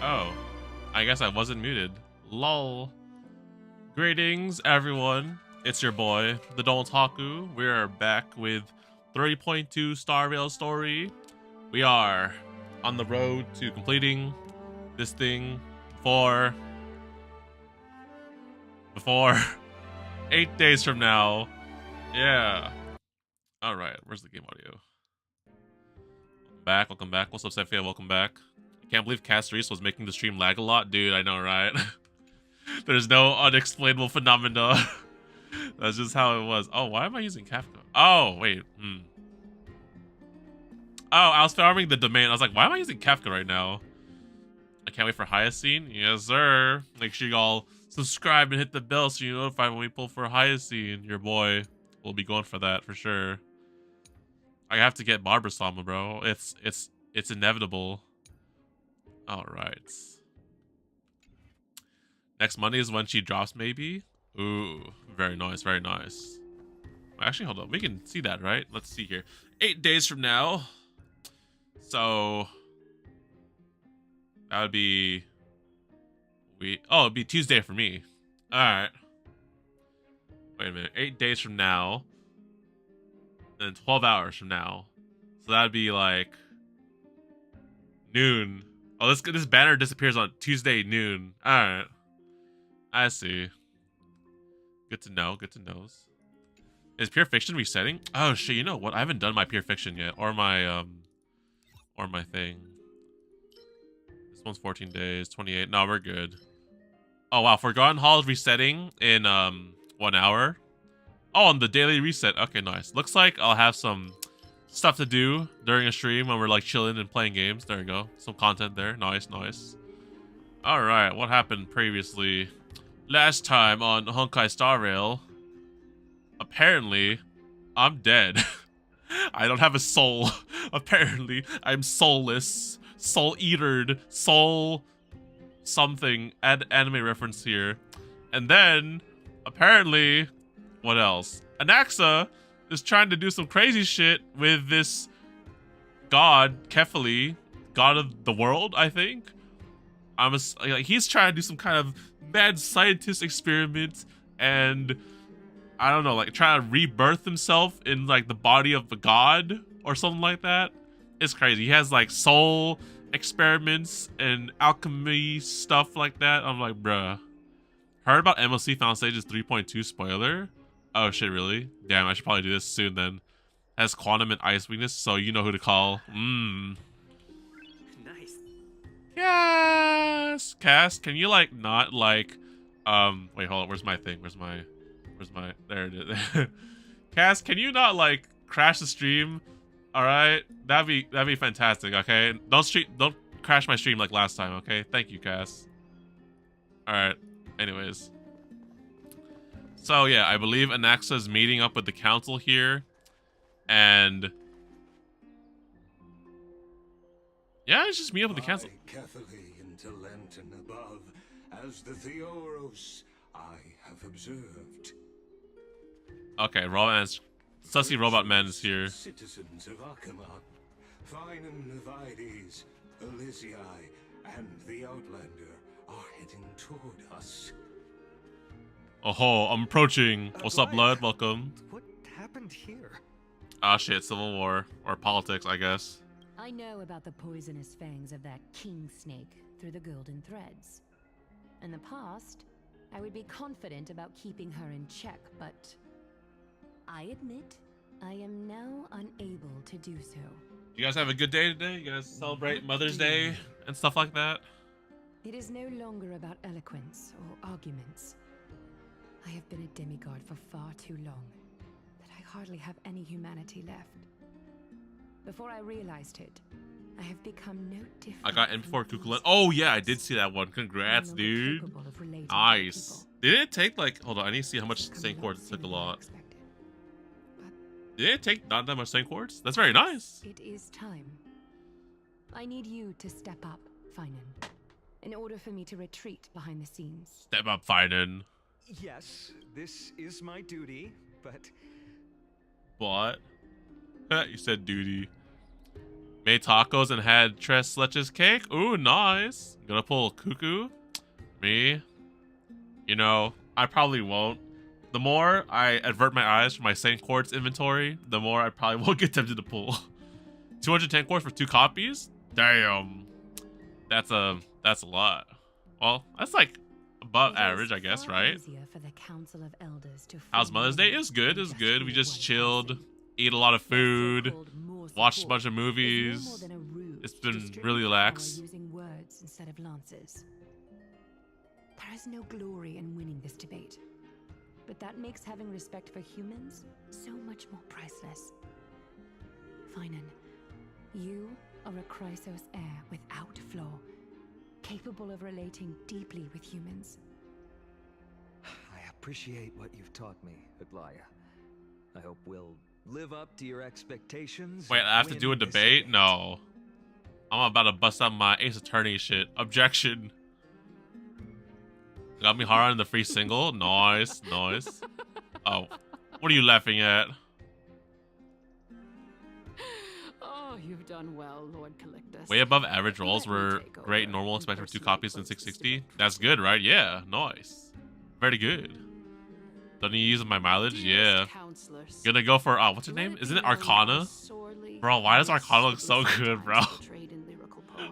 Oh, I guess I wasn't muted. Lol. Greetings, everyone. It's your boy, TheDomotaku. We are back with 3.2 Star Rail Story. We are on the road to completing this thing before 8 days from now. Yeah. All right. Where's the game audio? Welcome back. Welcome back. What's up, Sophia? Welcome back. I can't believe Cast Reese was making the stream lag a lot, dude. I know, right? There's no unexplainable phenomena. That's just how it was. Oh, why am I using Kafka? Oh, wait. Oh, I was farming the domain. I was like, why am I using Kafka right now? I can't wait for Hyacine. Yes, sir. Make sure y'all subscribe and hit the bell so you're notified when we pull for Hyacine. Your boy will be going for that for sure. I have to get Barbara Sama, bro. It's inevitable. All right. Next Monday is when she drops, maybe. Ooh, very nice, very nice. Actually, hold on. We can see that, right? Let's see here. 8 days from now. So that would be it'd be Tuesday for me. All right. Wait a minute. 8 days from now, and 12 hours from now. So that'd be like noon. Oh, this banner disappears on Tuesday noon. All right. I see. Good to know. Good to know. Is Pure Fiction resetting? Oh shit! You know what? I haven't done my Pure Fiction yet, or my thing. This one's 14 days, 28. No, we're good. Oh wow, Forgotten Hall is resetting in 1 hour. Oh, on the daily reset. Okay, nice. Looks like I'll have some stuff to do during a stream when we're like chilling and playing games. There you go. Some content there. Nice, nice. All right, what happened previously? Last time on Honkai Star Rail, apparently, I'm dead. I don't have a soul. Apparently, I'm soulless, soul-eatered, soul something. Add anime reference here. And then, apparently, what else? Anaxa is trying to do some crazy shit with this god, Kefali, god of the world, I think. He's trying to do some kind of mad scientist experiment, and I don't know, like trying to rebirth himself in like the body of the god or something like that. It's crazy. He has like soul experiments and alchemy stuff like that. I'm like, bruh. Heard about MLC Final Stages 3.2 spoiler? Oh shit, really? Damn, I should probably do this soon then. Has quantum and ice weakness, so you know who to call. Nice. Yes! Cass, can you like not like wait, hold on, where's my thing? Where's my there it is. Cass, can you not like crash the stream? Alright? That'd be fantastic, okay? Don't crash my stream like last time, okay? Thank you, Cass. Alright. Anyways. So yeah, I believe Anaxa's meeting up with the council here. And yeah, it's just meet up with the council. Carefully into Lenten above, as the Theoros I have observed. Okay, Sussy Robot Man is here. Citizens of Akama, Finan Vides, Elysiae, and the Outlander are heading toward us. Oh, I'm approaching. What's up, Blood? Welcome. What happened here? Ah, shit, civil war or politics, I guess. I know about the poisonous fangs of that king snake through the golden threads. In the past, I would be confident about keeping her in check, but I admit I am now unable to do so. You guys have a good day today? You guys celebrate Mother's Day and stuff like that? It is no longer about eloquence or arguments. I have been a demigod for far too long that I hardly have any humanity left. Before I realized it, I have become no different. I got M4 Kukulin. Oh yeah, I did see that one. Congrats, dude. Nice. Did it take like, hold on, I need to see how much Saint Quartz. It took a lot. Did it take not that much Saint Quartz? That's very nice. It is time. I need you to step up, Finan, in order for me to retreat behind the scenes. Step up, Finan. Yes, this is my duty, but... What? You said duty. Made tacos and had tres leches cake? Ooh, nice. Gonna pull cuckoo? Me? You know, I probably won't. The more I avert my eyes from my Saint Quartz inventory, the more I probably won't get tempted to pull. 210 quartz for 2 copies? Damn. That's a lot. Well, that's like above average, I guess, right? How's Mother's Day? It's good, it's good. We just chilled, ate a lot of food, watched a bunch of movies. It's been really relaxed. Using words instead of lances. There is no glory in winning this debate, but that makes having respect for humans so much more priceless. Finan, you are a Chrysos heir without flaw, capable of relating deeply with humans. I appreciate what you've taught me, Aglaya. I hope we'll live up to your expectations. Wait, I have to do a debate? No. I'm about to bust out my Ace Attorney shit. Objection. Got me hard on the free single. Nice, nice. Oh, What are you laughing at? Oh, you've done well, Lord Calictus. Way above average rolls Let me were take great, over normal, and expected for 2 personally copies in close this 660. debate That's good, right? Yeah, nice. Very good. Don't you use my mileage? Yeah. Gonna go for, what's her name? Isn't it Arcana? Bro, why does Arcana look so good, bro?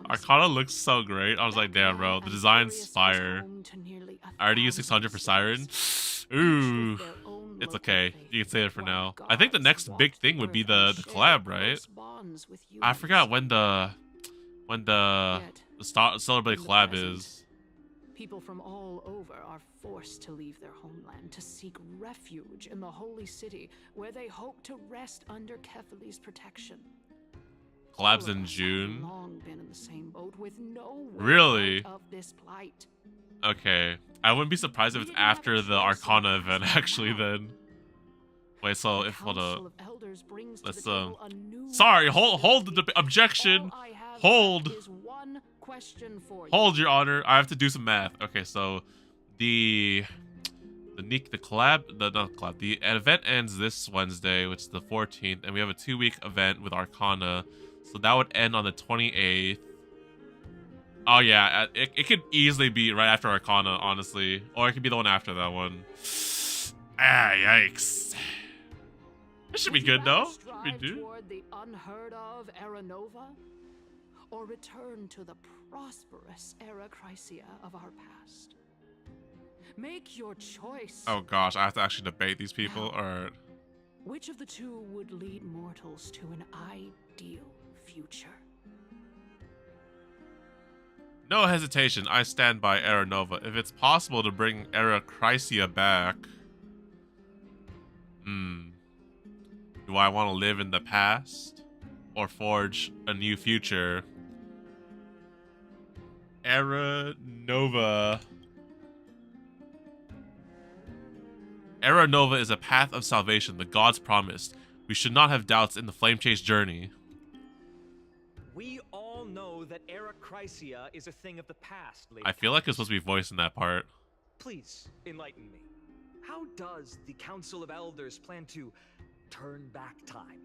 Arcana looks so great. I was like, damn, bro. The design's fire. I already used 600 for Siren. Ooh. It's okay. You can say it for now. I think the next big thing would be the collab, right? I forgot when the Celebrate collab is. People from all over are forced to leave their homeland to seek refuge in the holy city, where they hope to rest under Kefali's protection. Collabs in June. Long been in the same boat with no way Really? out of this plight. Okay. I wouldn't be surprised if it's after the Arcana event, actually, then. Wait, so if, hold up. Let's, sorry, hold the objection. Hold. Hold, Your Honor. I have to do some math. Okay, so the event ends this Wednesday, which is the 14th, and we have a 2-week event with Arcana. So that would end on the 28th. Oh yeah, it could easily be right after Arcana, honestly. Or it could be the one after that one. Ah, yikes. This should be good, though. Should be good. Toward the unheard of Era Nova, or return to the prosperous Era Chrysia of our past. Make your choice. Oh gosh, I have to actually debate these people. Alright. Which of the two would lead mortals to an ideal future? No hesitation, I stand by Era Nova. If it's possible to bring Era Chrysia back... Do I want to live in the past? Or forge a new future? Era Nova... Era Nova is a path of salvation the gods promised. We should not have doubts in the flame chase journey. We all know that Era Chrysia is a thing of the past, Lady. I feel like it's supposed to be voiced in that part. Please, enlighten me. How does the Council of Elders plan to turn back time?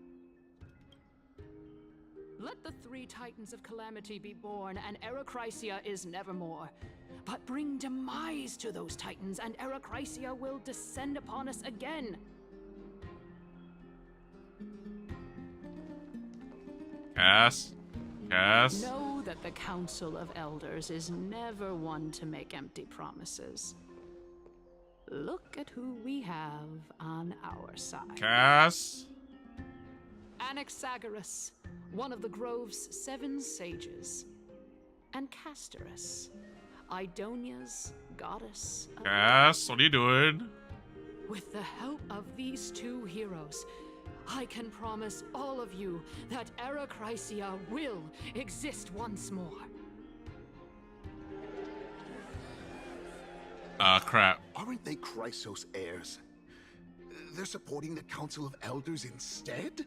Let the 3 Titans of Calamity be born, and Era Chrysia is nevermore. But bring demise to those Titans, and Era Chrysia will descend upon us again. Cass? Know that the Council of Elders is never one to make empty promises. Look at who we have on our side. Cass? Anaxagoras, one of the Grove's 7 sages. And Castorus, Idonia's goddess. Cass, what are you doing? With the help of these 2 heroes, I can promise all of you that Era Chrysia will exist once more. Crap. Aren't they Chrysos heirs? They're supporting the Council of Elders instead?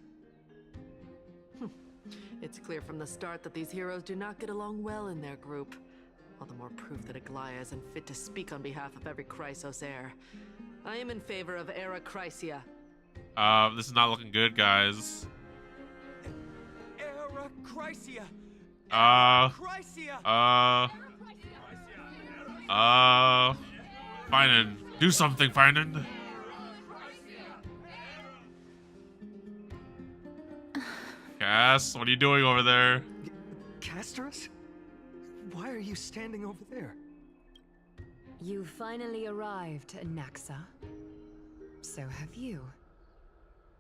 It's clear from the start that these heroes do not get along well in their group. All the more proof that Aglaya isn't fit to speak on behalf of every Chrysos heir. I am in favor of Era Chrysia. This is not looking good, guys. Era Chrysia! Finan, do something, Finan. Cass, what are you doing over there? Castorus? Why are you standing over there? You finally arrived, Naxa. So have you,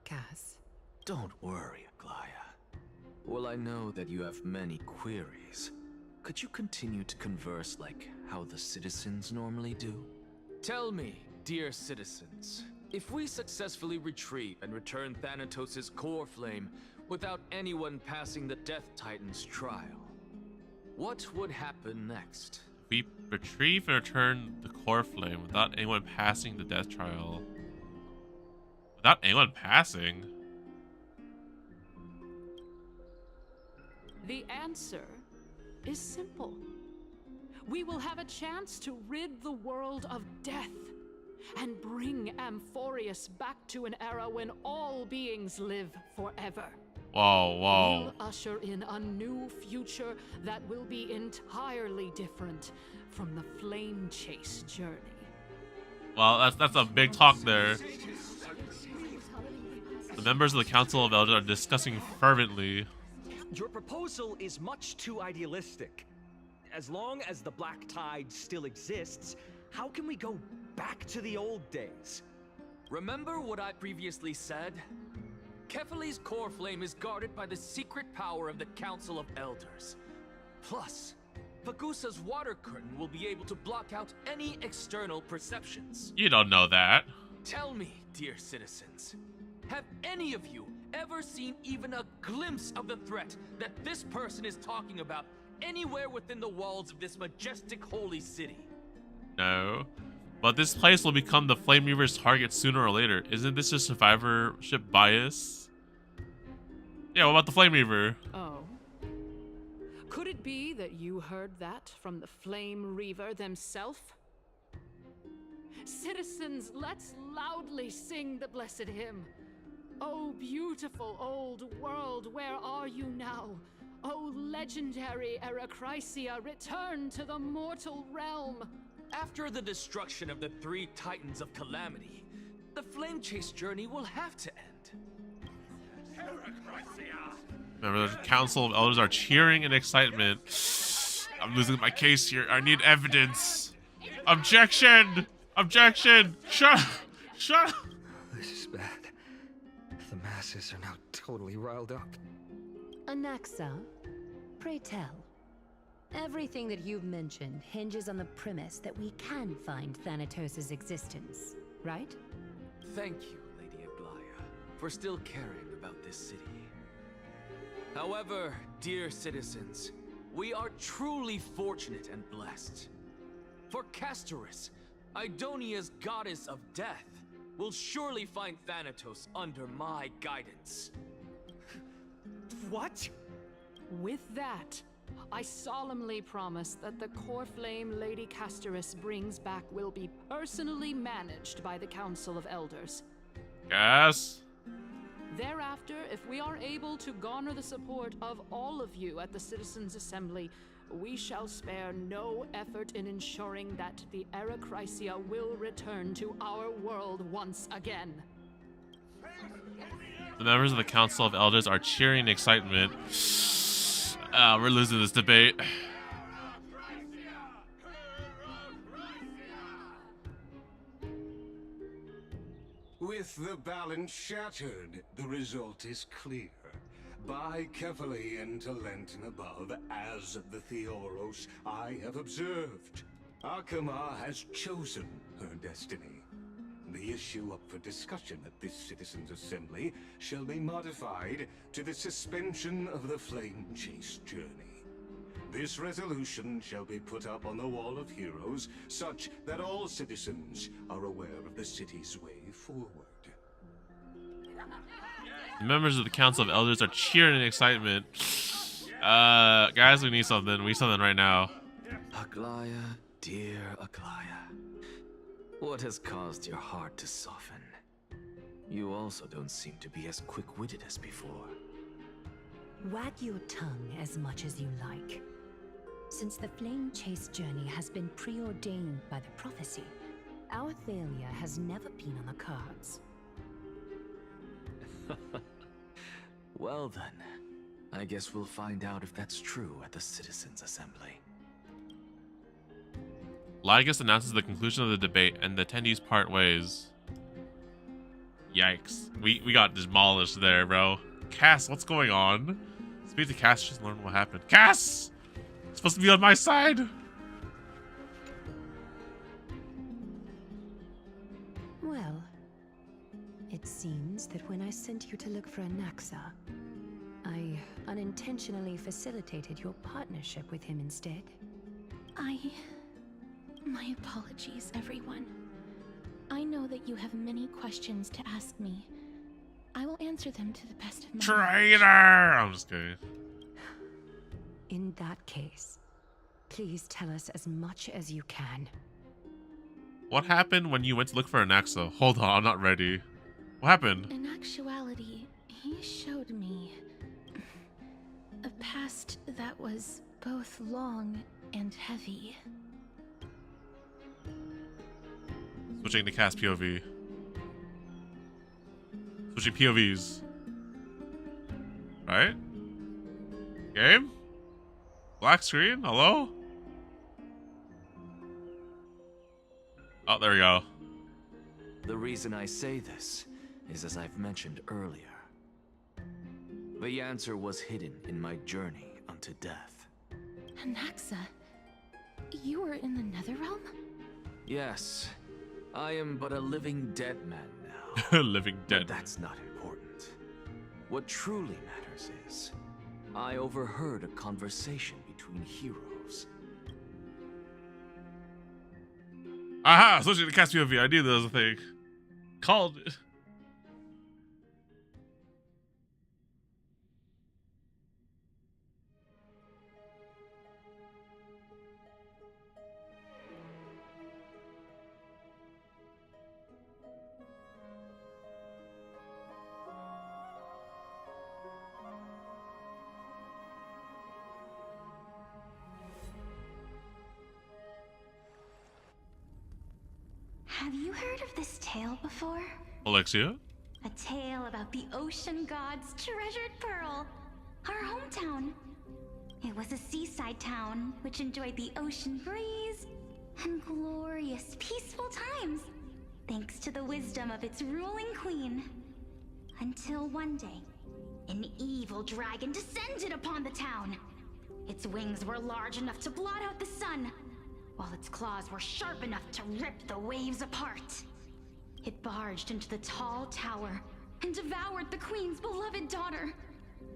Cass. Don't worry, Aglaya. Well, I know that you have many queries. Could you continue to converse like how the citizens normally do? Tell me, dear citizens, if we successfully retrieve and return Thanatos' core flame without anyone passing the Death Titan's trial, what would happen next? We retrieve and return the core flame without anyone passing the death trial. Without anyone passing? The answer is simple. We will have a chance to rid the world of death and bring Amphorius back to an era when all beings live forever. Whoa, whoa. We'll usher in a new future that will be entirely different from the flame chase journey. Well, that's a big talk there. The members of the Council of Elders are discussing fervently. Your proposal is much too idealistic. As long as the Black Tide still exists, how can we go back to the old days? Remember what I previously said? Kefali's core flame is guarded by the secret power of the Council of Elders. Plus, Pagusa's water curtain will be able to block out any external perceptions. You don't know that. Tell me, dear citizens, have any of you ever seen even a glimpse of the threat that this person is talking about anywhere within the walls of this majestic holy city? No. But this place will become the Flame Reaver's target sooner or later. Isn't this just survivorship bias? Yeah, what about the Flame Reaver? Oh. Could it be that you heard that from the Flame Reaver themselves? Citizens, let's loudly sing the blessed hymn. Oh, beautiful old world, where are you now? Oh, legendary Erechrysia, return to the mortal realm. After the destruction of the 3 Titans of Calamity, the Flame Chase journey will have to end. Remember, the Council of Elders are cheering in excitement. I'm losing my case here. I need evidence. Objection! Objection! Shut up! This is bad. The masses are now totally riled up. Anaxa, pray tell. Everything that you've mentioned hinges on the premise that we can find Thanatos' existence, right? Thank you, Lady Aglaya, for still caring about this city. However, dear citizens, we are truly fortunate and blessed. For Castorus, Idonia's goddess of death, will surely find Thanatos under my guidance. What? With that, I solemnly promise that the core flame Lady Castorus brings back will be personally managed by the Council of Elders. Yes. Thereafter, if we are able to garner the support of all of you at the Citizens' Assembly, we shall spare no effort in ensuring that the Erechrysia will return to our world once again. The members of the Council of Elders are cheering in excitement. We're losing this debate. With the balance shattered, the result is clear. By carefully into Lenten above, as the Theoros I have observed, Akama has chosen her destiny. The issue up for discussion at this Citizens' Assembly shall be modified to the suspension of the Flame Chase journey. This resolution shall be put up on the Wall of Heroes, such that all citizens are aware of the city's way forward. The members of the Council of Elders are cheering in excitement. Guys, we need something. We need something right now. Aglaya, dear Aglaya. What has caused your heart to soften? You also don't seem to be as quick-witted as before. Wag your tongue as much as you like. Since the Flame Chase journey has been preordained by the prophecy, our failure has never been on the cards. Well then, I guess we'll find out if that's true at the Citizens' Assembly. Lygus announces the conclusion of the debate, and the attendees part ways. Yikes. We got demolished there, bro. Cass, what's going on? Speak to Cass, just learn what happened. Cass! You're supposed to be on my side! Well, it seems that when I sent you to look for Anaxa, I unintentionally facilitated your partnership with him instead. My apologies, everyone. I know that you have many questions to ask me. I will answer them to the best of my Traitor! I'm just kidding. In that case, please tell us as much as you can. What happened when you went to look for Anaxa? Hold on, I'm not ready. What happened? In actuality, he showed me a past that was both long and heavy. Switching to cast POV. Switching POVs. Right? Game? Black screen? Hello? Oh, there we go. The reason I say this is as I've mentioned earlier. The answer was hidden in my journey unto death. Anaxa, you were in the Netherrealm? Yes, I am but a living dead man now. Living dead. But that's not important. What truly matters is, I overheard a conversation between heroes. Aha! Switching to cast POV. I knew there was a thing. Called it. Have you heard of this tale before? Alexia? A tale about the ocean god's treasured pearl, our hometown. It was a seaside town which enjoyed the ocean breeze and glorious, peaceful times, thanks to the wisdom of its ruling queen. Until one day, an evil dragon descended upon the town. Its wings were large enough to blot out the sun, while its claws were sharp enough to rip the waves apart. It barged into the tall tower and devoured the queen's beloved daughter.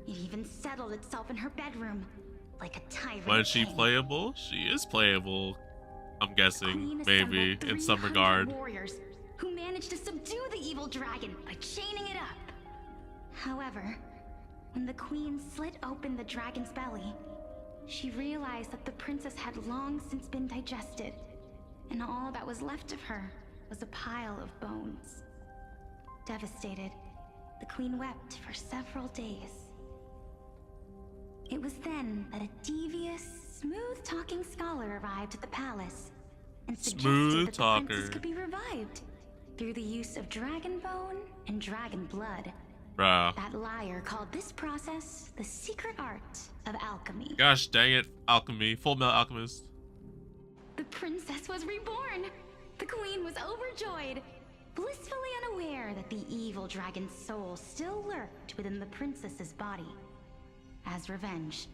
It even settled itself in her bedroom, like a tyrant. Was she king. playable? She is playable. I'm The guessing, queen maybe, assembled in some 300 regard. warriors who managed to subdue the evil dragon by chaining it up. However, when the queen slit open the dragon's belly, she realized that the princess had long since been digested, and all that was left of her was a pile of bones. Devastated, the queen wept for several days. It was then that a devious, smooth-talking scholar arrived at the palace and suggested that the princess could be revived through the use of dragon bone and dragon blood. Bruh. That liar called this process the secret art of alchemy. Gosh dang it, alchemy. Full Metal Alchemist. The princess was reborn. The queen was overjoyed, blissfully unaware that the evil dragon's soul still lurked within the princess's body. As revenge,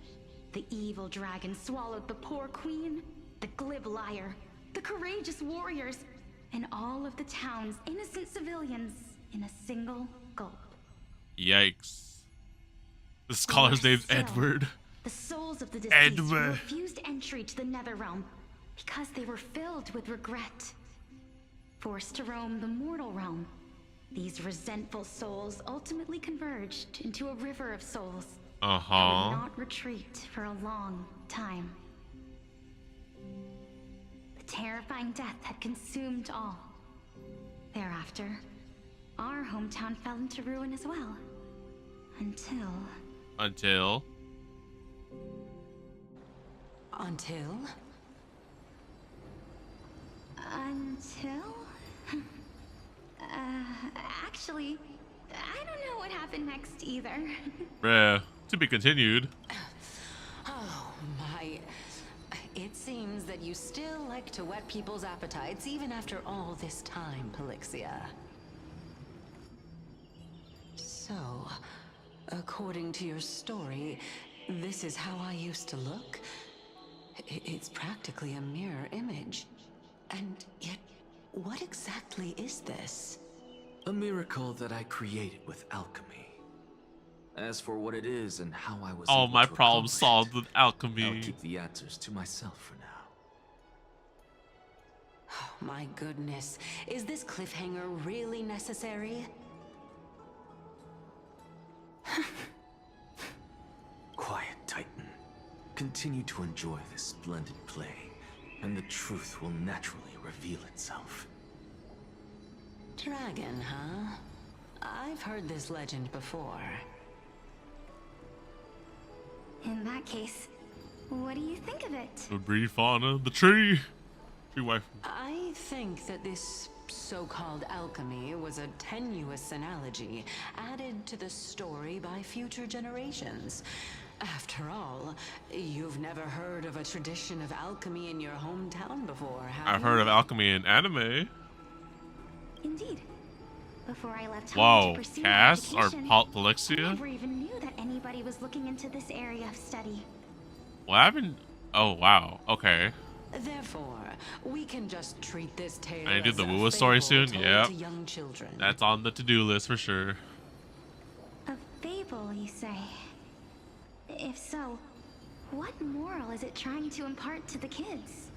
the evil dragon swallowed the poor queen, the glib liar, the courageous warriors, and all of the town's innocent civilians in a single gulp. Yikes. The scholar's name's Still, Edward. The souls of the deceased refused entry to the Netherrealm because they were filled with regret. Forced to roam the mortal realm, these resentful souls ultimately converged into a river of souls that would not retreat for a long time. The terrifying death had consumed all. Thereafter, our hometown fell into ruin as well. Until... Until? Actually, I don't know what happened next either. Bruh. To be continued. Oh my. It seems that you still like to whet people's appetites even after all this time, Pelixia. So, according to your story, this is how I used to look? It's practically a mirror image. And yet, what exactly is this? A miracle that I created with alchemy. As for what it is and how I was All able my to problems accomplish solved it, with alchemy. I'll keep the answers to myself for now. Oh, my goodness. Is this cliffhanger really necessary? Quiet, Titan. Continue to enjoy this splendid play, and the truth will naturally reveal itself. Dragon, huh? I've heard this legend before. In that case, what do you think of it? The breed fauna, the tree wife. I think that this so-called alchemy was a tenuous analogy added to the story by future generations. After all, you've never heard of a tradition of alchemy in your hometown before, have you? I've heard of alchemy in anime. Indeed. Before I left home Whoa, to pursue Cass or education, Polixia? I never even knew that anybody was looking into this area of study. What happened? Oh wow. Okay. Therefore, we can just treat this tale I need to as do the a Woo story fable soon. told Yep. to young children. That's on the to-do list for sure. A fable, you say? If so, what moral is it trying to impart to the kids?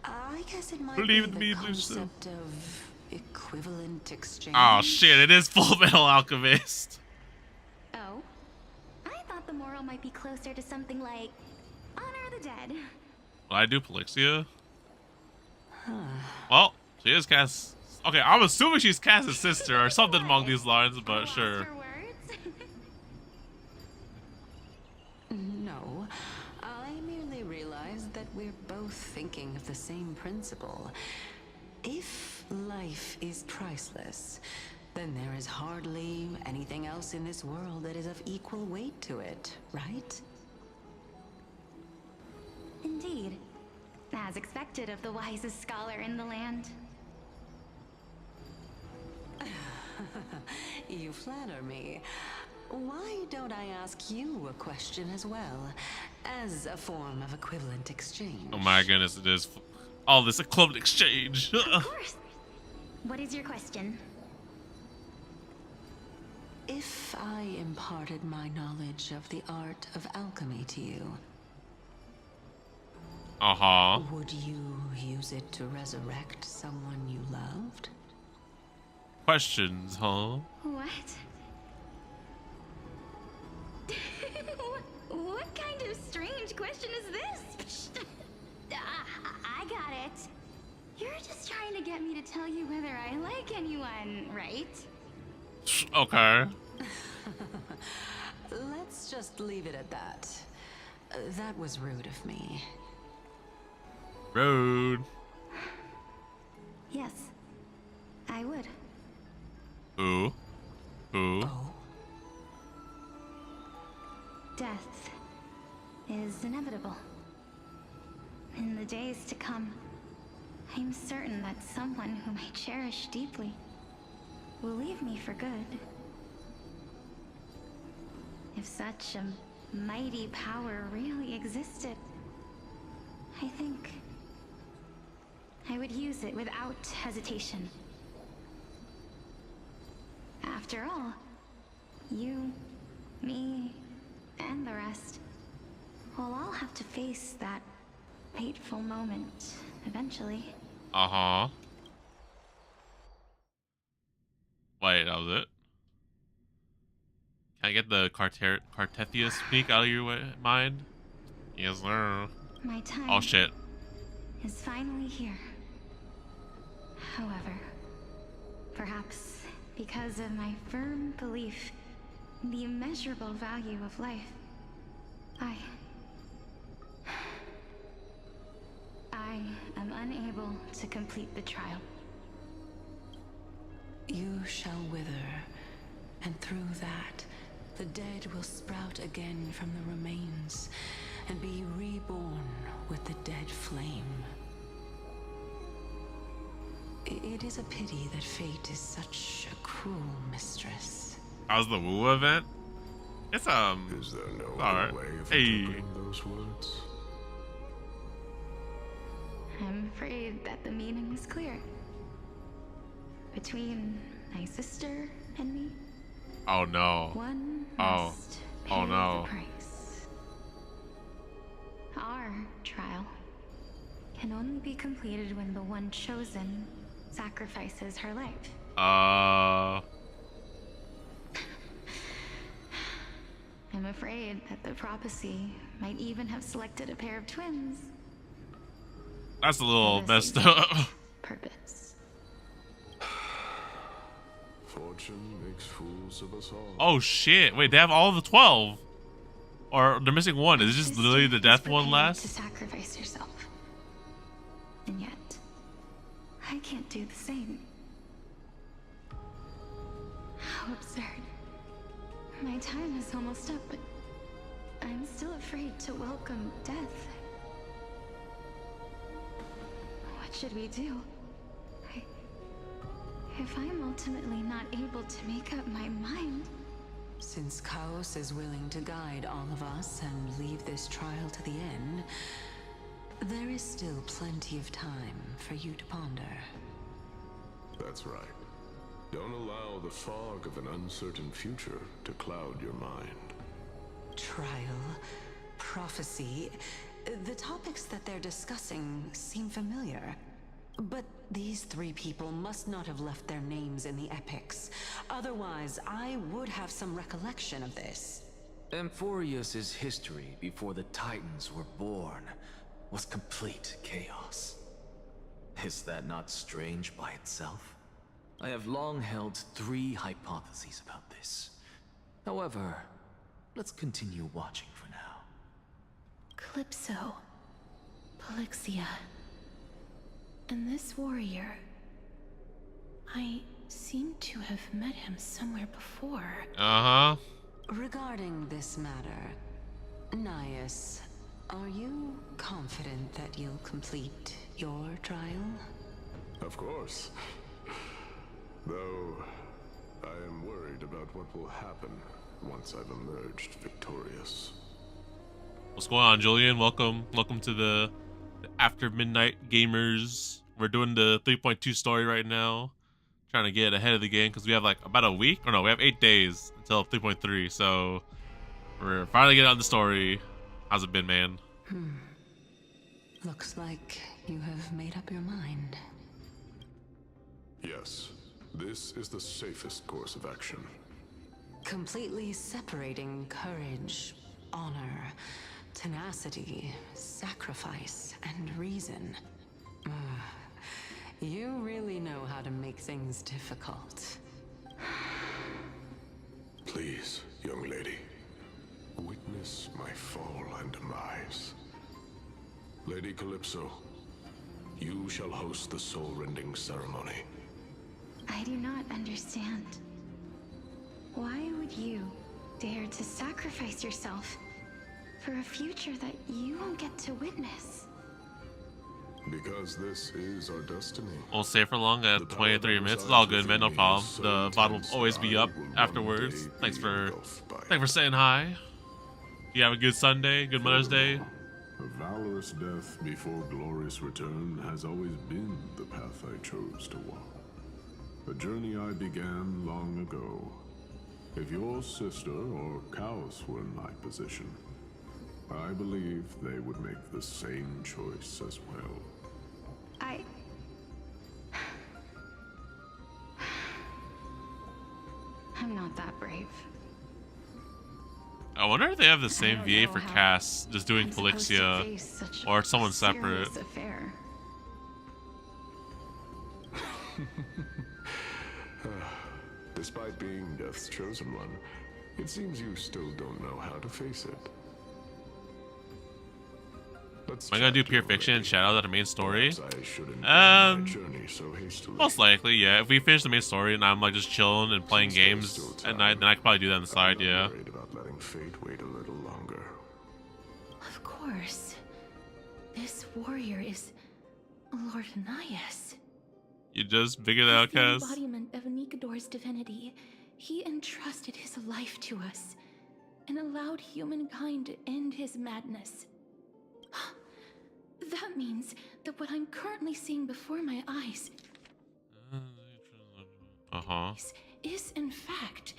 I guess it might Believe be in the me, Lucifer. concept of equivalent exchange. Oh shit! It is Full Metal Alchemist. Oh? I thought the moral might be closer to something like honor the dead. Will I do Polixia? Well, she is Cass. Okay, I'm assuming she's Cass's sister or something along these lines, but sure. No, I merely realized that we're both thinking of the same principle. If life is priceless, then there is hardly anything else in this world that is of equal weight to it, right? Indeed. As expected of the wisest scholar in the land. You flatter me. Why don't I ask you a question as well, as a form of equivalent exchange? Oh my goodness, it is all this equivalent exchange. Of course. What is your question? If I imparted my knowledge of the art of alchemy to you, would you use it to resurrect someone you loved? Questions, huh? What? What kind of strange question is this? I got it. You're just trying to get me to tell you whether I like anyone, right? Okay. Let's just leave it at that. That was rude of me. Rude. Yes, I would. Who? Oh. Death is inevitable. In the days to come, I'm certain that someone whom I cherish deeply will leave me for good. If such a mighty power really existed, I think I would use it without hesitation. After all, you, me, and the rest will all have to face that fateful moment eventually. Wait, that was it? Can I get the Cartethia speak out of your mind? Yes, sir. My time Oh shit. is finally here. However, perhaps because of my firm belief in the immeasurable value of life, I am unable to complete the trial. You shall wither, and through that, the dead will sprout again from the remains, and be reborn with the dead flame. It is a pity that fate is such a cruel mistress. How's the Woo event? It's Is there no other way of interpreting those words? I'm afraid that the meaning is clear. Between my sister and me, oh no. one Oh. must Oh pay no. the price. Our trial can only be completed when the one chosen sacrifices her life. I'm afraid that the prophecy might even have selected a pair of twins. That's a little messed up. Purpose. Fortune makes fools of us all. Oh shit! Wait, they have all the 12, or they're missing one. Is it just literally the death one last? To sacrifice yourself, and yet I can't do the same. How absurd! My time is almost up, but I'm still afraid to welcome death. What should we do? If I'm ultimately not able to make up my mind... Since Chaos is willing to guide all of us and leave this trial to the end, there is still plenty of time for you to ponder. That's right. Don't allow the fog of an uncertain future to cloud your mind. Trial, prophecy, the topics that they're discussing seem familiar. But these three people must not have left their names in the epics. Otherwise, I would have some recollection of this. Amphorius's history before the Titans were born was complete chaos. Is that not strange by itself? I have long held 3 hypotheses about this. However, let's continue watching for now. Calypso, Polixia, and this warrior. I seem to have met him somewhere before. Uh-huh. Regarding this matter, Nias, are you confident that you'll complete your trial? Of course. Though, I am worried about what will happen once I've emerged victorious. What's going on, Julian? Welcome to the After Midnight Gamers. We're doing the 3.2 story right now. Trying to get ahead of the game because we have like about a week. Or no, we have 8 days until 3.3. So we're finally getting on the story. How's it been, man? Looks like you have made up your mind. Yes, this is the safest course of action. Completely separating courage, honor, tenacity, sacrifice, and reason. You really know how to make things difficult. Please, young lady, witness my fall and demise. Lady Calypso, you shall host the soul-rending ceremony. I do not understand. Why would you dare to sacrifice yourself for a future that you won't get to witness? Because this is our destiny. We'll stay for long at 23 minutes. It's all good, man. No problem. The VOD will always be up afterwards. Thanks for saying hi. You have a good Sunday, good Mother's Day. A valorous death before glorious return has always been the path I chose to walk. A journey I began long ago. If your sister or Chaos were in my position, I believe they would make the same choice as well. I'm not that brave. I wonder if they have the same VA for Cass, just doing Polixia, or someone separate. Affair. Despite being Death's chosen one, it seems you still don't know how to face it. Am I gonna do Pure Fiction and shout out at the main story? Most likely, yeah. If we finish the main story and I'm like just chilling and playing games at night, then I could probably do that on the side, yeah. About letting fate wait a little longer. Of course. This warrior is Lord Nias. You just figured that out, Kaz? The embodiment of Nikador's divinity, he entrusted his life to us and allowed humankind to end his madness. That means that what I'm currently seeing before my eyes is in fact...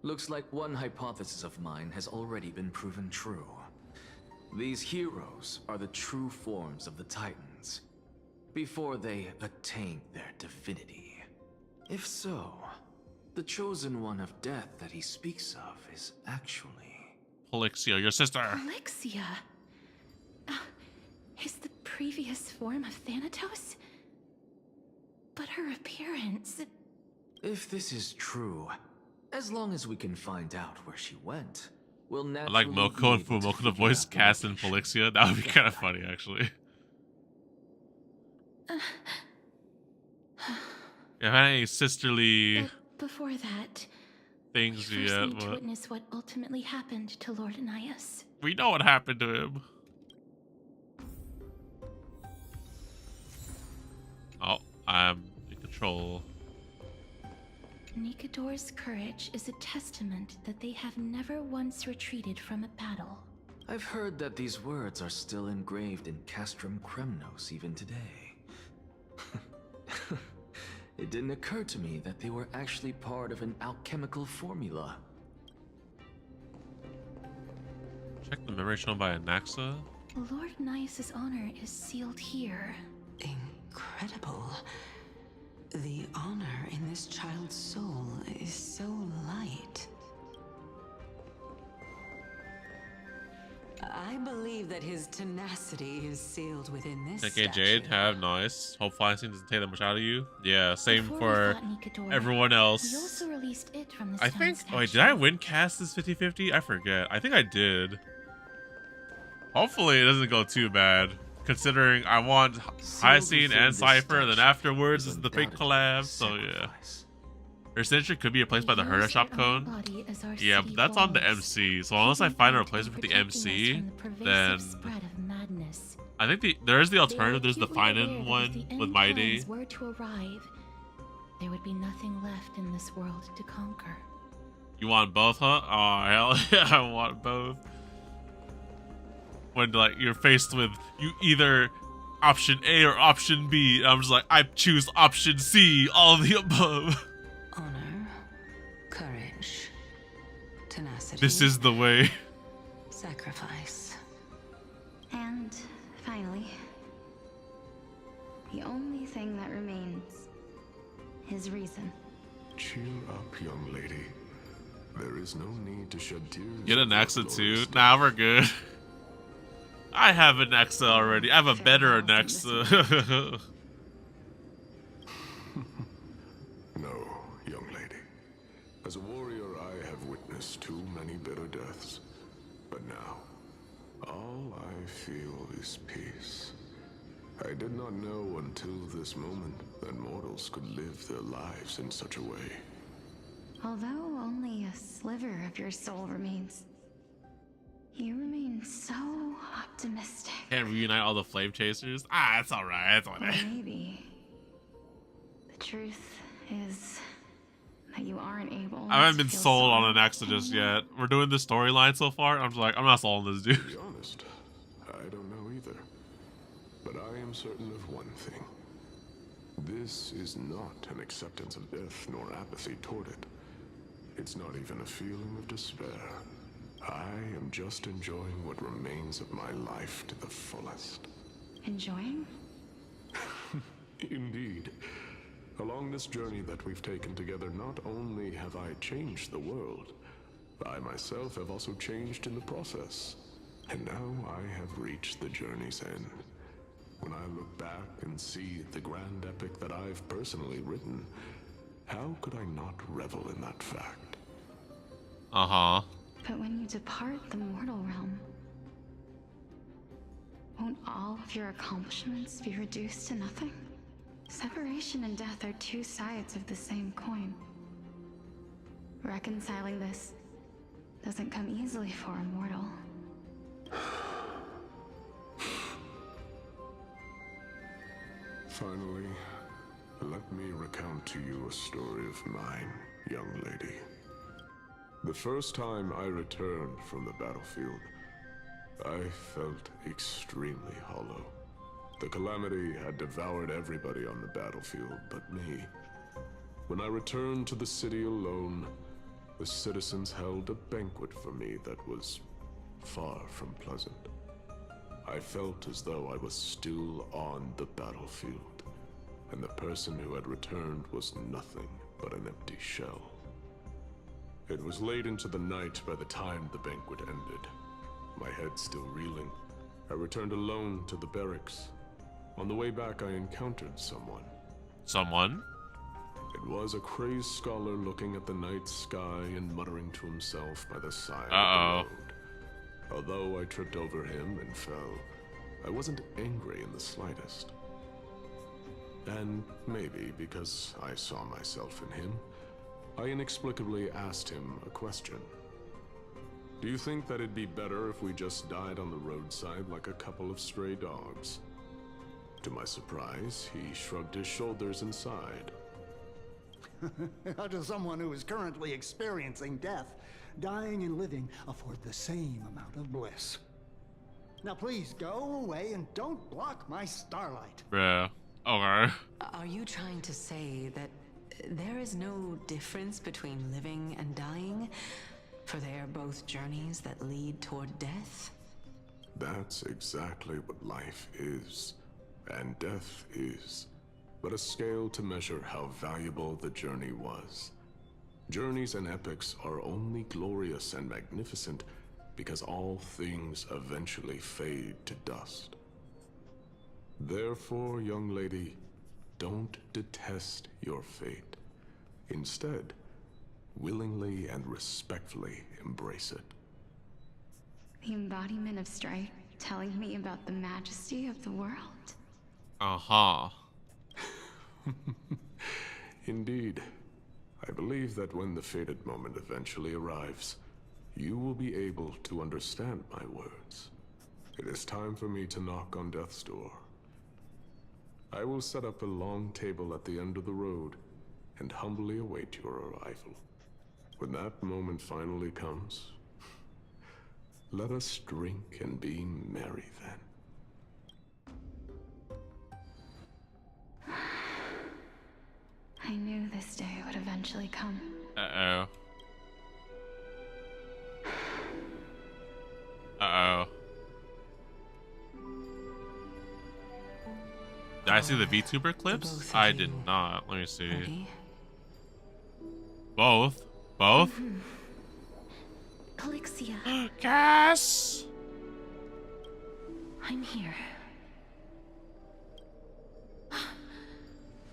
Looks like one hypothesis of mine has already been proven true. These heroes are the true forms of the Titans, before they attain their divinity. If so, The chosen one of death that he speaks of is actually... Polixia, your sister. Polixia? Is the previous form of Thanatos? But her appearance... If this is true, as long as we can find out where she went, we'll I naturally... like Moko and Fumoko the voice cast in Polixia. That would be kind of funny, actually. You have any sisterly... But before that... things we yet? need to witness what ultimately happened to Lord Anias. We know what happened to him. Oh, I'm in control. Nikador's courage is a testament that they have never once retreated from a battle. I've heard that these words are still engraved in Castrum Kremnos even today. It didn't occur to me that they were actually part of an alchemical formula. Check the memory shown by Anaxa. Lord Nias's honor is sealed here. Incredible. The honor in this child's soul is so light. I believe that his tenacity is sealed within this Okay, statue. Jade, have nice. Hope Flying doesn't take that much out of you. Yeah, same Before for we fought Nikador, everyone else. We also released it from the I stone think... statue. Wait, did I win cast this 50-50? I forget. I think I did. Hopefully it doesn't go too bad. Considering I want Hyacinth and Cipher, and then afterwards is the fake collab, so yeah. Her signature could be replaced by the Herda Shop cone. Yeah, but that's on the MC, so unless I find a replacement for the MC, then... I think there is the alternative, there's the Finan one with Mighty. Were to arrive, there would be nothing left in this world to conquer. You want both, huh? Oh, hell yeah, I want both. When like you're faced with you either option A or option B, I'm just like, I choose option C, all of the above. Honor, courage, tenacity. This is the way. Sacrifice. And finally, the only thing that remains is reason. Cheer up, young lady. There is no need to shed tears. Get an Axa too? Nah, we're good. I have an Axa already. I have a better Axa. No, young lady. As a warrior, I have witnessed too many bitter deaths. But now, all I feel is peace. I did not know until this moment that mortals could live their lives in such a way. Although only a sliver of your soul remains, you remain so optimistic. Can't reunite all the flame chasers? Ah, that's alright. That's Or alright. maybe the truth is that you aren't able. I haven't to been feel sold on sorrow an Axa just yet. We're doing this storyline so far. I'm just like, I'm not sold on this dude. To be honest, I don't know either. But I am certain of one thing. This is not an acceptance of death nor apathy toward it. It's not even a feeling of despair. I am just enjoying what remains of my life to the fullest. Enjoying? Indeed. Along this journey that we've taken together, not only have I changed the world, I myself have also changed in the process. And now I have reached the journey's end. When I look back and see the grand epic that I've personally written, how could I not revel in that fact? Uh-huh. But when you depart the mortal realm, won't all of your accomplishments be reduced to nothing? Separation and death are two sides of the same coin. Reconciling this doesn't come easily for a mortal. Finally, let me recount to you a story of mine, young lady. The first time I returned from the battlefield, I felt extremely hollow. The calamity had devoured everybody on the battlefield but me. When I returned to the city alone, the citizens held a banquet for me that was far from pleasant. I felt as though I was still on the battlefield, and the person who had returned was nothing but an empty shell. It was late into the night by the time the banquet ended. My head still reeling, I returned alone to the barracks. On the way back, I encountered someone. Someone? It was a crazed scholar looking at the night sky and muttering to himself by the side of Uh-oh. the road. Although I tripped over him and fell, I wasn't angry in the slightest. And maybe because I saw myself in him, I inexplicably asked him a question. Do you think that it'd be better if we just died on the roadside like a couple of stray dogs? To my surprise, he shrugged his shoulders and sighed. How does someone who is currently experiencing death, dying and living, afford the same amount of bliss? Now please go away and don't block my starlight. Bruh. Okay. Are you trying to say that there is no difference between living and dying? For they are both journeys that lead toward death? That's exactly what life is, and death is, but a scale to measure how valuable the journey was. Journeys and epics are only glorious and magnificent because all things eventually fade to dust. Therefore, young lady, don't detest your fate. Instead, willingly and respectfully embrace it. The embodiment of strife telling me about the majesty of the world. Uh-huh. Indeed. I believe that when the fated moment eventually arrives, you will be able to understand my words. It is time for me to knock on death's door. I will set up a long table at the end of the road and humbly await your arrival. When that moment finally comes, let us drink and be merry then. I knew this day would eventually come. Uh-oh. Uh-oh. Did I see the VTuber clips? I did not. Let me see. Ready? Both? Both? Polixia. Cass! I'm here.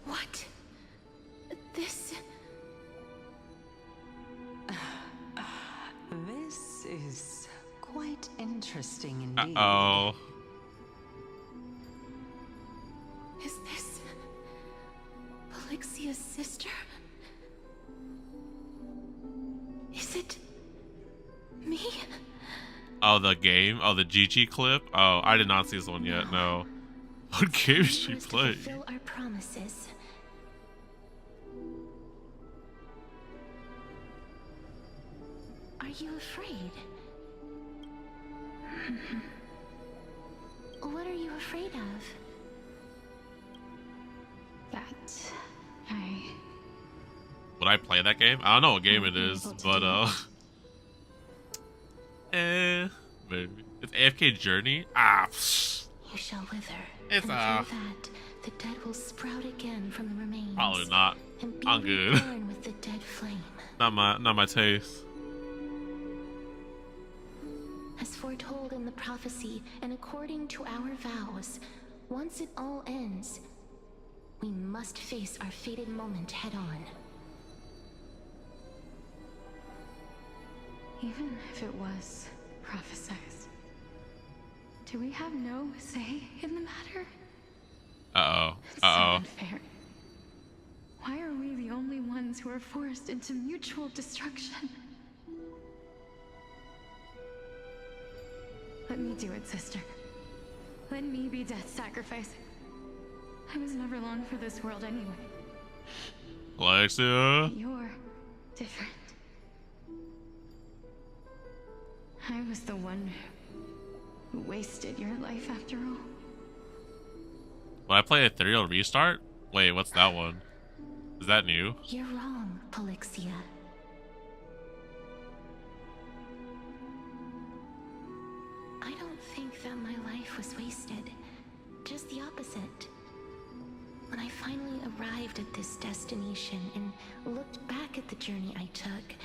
What? This... This is quite interesting indeed. Uh-oh. Is this... Polixia's sister? Is it... me? Oh, the game? Oh, the GG clip? Oh, I did not see this one yet, no. What game did she play? Fulfill our promises. Are you afraid? What are you afraid of? That Would I play that game? I don't know what game it is, but maybe. It's AFK Journey? Ah, psh. You shall wither. It's and through that, the dead will sprout again from the remains. Probably not. And be I'm good. reborn with the dead flame. Not my taste. As foretold in the prophecy, and according to our vows, once it all ends, we must face our fated moment head-on. even if it was prophesized, do we have no say in the matter? Uh-oh. It's so unfair. Why are we the only ones who are forced into mutual destruction? Let me do it, sister. Let me be death's sacrifice. I was never long for this world anyway. Alexia? You're different. I was the one who wasted your life after all. Will I play Ethereal Restart? Wait, what's that one? Is that new? You're wrong, Polixia. I don't think that my life was wasted. Just the opposite. When I finally arrived at this destination and looked back at the journey I took,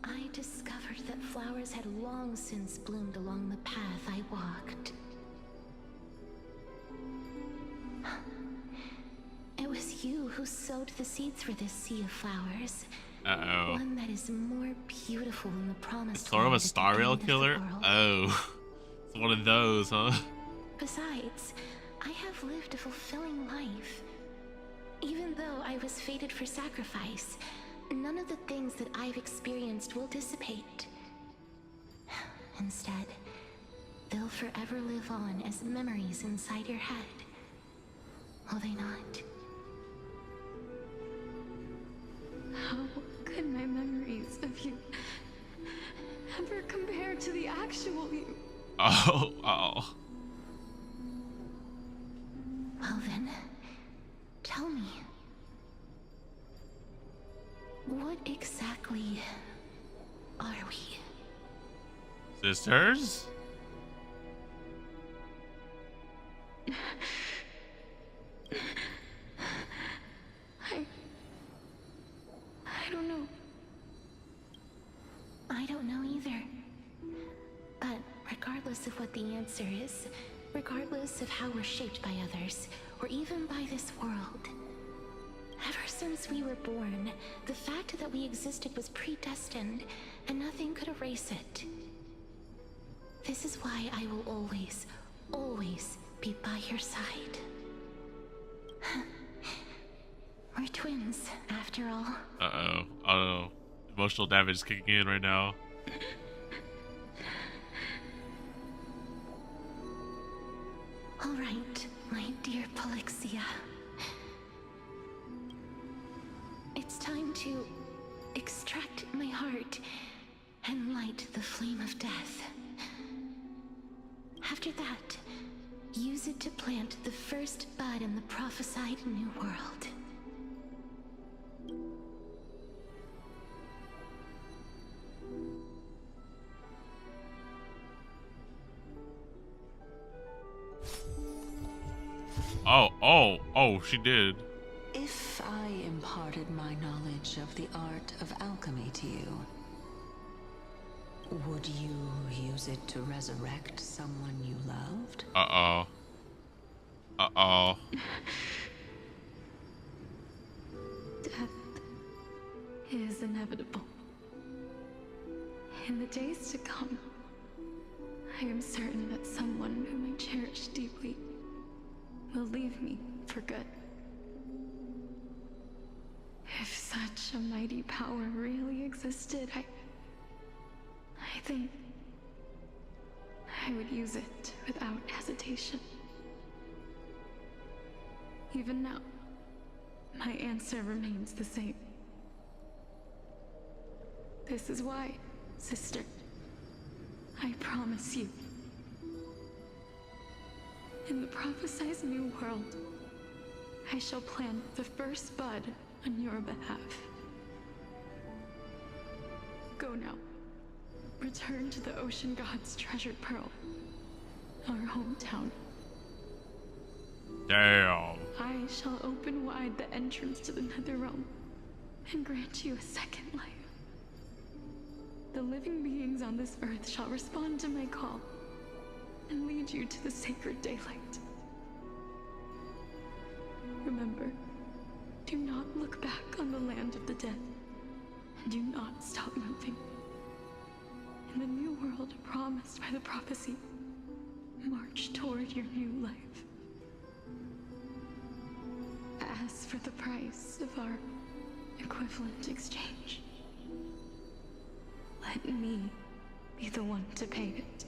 I discovered that flowers had long since bloomed along the path I walked. It was you who sowed the seeds for this sea of flowers. Uh-oh. One that is more beautiful than the promised It's sort of a land at the Star Rail end of the killer? world. Oh. It's one of those, huh? Besides, I have lived a fulfilling life. Even though I was fated for sacrifice, none of the things that I've experienced will dissipate. Instead, they'll forever live on as memories inside your head. Will they not? How could my memories of you ever compare to the actual you? Oh, oh. Well then, tell me. What exactly are we? Sisters? I don't know. I don't know either. But regardless of what the answer is, regardless of how we're shaped by others, or even by this world, ever since we were born, the fact that we existed was predestined, and nothing could erase it. This is why I will always, always be by your side. We're twins, after all. Uh-oh. Uh-oh. Emotional damage is kicking in right now. All right, my dear Polixia. It's time to extract my heart and light the flame of death. After that, use it to plant the first bud in the prophesied new world. Oh, she did. If I imparted my knowledge of the art of alchemy to you, would you use it to resurrect someone you loved? Uh-oh. Uh-oh. Death is inevitable. In the days to come, I am certain that someone whom I cherish deeply will leave me for good. If such a mighty power really existed, I think I would use it without hesitation. Even now, my answer remains the same. This is why, sister, I promise you, in the prophesied new world, I shall plant the first bud on your behalf. Go now. Return to the Ocean God's treasured pearl, our hometown. Damn. I shall open wide the entrance to the Netherrealm and grant you a second life. The living beings on this earth shall respond to my call and lead you to the sacred daylight. Remember, do not look back on the land of the dead, and do not stop moving. In the new world promised by the prophecy, march toward your new life. As for the price of our equivalent exchange, let me be the one to pay it.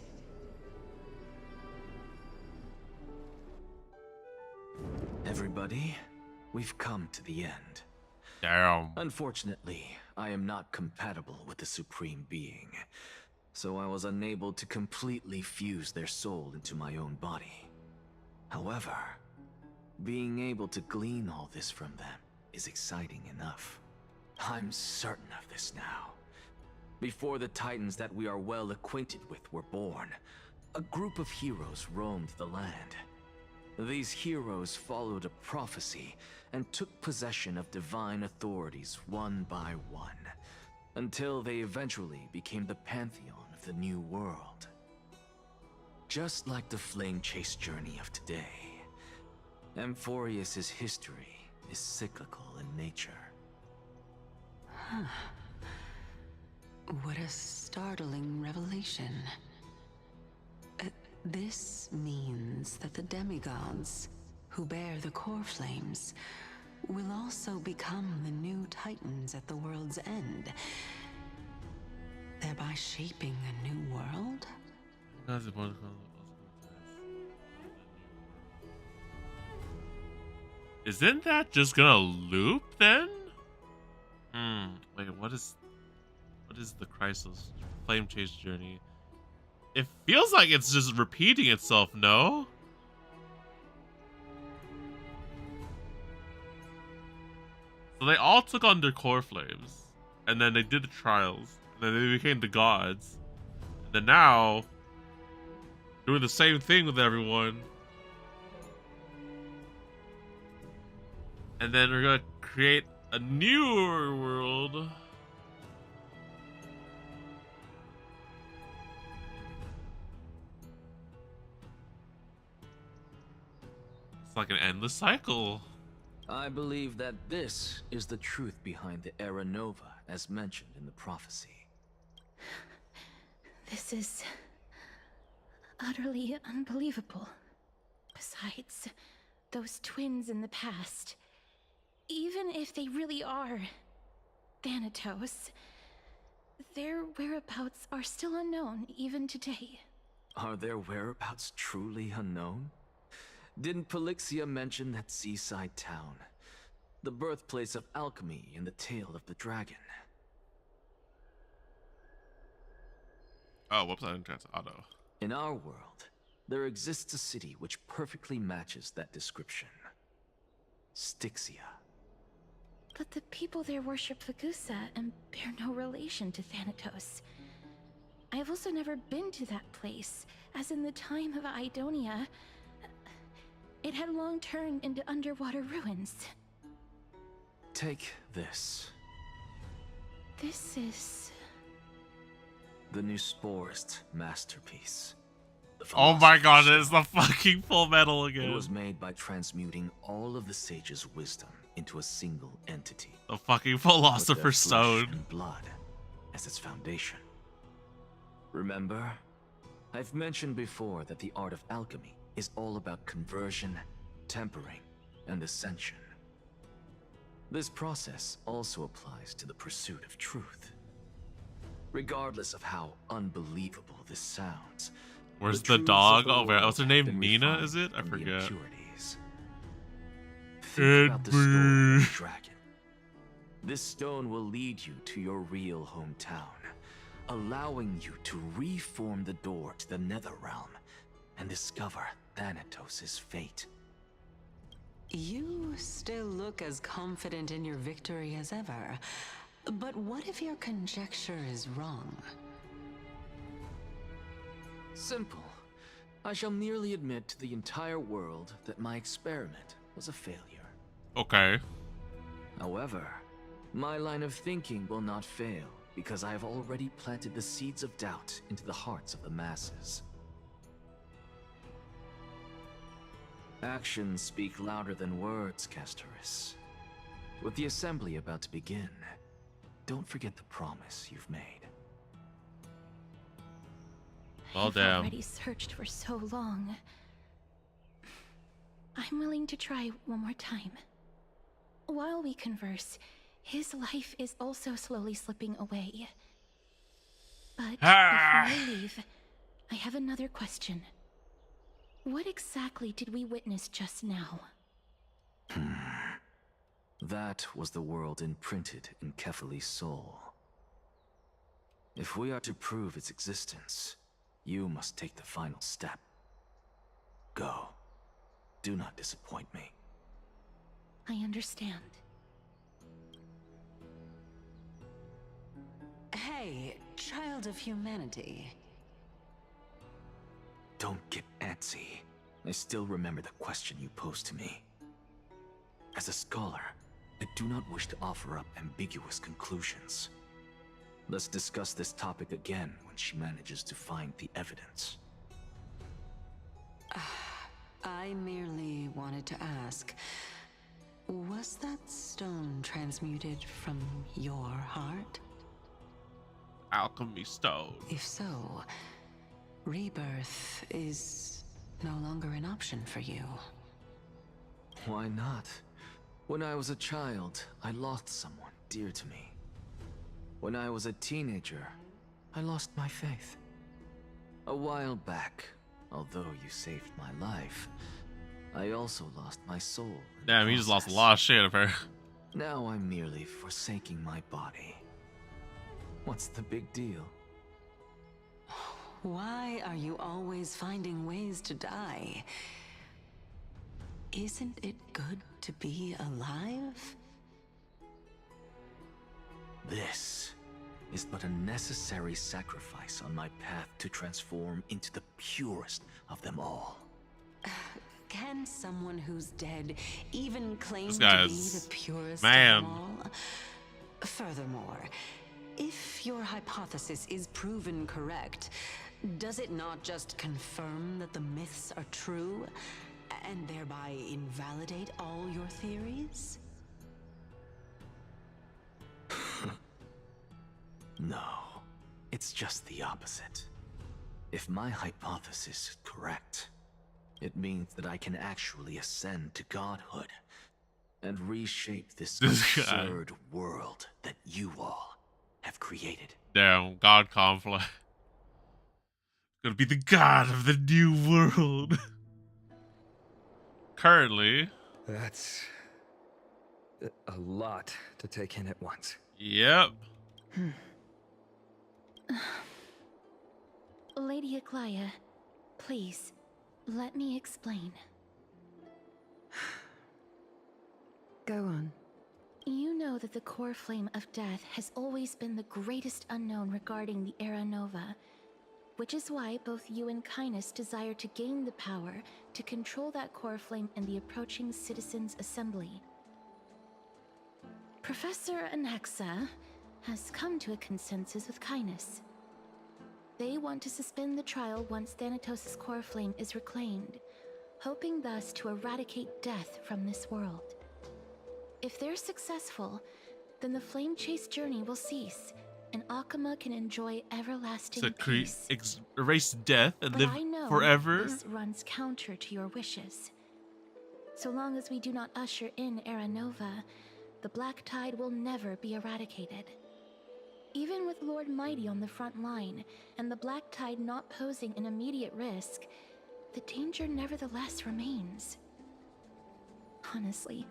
Everybody, we've come to the end. Damn. Unfortunately, I am not compatible with the Supreme Being, so I was unable to completely fuse their soul into my own body. However, being able to glean all this from them is exciting enough. I'm certain of this now. Before the Titans that we are well acquainted with were born, a group of heroes roamed the land. These heroes followed a prophecy and took possession of divine authorities one by one. until they eventually became the pantheon of the New World. Just like the flame chase journey of today, Amphorius's history is cyclical in nature. Huh. What a startling revelation. This means that the demigods, who bear the core flames, will also become the new titans at the world's end, thereby shaping a new world? Isn't that just gonna loop then? Wait, what is the Chrysos flame chase journey? It feels like it's just repeating itself, no? So they all took on their core flames, and then they did the trials, and then they became the gods. And then now, doing the same thing with everyone. And then we're gonna create a newer world. It's like an endless cycle. I believe that this is the truth behind the Era Nova, as mentioned in the prophecy. This is utterly unbelievable. Besides, those twins in the past, even if they really are Thanatos, their whereabouts are still unknown even today. Are their whereabouts truly unknown? Didn't Polixia mention that seaside town, the birthplace of alchemy and the tale of the dragon? Oh, whoops, I didn't transfer auto. In our world, there exists a city which perfectly matches that description. Styxia. But the people there worship Fagusa and bear no relation to Thanatos. I have also never been to that place, as in the time of Idonia, it had long turned into underwater ruins. Take this. This is... the new Sporist masterpiece. Oh my god, it's the fucking Full Metal again. It was made by transmuting all of the sage's wisdom into a single entity. The fucking Philosopher's Stone. And blood as its foundation. Remember? I've mentioned before that the art of alchemy is all about conversion, tempering, and ascension. This process also applies to the pursuit of truth. Regardless of how unbelievable this sounds. Where's the dog? Oh, what's her name? Nina, is it? I forget. Think about the story of the dragon. This stone will lead you to your real hometown, allowing you to reform the door to the Netherrealm and discover Thanatos' fate. You still look as confident in your victory as ever. But what if your conjecture is wrong? Simple. I shall merely admit to the entire world that my experiment was a failure. Okay. However, my line of thinking will not fail because I have already planted the seeds of doubt into the hearts of the masses. Actions speak louder than words, Castoris. With the assembly about to begin, don't forget the promise you've made. Well, damn. I've already searched for so long. I'm willing to try one more time. While we converse, his life is also slowly slipping away. But before I leave, I have another question. What exactly did we witness just now? That was the world imprinted in Kefali's soul. If we are to prove its existence, you must take the final step. Go. Do not disappoint me. I understand. Hey, child of humanity. Don't get antsy. I still remember the question you posed to me. As a scholar, I do not wish to offer up ambiguous conclusions. Let's discuss this topic again when she manages to find the evidence. I merely wanted to ask, was that stone transmuted from your heart? Alchemy stone. If so, rebirth is no longer an option for you. Why not? When I was a child, I lost someone dear to me. When I was a teenager, I lost my faith. A while back, although you saved my life, I also lost my soul. Damn, he just lost a lot of shit of her. Now I'm merely forsaking my body. What's the big deal? Why are you always finding ways to die? Isn't it good to be alive? This is but a necessary sacrifice on my path to transform into the purest of them all. Can someone who's dead even claim This to guy be is- the purest man. of them all? Furthermore, if your hypothesis is proven correct, does it not just confirm that the myths are true, and thereby invalidate all your theories? No, it's just the opposite. If my hypothesis is correct, it means that I can actually ascend to godhood and reshape this This guy. absurd world that you all have created. Damn, god conflict. Gonna be the god of the new world. Currently. That's a lot to take in at once. Yep. Lady Aglaya, please, let me explain. Go on. You know that the core flame of death has always been the greatest unknown regarding the Era Nova, which is why both you and Kindness desire to gain the power to control that core flame in the approaching Citizens' Assembly. Professor Anaxa has come to a consensus with Kindness. They want to suspend the trial once Thanatos' core flame is reclaimed, hoping thus to eradicate death from this world. If they're successful, then the flame chase journey will cease, and Akama can enjoy everlasting To peace. erase death and But live I know forever. this runs counter to your wishes. So long as we do not usher in Era Nova, the Black Tide will never be eradicated. Even with Lord Mighty on the front line, and the Black Tide not posing an immediate risk, the danger nevertheless remains. Honestly,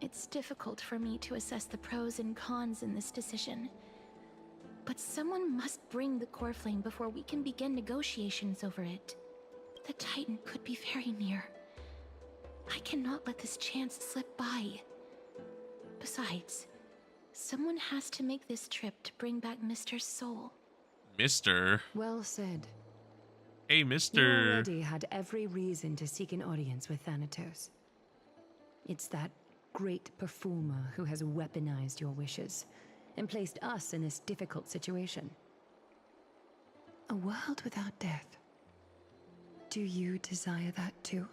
it's difficult for me to assess the pros and cons in this decision. But someone must bring the core flame before we can begin negotiations over it. The Titan could be very near. I cannot let this chance slip by. Besides, someone has to make this trip to bring back Mr. Soul. Mr. Well said. Hey, You Mr. already had every reason to seek an audience with Thanatos. It's that great performer who has weaponized your wishes and placed us in this difficult situation. A world without death. Do you desire that too?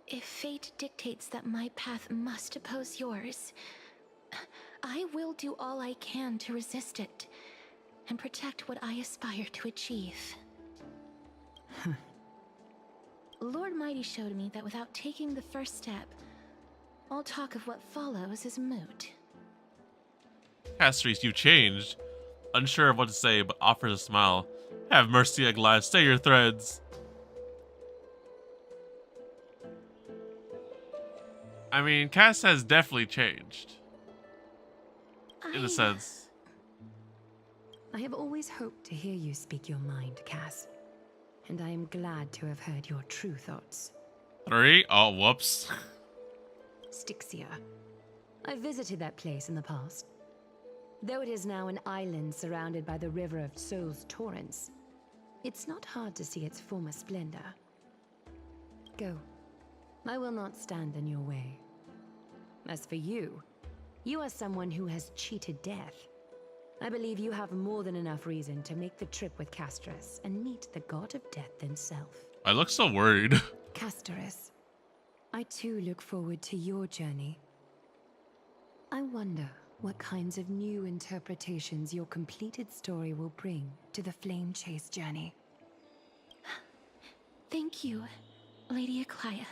If fate dictates that my path must oppose yours, I will do all I can to resist it and protect what I aspire to achieve. Lord Mighty showed me that without taking the first step, all talk of what follows is moot. Castries, you changed. Unsure of what to say, but offers a smile. Have mercy, Aglaya. Stay your threads. I mean, Cass has definitely changed. In a sense. I have always hoped to hear you speak your mind, Cass. And I am glad to have heard your true thoughts. 3? Oh, whoops. Styxia. I visited that place in the past. Though it is now an island surrounded by the river of Soul's torrents, it's not hard to see its former splendor. Go. I will not stand in your way. As for you, You are someone who has cheated death. I believe you have more than enough reason to make the trip with Castorus and meet the god of death himself. I look so worried. Castorus, I too look forward to your journey. I wonder what kinds of new interpretations your completed story will bring to the Flame Chase journey. Thank you, Lady Aklaya.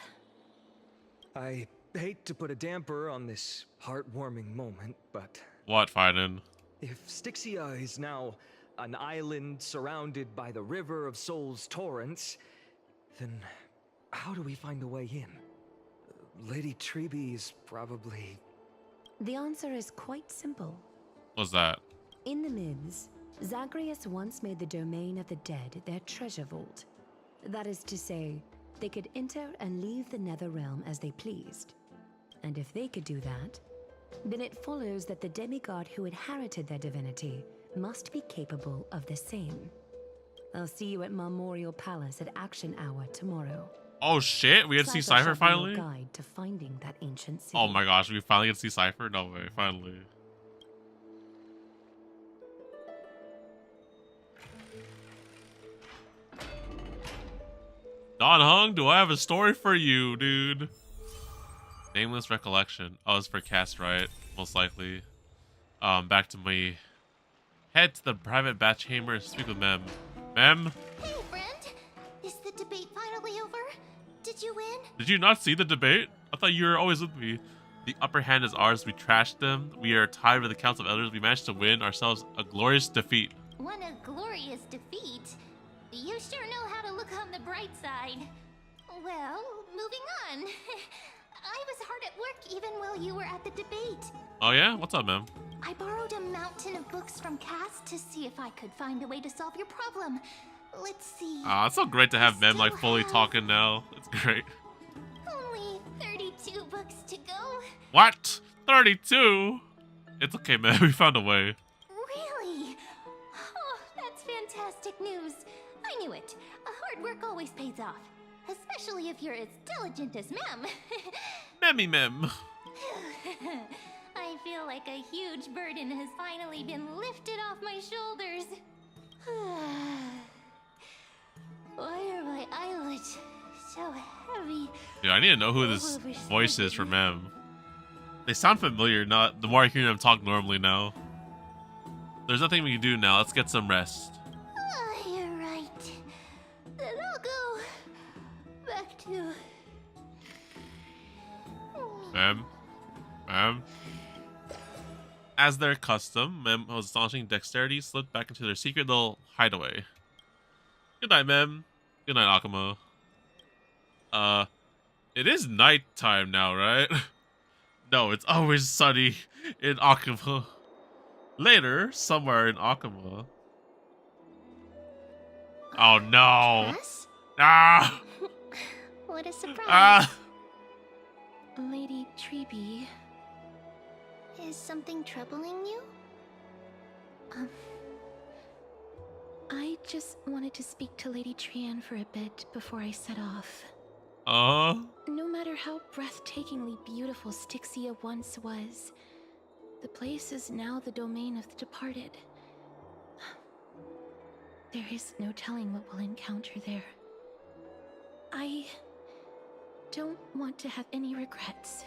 I hate to put a damper on this heartwarming moment, but... What, Fiden? If Styxia is now an island surrounded by the River of Souls torrents, then how do we find a way in? Lady Treby is probably... The answer is quite simple. What's that? In the myths, Zagreus once made the domain of the dead their treasure vault. That is to say, they could enter and leave the nether realm as they pleased. And if they could do that, then it follows that the demigod who inherited their divinity must be capable of the same. I'll see you at Marmorial Palace at Action Hour tomorrow. Oh shit, we get to see Cipher finally? Guide to finding that ancient city. Oh my gosh, we finally get to see Cipher? No way, finally. Don Hung, do I have a story for you, dude? Nameless Recollection. Oh, it's for Cass, right? Most likely. Back to me. Head to the private bat chamber and speak with Mem. Mem? Hey, friend. Is the debate finally over? Did you win? Did you not see the debate? I thought you were always with me. The upper hand is ours. We trashed them. We are tied with the Council of Elders. We managed to win ourselves a glorious defeat. Won a glorious defeat? You sure know how to look on the bright side. Well, moving on. I was hard at work even while you were at the debate. Oh yeah? What's up, Mem? I borrowed a mountain of books from Cass to see if I could find a way to solve your problem. Let's see. It's so great to have Mem like fully talking now. It's great. Only 32 books to go. What? 32? It's okay, man. We found a way. Really? Oh, that's fantastic news. I knew it. Hard work always pays off. Especially if you're as diligent as Mem. Memmy Mem. I feel like a huge burden has finally been lifted off my shoulders. Why are my eyelids so heavy? Dude, I need to know who this voice is for Mem. They sound familiar, not the more I hear them talk normally now. There's nothing we can do now. Let's get some rest. You're right. Then I'll go back to... Mem? Mem? As their custom, Mem was astonishing dexterity slipped back into their secret little hideaway. Good night, Mem. Good night, Akuma. It is nighttime now, right? No, it's always sunny in Akuma. Later, somewhere in Akuma. Oh no! Cass? Ah! What a surprise. Ah! Lady Treby. Is something troubling you? I just wanted to speak to Lady Trian for a bit before I set off. No matter how breathtakingly beautiful Styxia once was, the place is now the domain of the departed. There is no telling what we'll encounter there. I don't want to have any regrets.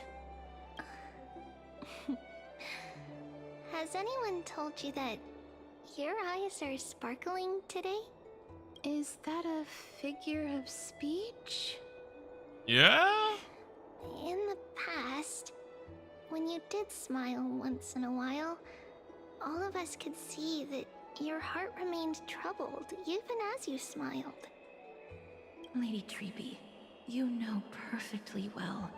Has anyone told you that your eyes are sparkling today? Is that a figure of speech? Yeah? In the past, when you did smile once in a while, all of us could see that your heart remained troubled even as you smiled. Lady Treby, you know perfectly well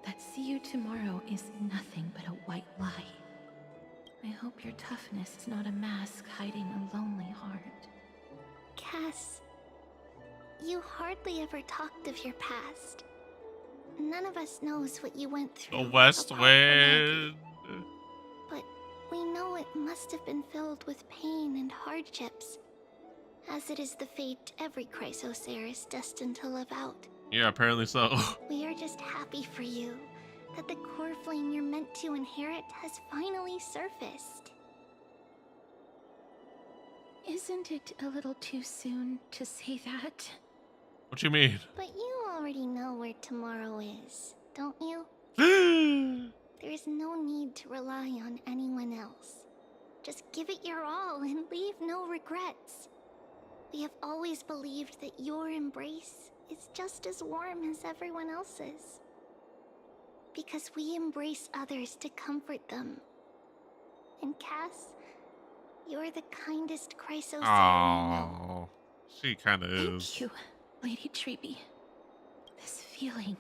that see you tomorrow is nothing but a white lie. I hope your toughness is not a mask hiding a lonely heart. Cass, you hardly ever talked of your past. None of us knows what you went through. The West Wind. But we know it must have been filled with pain and hardships, as it is the fate every Chrysosaur is destined to live out. Yeah, apparently so. We are just happy for you that the core flame you're meant to inherit has finally surfaced. Isn't it a little too soon to say that? What you mean? But you already know where tomorrow is, don't you? There's no need to rely on anyone else. Just give it your all and leave no regrets. We have always believed that your embrace is just as warm as everyone else's. Because we embrace others to comfort them. And Cass, you're the kindest Chrysosaur I know. She kind of is. Thank you, Lady Treeby. This feeling...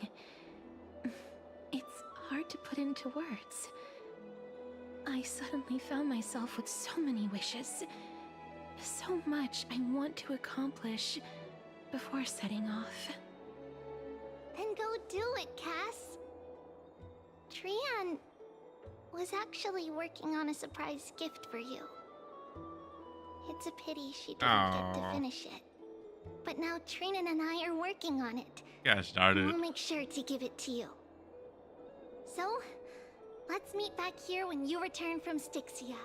it's hard to put into words. I suddenly found myself with so many wishes. So much I want to accomplish before setting off. Then go do it, Cass. Trian was actually working on a surprise gift for you. It's a pity she didn't get to finish it. But now Trinan and I are working on it. Gosh darn it. We'll make sure to give it to you. So, let's meet back here when you return from Styxia.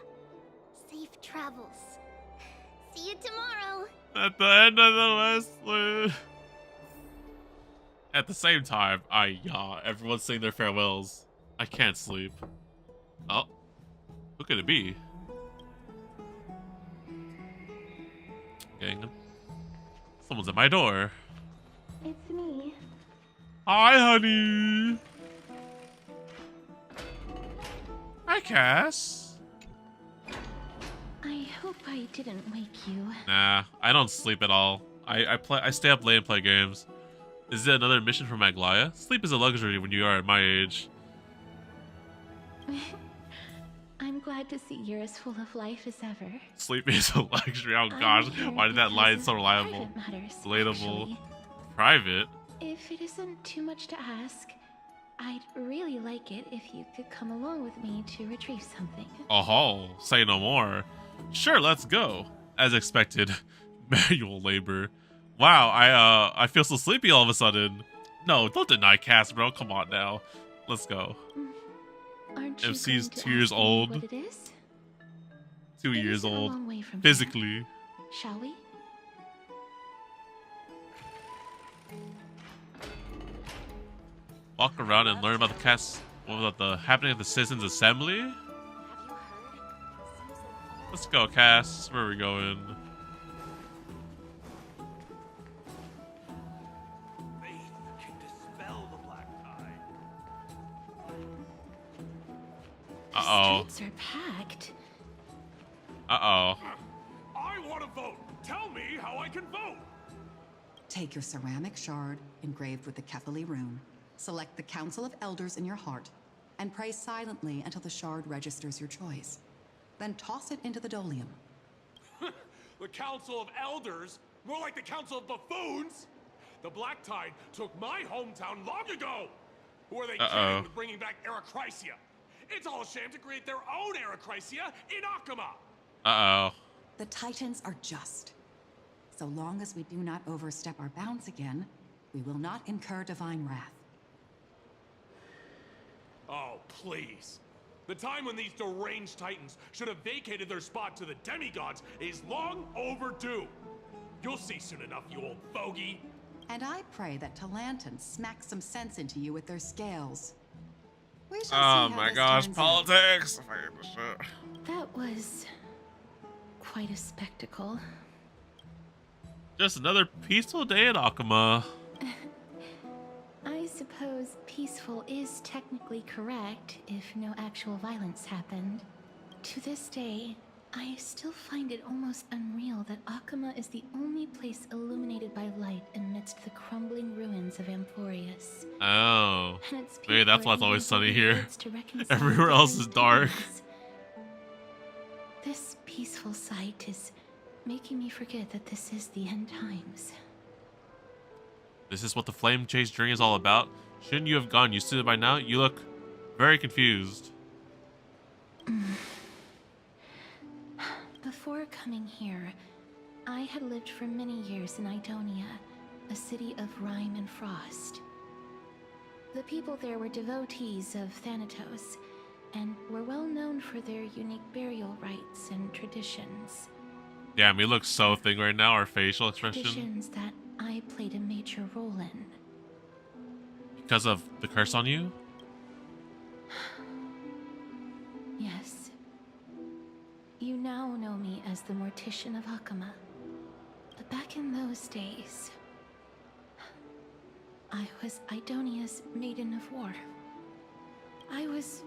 Safe travels. See you tomorrow. At the end of the West Loop. At the same time, everyone's saying their farewells. I can't sleep. Oh, who could it be? Gang. Someone's at my door. It's me. Hi, honey. Hi, Cass. I hope I didn't wake you. Nah, I don't sleep at all. I stay up late and play games. Is it another mission for Maglia? Sleep is a luxury when you are at my age. I'm glad to see you're as full of life as ever. Sleep is a luxury. Oh gosh, why did that line so reliable? Relatable. Private? If it isn't too much to ask, I'd really like it if you could come along with me to retrieve something. Oh, say no more. Sure, let's go. As expected, manual labor. Wow, I feel so sleepy all of a sudden. No, don't deny Cass, bro. Come on now. Let's go. Aren't you MC's going to 2 years ask me old. what it is? 2 It years isn't a old. long way from Physically. here. Shall we? Walk around and learn about the Cass. What was that? The happening at the Citizens Assembly? Let's go, Cass. Where are we going? Uh-oh. The streets are packed. Uh-oh. I want to vote. Tell me how I can vote. Take your ceramic shard engraved with the Kefali rune. Select the Council of Elders in your heart and pray silently until the shard registers your choice. Then toss it into the Dolium. The Council of Elders? More like the Council of Buffoons? The Black Tide took my hometown long ago! Who are they kidding with bringing back Eracrysia? It's all a sham to create their own Eracrysia in Akama! Uh-oh. The Titans are just. So long as we do not overstep our bounds again, we will not incur divine wrath. Oh, please. The time when these deranged Titans should have vacated their spot to the demigods is long overdue. You'll see soon enough, you old bogey. And I pray that Talanton smacks some sense into you with their scales. We shall see Oh how my this gosh, turns politics! That was quite a spectacle. Just another peaceful day at Akama. I suppose peaceful is technically correct if no actual violence happened. To this day, I still find it almost unreal that Akama is the only place illuminated by light amidst the crumbling ruins of Emporius. Oh. And its Maybe that's people why it's are always sunny here. efforts to reconcile Everywhere else is different dark. opinions. This peaceful sight is making me forget that this is the end times. This is what the flame chase journey is all about? Shouldn't you have gone used to it by now? You look very confused. Before coming here, I had lived for many years in Idonia, a city of rime and frost. The people there were devotees of Thanatos, and were well known for their unique burial rites and traditions. Damn, we look so thin right now, our facial expression. Traditions that I played a major role in. Because of the curse on you? Yes. You now know me as the Mortician of Hakama. But back in those days, I was Idonia's Maiden of War. I was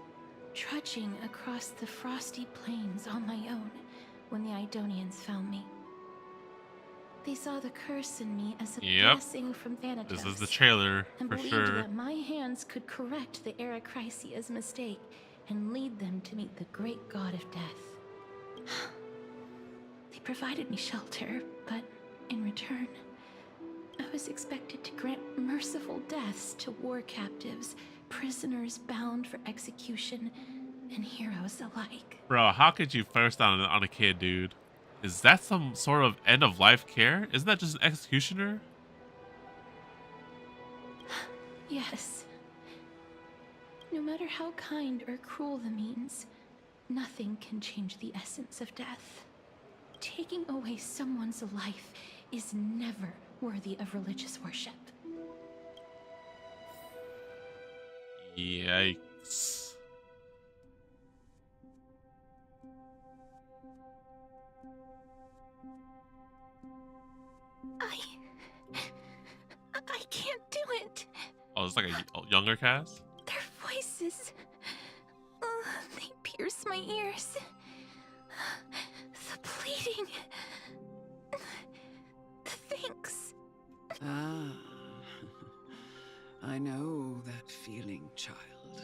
trudging across the frosty plains on my own when the Idonians found me. They saw the curse in me as a blessing from Thanatos. This is the trailer, and for believed sure. that my hands could correct the Eracrisia's mistake and lead them to meet the great god of death. They provided me shelter, but in return, I was expected to grant merciful deaths to war captives, prisoners bound for execution, and heroes alike. Bro, how could you first on a kid, dude? Is that some sort of end-of-life care? Isn't that just an executioner? Yes. No matter how kind or cruel the means, nothing can change the essence of death. Taking away someone's life is never worthy of religious worship. Yikes. I can't do it. Oh, it's like a younger cast? Their voices, they pierce my ears. The pleading, the thanks. Ah, I know that feeling, child.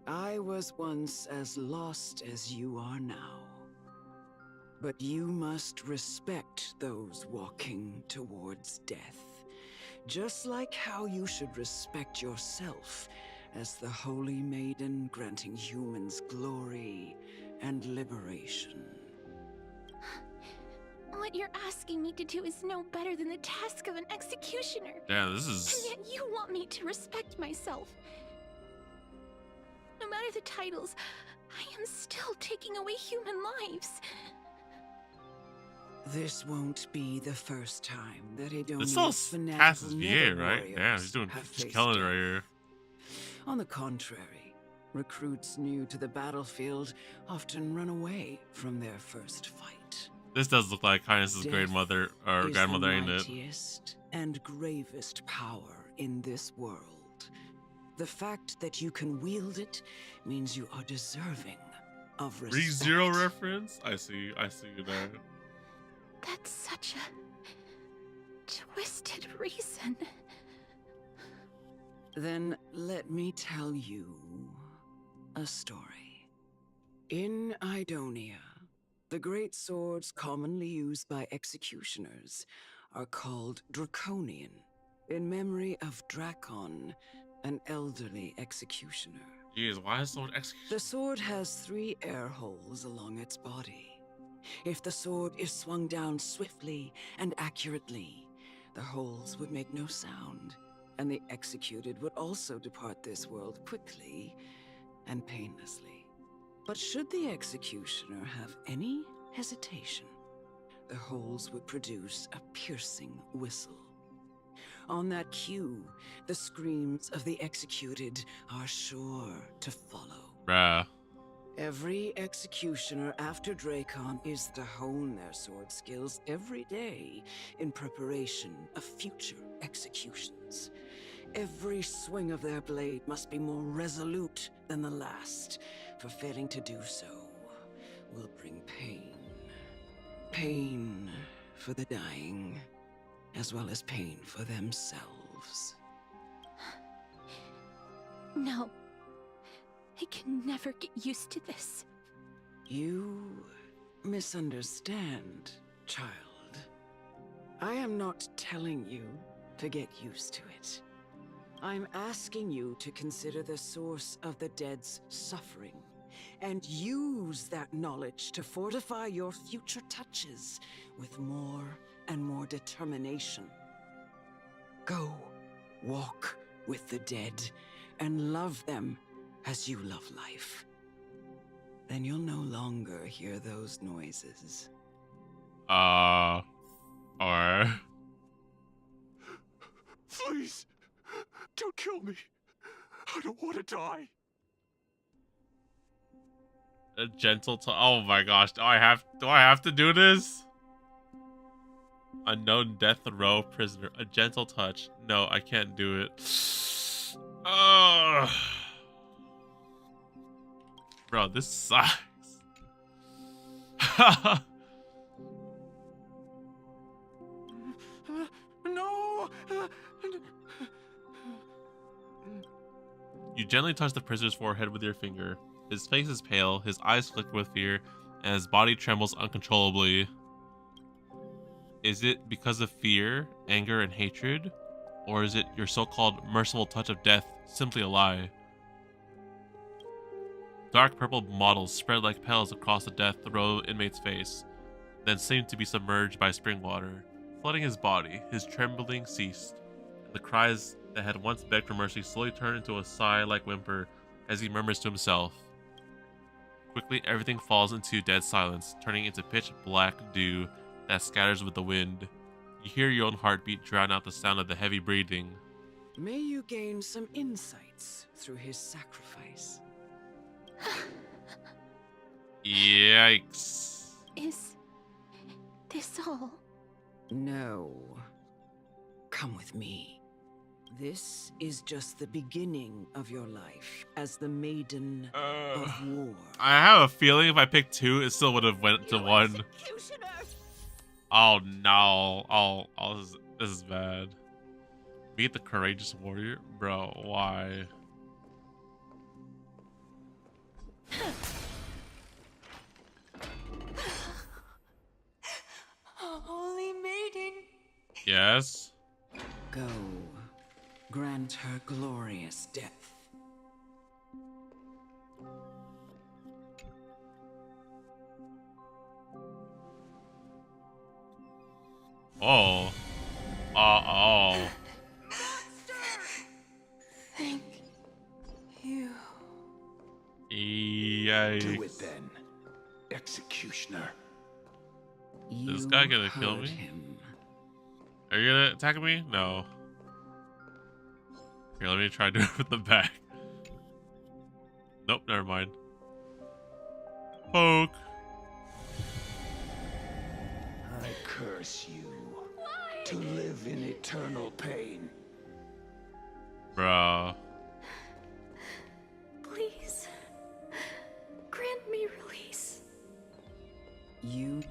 I was once as lost as you are now. But you must respect those walking towards death. Just like how you should respect yourself as the Holy Maiden granting humans glory and liberation. What you're asking me to do is no better than the task of an executioner. Yeah, this is... And yet you want me to respect myself. No matter the titles, I am still taking away human lives. This won't be the first time that This Idonia's still passes fanatical VA, right? Damn, he's doing have just faced killing it death. right here. On the contrary, recruits new to the battlefield often run away from their first fight. This does look like Highness's grandmother or Is grandmother, the ain't it? mightiest and gravest power in this world. The fact that you can wield it means you are deserving of respect. ReZero reference? I see you there. That's such a twisted reason. Then let me tell you a story. In Idonia, the great swords commonly used by executioners are called Draconian, in memory of Drakon, an elderly executioner. Jeez, why is someone execution? The sword has 3 air holes along its body. If the sword is swung down swiftly and accurately, the holes would make no sound, and the executed would also depart this world quickly and painlessly. But should the executioner have any hesitation, the holes would produce a piercing whistle. On that cue, the screams of the executed are sure to follow. Bruh. Every executioner after Drakon is to hone their sword skills every day in preparation of future executions. Every swing of their blade must be more resolute than the last, for failing to do so will bring pain. Pain for the dying, as well as pain for themselves. No. I can never get used to this. You misunderstand, child. I am not telling you to get used to it. I'm asking you to consider the source of the dead's suffering and use that knowledge to fortify your future touches with more and more determination. Go, walk with the dead, and love them as you love life, then you'll no longer hear those noises. Or Please, don't kill me. I don't want to die. a gentle oh my gosh, do I have to do this? Unknown death row prisoner. A gentle touch. No, I can't do it. Bro, this sucks. No. You gently touch the prisoner's forehead with your finger. His face is pale, his eyes flicker with fear, and his body trembles uncontrollably. Is it because of fear, anger, and hatred? Or is it your so-called merciful touch of death simply a lie? Dark purple mottles spread like petals across the death row inmate's face, then seemed to be submerged by spring water. Flooding his body, his trembling ceased, and the cries that had once begged for mercy slowly turned into a sigh-like whimper as he murmurs to himself. Quickly, everything falls into dead silence, turning into pitch black dew that scatters with the wind. You hear your own heartbeat drown out the sound of the heavy breathing. May you gain some insights through his sacrifice. Yikes. Is this all? No. Come with me. This is just the beginning of your life as the Maiden of War. I have a feeling if I picked 2, it still would have went to 1. Oh no. This is bad. Meet the courageous warrior? Bro, why? Holy Maiden. Yes? Go. Grant her glorious death. Oh. Oh. Thank you. Yikes. Do it then, executioner. Is this guy gonna kill me? Are you gonna attack me? No. Here, let me try to do it from the back. Nope, never mind. Poke. I curse you to live in eternal pain. Bro. Please, grant me release. You.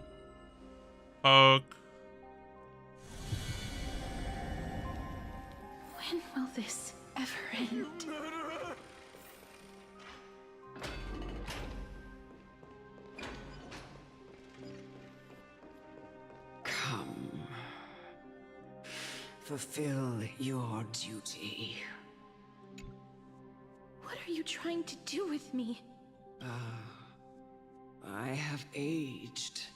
Poke. When will this ever end? Come. Fulfill your duty. What are you trying to do with me? I have aged.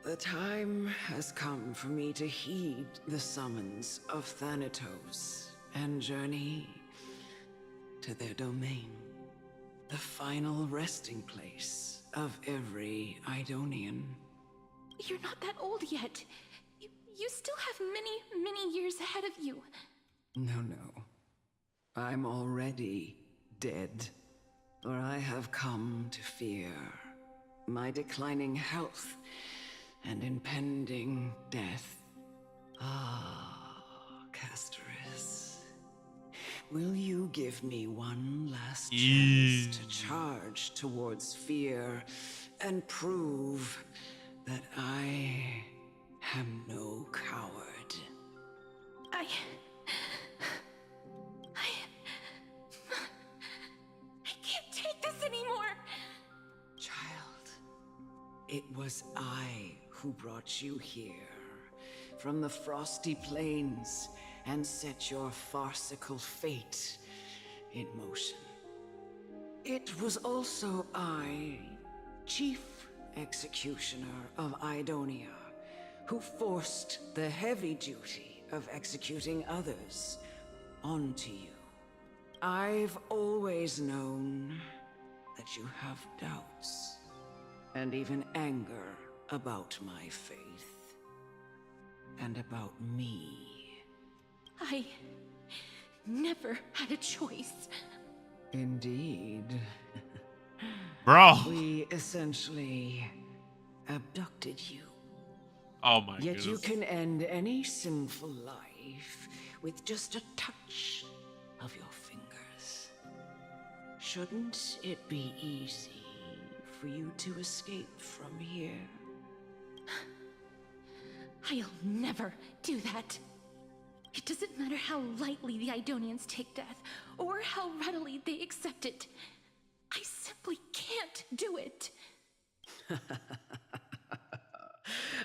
The time has come for me to heed the summons of Thanatos and journey to their domain, the final resting place of every Idonian. You're not that old yet. You still have many, many years ahead of you. No. I'm already dead. For I have come to fear my declining health and impending death. Ah, Castoris. Will you give me one last chance to charge towards fear and prove that I am no coward? I can't take this anymore. Child, it was I who brought you here from the frosty plains and set your farcical fate in motion. It was also I, Chief Executioner of Idonia, who forced the heavy duty of executing others onto you. I've always known that you have doubts and even anger about my faith and about me. I never had a choice. Indeed. Bro. We essentially abducted you. Oh my Yet goodness. you can end any sinful life with just a touch of your fingers. Shouldn't it be easy for you to escape from here? I'll never do that. It doesn't matter how lightly the Idonians take death, or how readily they accept it. I simply can't do it.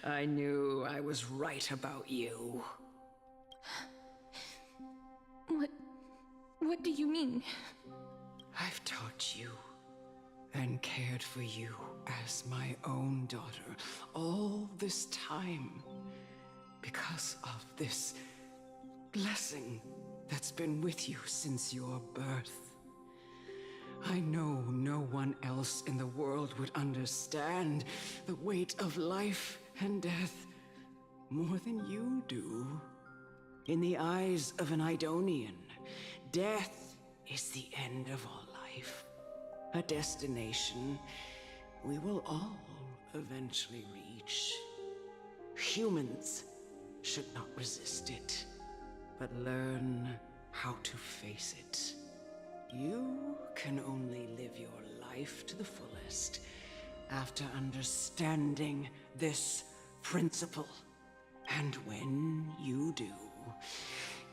I knew I was right about you. What do you mean? I've taught you and cared for you as my own daughter all this time because of this blessing that's been with you since your birth. I know no one else in the world would understand the weight of life and death more than you do. In the eyes of an Idonian, death is the end of all life. A destination we will all eventually reach. Humans should not resist it, but learn how to face it. You can only live your life to the fullest after understanding this principle. And when you do,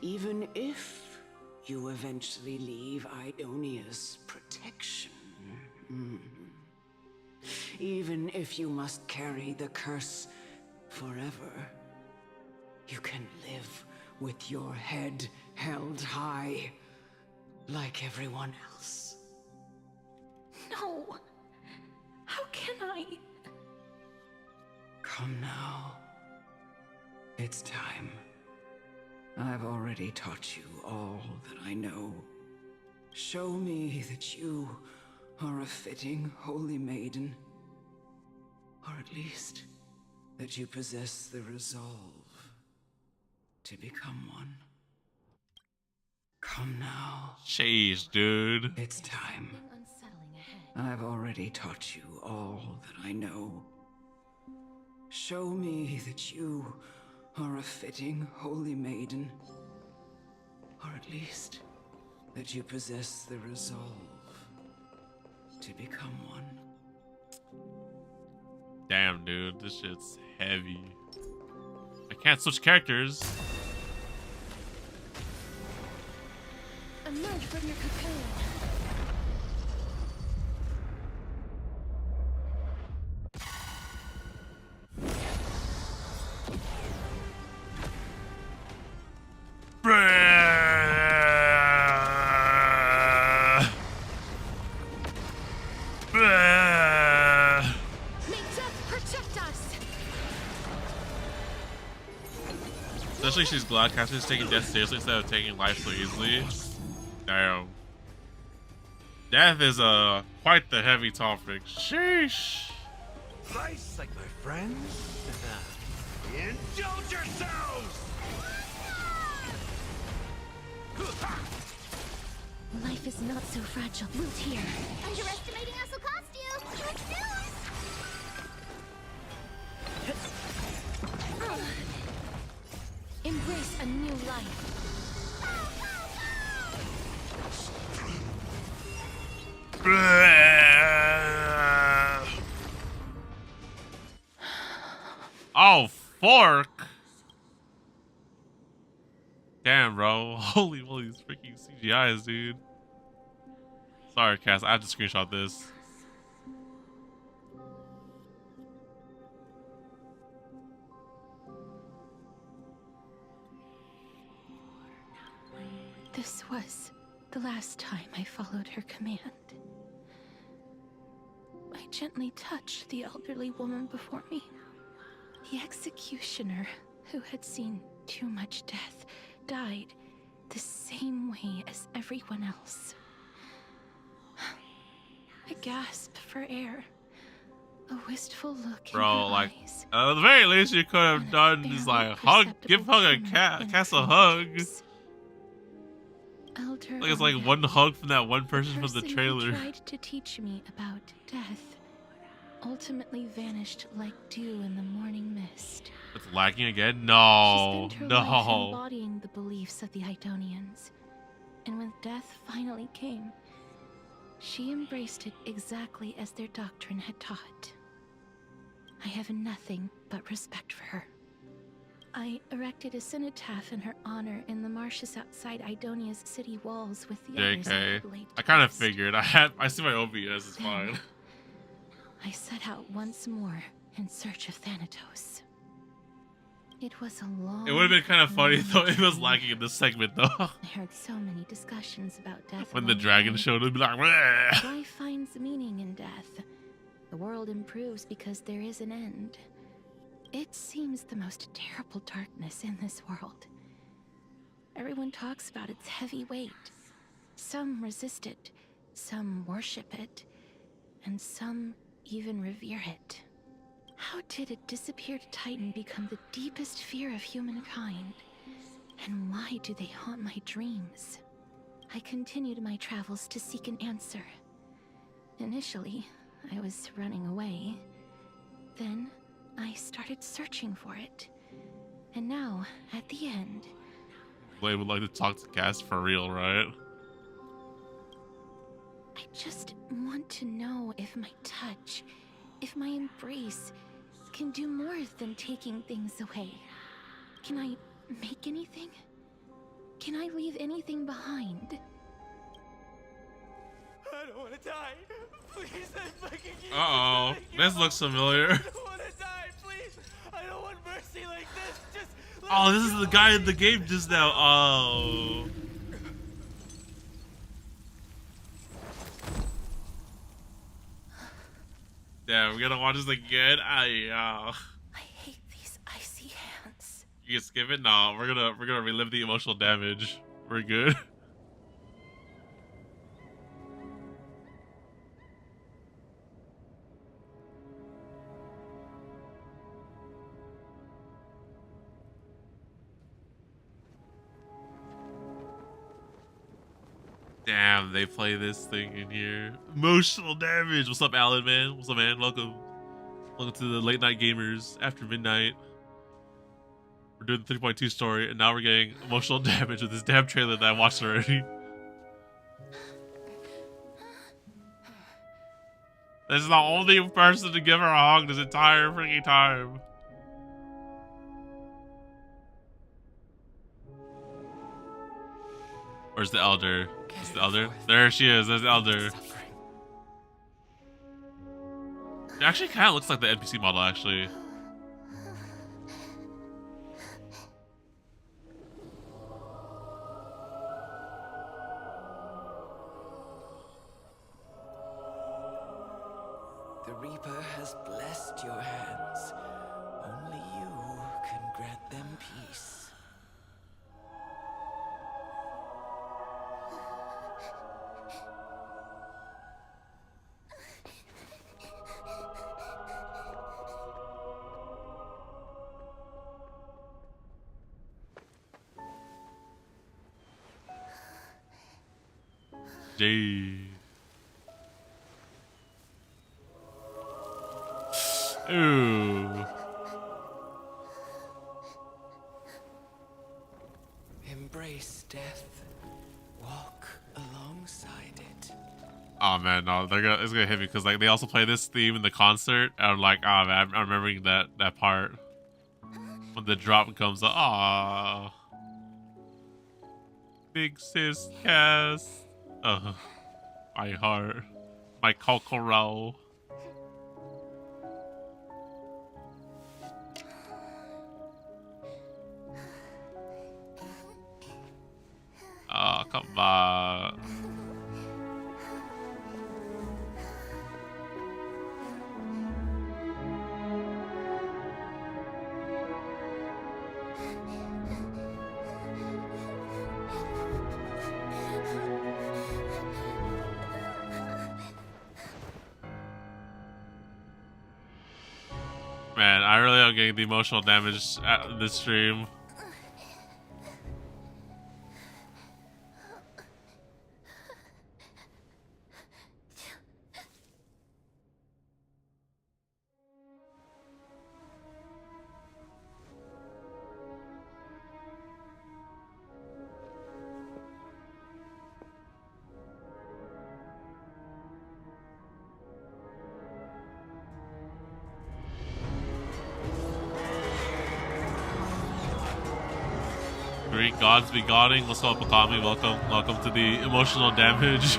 even if you eventually leave Idonia's protection, even if you must carry the curse forever, you can live with your head held high, like everyone else. No! How can I? Come now. It's time. I've already taught you all that I know. Show me that you are a fitting holy maiden. Or at least that you possess the resolve to become one. Come now. Jeez, dude. It's time. I've already taught you all that I know. Show me that you are a fitting holy maiden. Or at least that you possess the resolve to become one. Damn, dude. This shit's heavy. I can't switch characters. Emerge from your cocoon. Especially she's glad Cassie's taking death seriously instead of taking life so easily. Damn. Death is quite the heavy topic. Sheesh. Nice, like my friends. Indulge yourselves! Life is not so fragile. Root here. Underestimating us will cost you. Good news. Embrace a new life. Oh, fork. Damn, bro. Holy moly, these freaking CGIs, dude. Sorry, Cass. I have to screenshot this. This was the last time I followed her command. I gently touched the elderly woman before me. The executioner, who had seen too much death, died the same way as everyone else. A gasp for air. A wistful look in Bro, her like, eyes. at the very least you could have done is like give hug a cat, cast a hug. Elder Like it's like one hug from that one person from the who trailer. tried to teach me about death ultimately vanished like dew in the morning mist. It's lagging again? No, She spent her life no. embodying the beliefs of the Idonians, and when death finally came, she embraced it exactly as their doctrine had taught. I have nothing but respect for her. I erected a cenotaph in her honor in the marshes outside Idonia's city walls with the others I JK. had laid I kind of to rest. figured. I see my OBS. It's fine. I set out once more in search of Thanatos. It was a long. It would have been kind of funny lonely though. It was journey. lagging in this segment though. I heard so many discussions about death. When the along dragon way. showed, it'd be like, "Bleh." Life finds meaning in death. The world improves because there is an end. It seems the most terrible darkness in this world. Everyone talks about its heavy weight. Some resist it, some worship it, and some even revere it. How did a disappeared titan become the deepest fear of humankind? And why do they haunt my dreams? I continued my travels to seek an answer. Initially, I was running away. Then, I started searching for it. And now, at the end... Blade would like to talk to Cass for real, right? I just want to know if my touch, if my embrace, can do more than taking things away. Can I make anything? Can I leave anything behind? I don't want to die. Please, I'm begging you. Uh-oh. This looks familiar. I don't want to die, please. I don't want mercy like this. Just Oh, this is the guy in the game just now. Oh. Damn, we're gonna watch this again. I hate these icy hands. You can skip it? No, we're gonna relive the emotional damage. We're good. Damn, they play this thing in here. Emotional damage. What's up, Alan, man? What's up, man? Welcome. Welcome to the late night gamers after midnight. We're doing the 3.2 story, and now we're getting emotional damage with this damn trailer that I watched already. This is the only person to give her a hug this entire freaking time. Where's the elder? Is the elder? There she is. There's the elder. It actually kind of looks like the NPC model, actually. The Reaper has blessed your hands. Only you can grant them peace. Jeez. Ooh. Embrace death. Walk alongside it. Oh man, no, it's gonna hit me because like they also play this theme in the concert, and I'm like, oh man, I'm remembering that part when the drop comes. Ah, big sis Cass. My heart, my kokoro. Oh, come on. Man, I really am getting the emotional damage at this stream. Great gods be godding. What's up, Akami? Welcome to the emotional damage.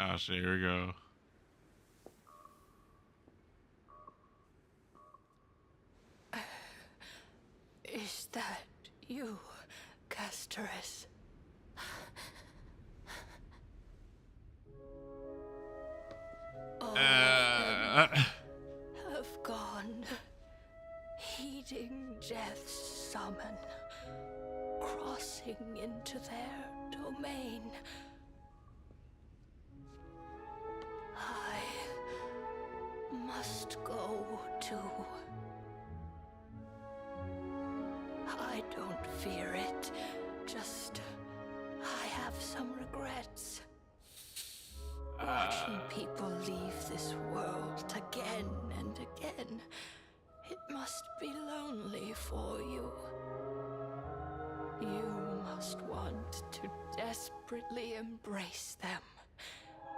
Oh shit, here we go. Is that you, Casterus? All of them have gone, heeding death's summon, crossing into their domain. I must go too. I don't fear it, just I have some regrets. Watching people leave this world again and again, it must be lonely for you. You must want to desperately embrace them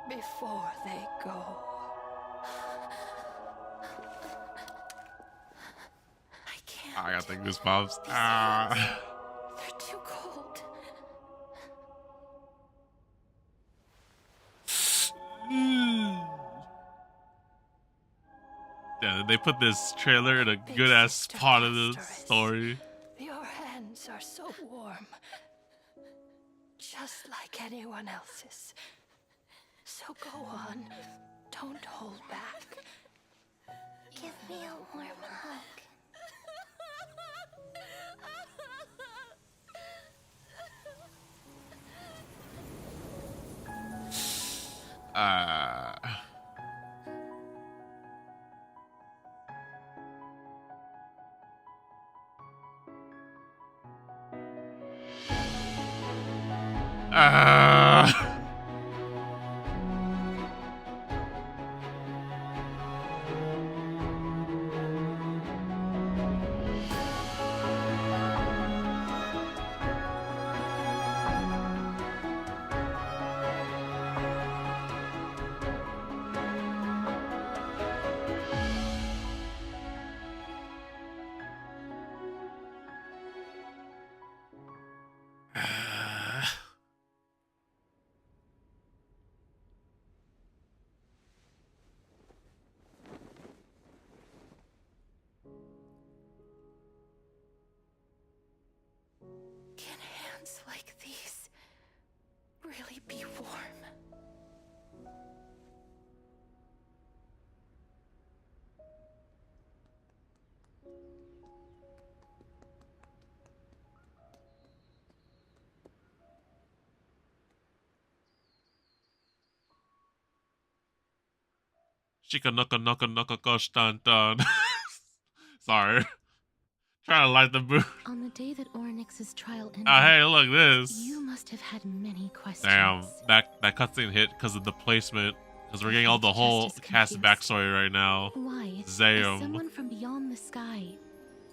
before they go. I got the goosebumps. They're too cold. Yeah, they put this trailer in a good ass spot of the story. Your hands are so warm, just like anyone else's. So go on, don't hold back. Give me a warm hug. Can hands like these really be warm? Shika naka gosh dun dun. Sorry. Trying to light the mood. On the day that Oryx's trial ended, Oh, hey, look this. You must have had many questions. Damn, that cutscene hit because of the placement. Because we're getting all the whole cast backstory right now. Why, as Zayum. someone from beyond the sky,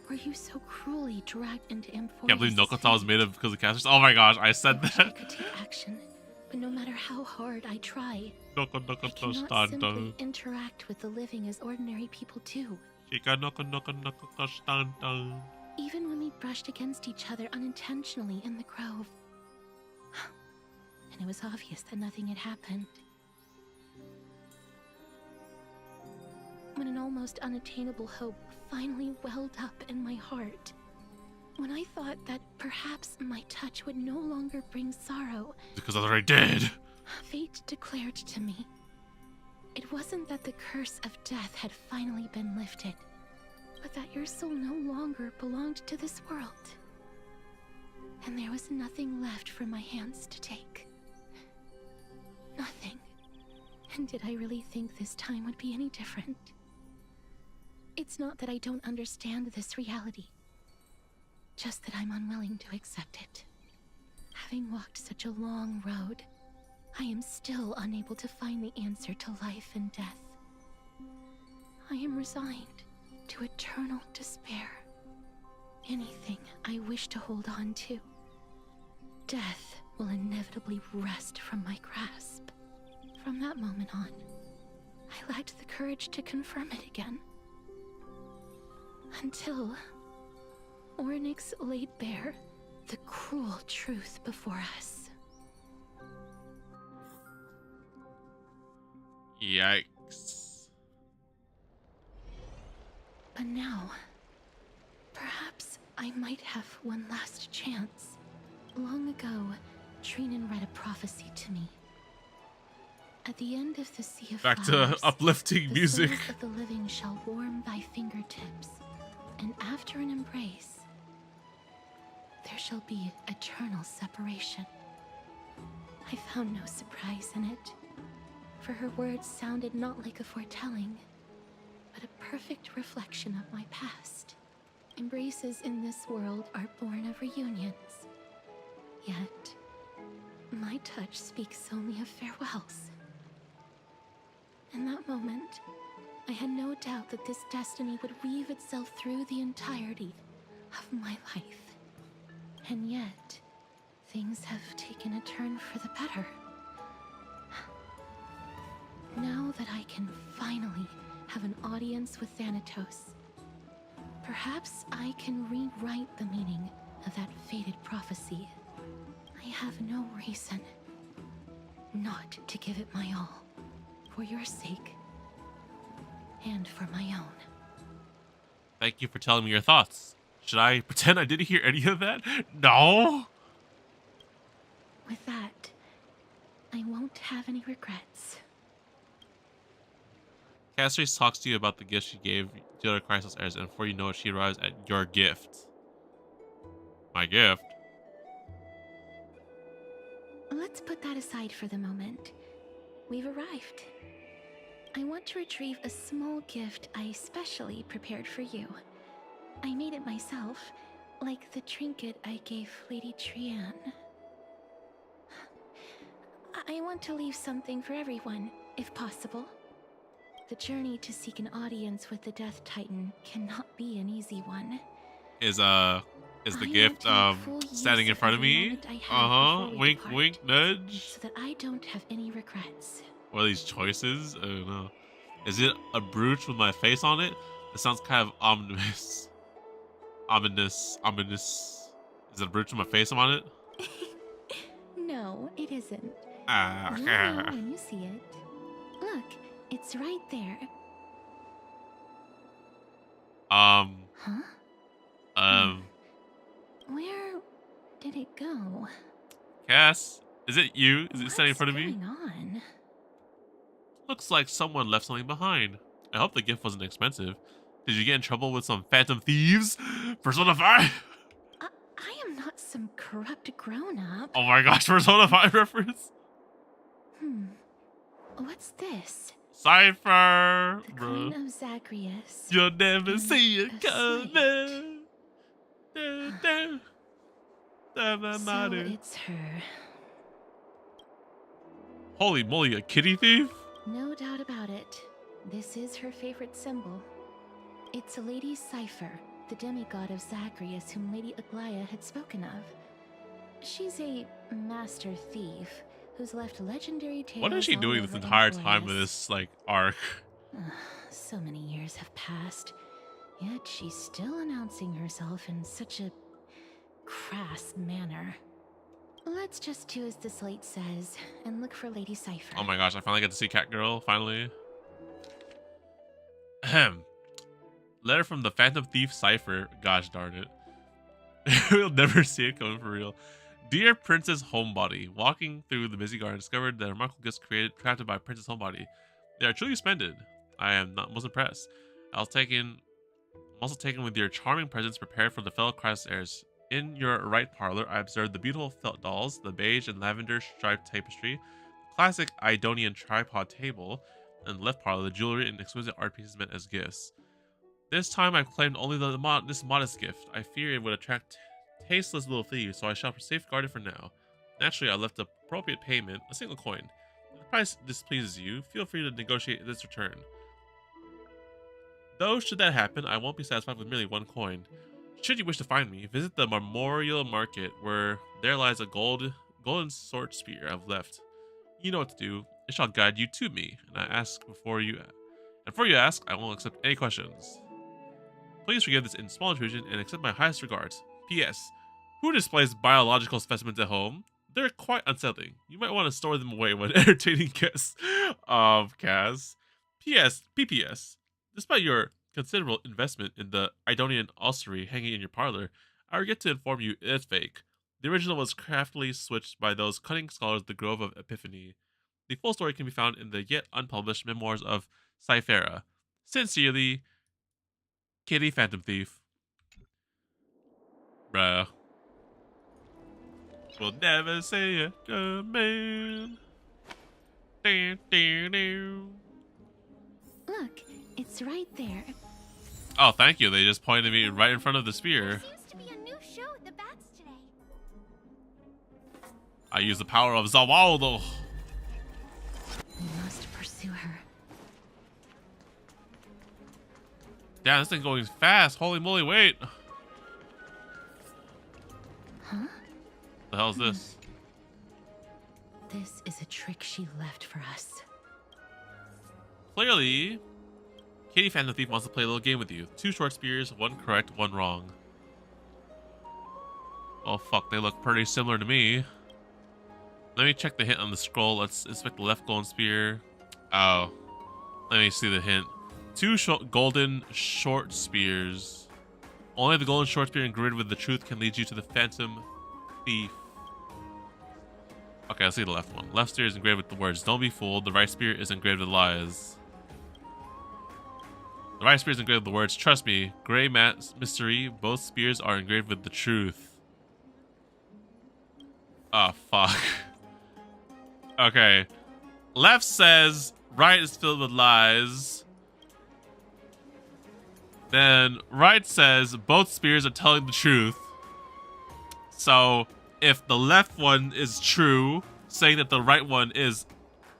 were you so cruelly dragged into Amphorius? Can't believe Nokota was made of because of casters. Oh my gosh, I said that. I could take action, but no matter how hard I try, I cannot simply interact with the living as ordinary people do. Even when we brushed against each other unintentionally in the grove. And it was obvious that nothing had happened. When an almost unattainable hope finally welled up in my heart, When I thought that perhaps my touch would no longer bring sorrow, Because I already did. fate declared to me, it wasn't that the curse of death had finally been lifted, but that your soul no longer belonged to this world. And there was nothing left for my hands to take. Nothing. And did I really think this time would be any different? It's not that I don't understand this reality, just that I'm unwilling to accept it. Having walked such a long road, I am still unable to find the answer to life and death. I am resigned to eternal despair. Anything I wish to hold on to, death will inevitably wrest from my grasp. From that moment on, I lacked the courage to confirm it again. Until Ornyx laid bare the cruel truth before us. Yikes. But now, perhaps I might have one last chance. Long ago, Trinan read a prophecy to me. At the end of the Sea of Back Flowers, to uplifting music. The souls of the living shall warm thy fingertips, and after an embrace, there shall be eternal separation. I found no surprise in it, for her words sounded not like a foretelling, but a perfect reflection of my past. Embraces in this world are born of reunions, yet my touch speaks only of farewells. In that moment, I had no doubt that this destiny would weave itself through the entirety of my life. And yet, things have taken a turn for the better. Now that I can finally have an audience with Thanatos, perhaps I can rewrite the meaning of that fated prophecy. I have no reason not to give it my all. For your sake, and for my own. Thank you for telling me your thoughts. Should I pretend I didn't hear any of that? No! With that, I won't have any regrets. Cassius talks to you about the gift she gave the other Chrysos heirs, and before you know it, she arrives at your gift. My gift? Let's put that aside for the moment. We've arrived. I want to retrieve a small gift I specially prepared for you. I made it myself, like the trinket I gave Lady Trian. I want to leave something for everyone, if possible. The journey to seek an audience with the Death Titan cannot be an easy one. Is the gift standing in front of me? Wink, wink, nudge. So that I don't have any regrets. What are these choices? I don't know. Is it a brooch with my face on it? It sounds kind of ominous. Ominous. Is it a brooch with my face on it? No, it isn't. You'll know when you see it. Look, it's right there. Where did it go? Cass, is it you? Is it standing in front of me? What's going on? Looks like someone left something behind. I hope the gift wasn't expensive. Did you get in trouble with some phantom thieves? Persona 5? I am not some corrupt grown-up. Oh my gosh, Persona 5 reference? What's this? Cipher! The Queen of Zagreus. You'll never see it coming. So it's her. Holy moly, a kitty thief? No doubt about it. This is her favorite symbol. It's Lady Cipher, the demigod of Zagreus whom Lady Aglaia had spoken of. She's a master thief who's left legendary tales. What is she doing this entire time of this, like, arc? So many years have passed, yet she's still announcing herself in such a crass manner. Let's just do as the slate says and look for Lady Cipher. Oh my gosh, I finally get to see Catgirl, finally. Ahem. Letter from the Phantom Thief Cipher. Gosh darn it. We'll never see it coming for real. Dear Princess Homebody, walking through the busy garden, discovered the remarkable gifts created crafted by Princess Homebody. They are truly splendid. I am not most impressed. I'm also taken with your charming presents prepared for the fellow Christ heirs. In your right parlor, I observed the beautiful felt dolls, the beige and lavender striped tapestry, the classic Idonian tripod table, and the left parlor, the jewelry and exquisite art pieces meant as gifts. This time I've claimed only this modest gift. I fear it would attract tasteless little thieves, so I shall safeguard it for now. Naturally, I left appropriate payment, a single coin. If the price displeases you, feel free to negotiate this return. Though, should that happen, I won't be satisfied with merely one coin. Should you wish to find me, visit the Memorial Market, where there lies a golden sword spear I've left. You know what to do. It shall guide you to me, and before you ask, I won't accept any questions. Please forgive this small intrusion and accept my highest regards. P.S. Who displays biological specimens at home? They're quite unsettling. You might want to store them away when entertaining guests. Kaz. P.S. P.P.S. Despite your considerable investment in the Idonian ossuary hanging in your parlor, I regret to inform you it's fake. The original was craftily switched by those cunning scholars of the Grove of Epiphany. The full story can be found in the yet unpublished memoirs of Cipher. Sincerely, Kitty Phantom Thief. Bruh. We'll never say it again. Look, it's right there. Oh, thank you. They just pointed me right in front of the spear. Seems to be a new show at the bats today. I use the power of Zawaldo. We must pursue her. Damn, this thing's going fast. Holy moly, wait. Huh? The hell is this? This is a trick she left for us. Clearly, Kitty Phantom Thief wants to play a little game with you. 2 short spears, 1 correct, 1 wrong. Oh fuck, they look pretty similar to me. Let me check the hint on the scroll. Let's inspect the left golden spear. Oh, let me see the hint. 2 golden short spears. Only the golden short spear engraved with the truth can lead you to the Phantom Thief. Okay, let's see the left one. Left spear is engraved with the words, "Don't be fooled." The right spear is engraved with lies. The right spear is engraved with the words, "Trust me." Gray matte mystery. Both spears are engraved with the truth. Oh, fuck. Okay. Left says, right is filled with lies. Then right says, both spears are telling the truth. So, if the left one is true, saying that the right one is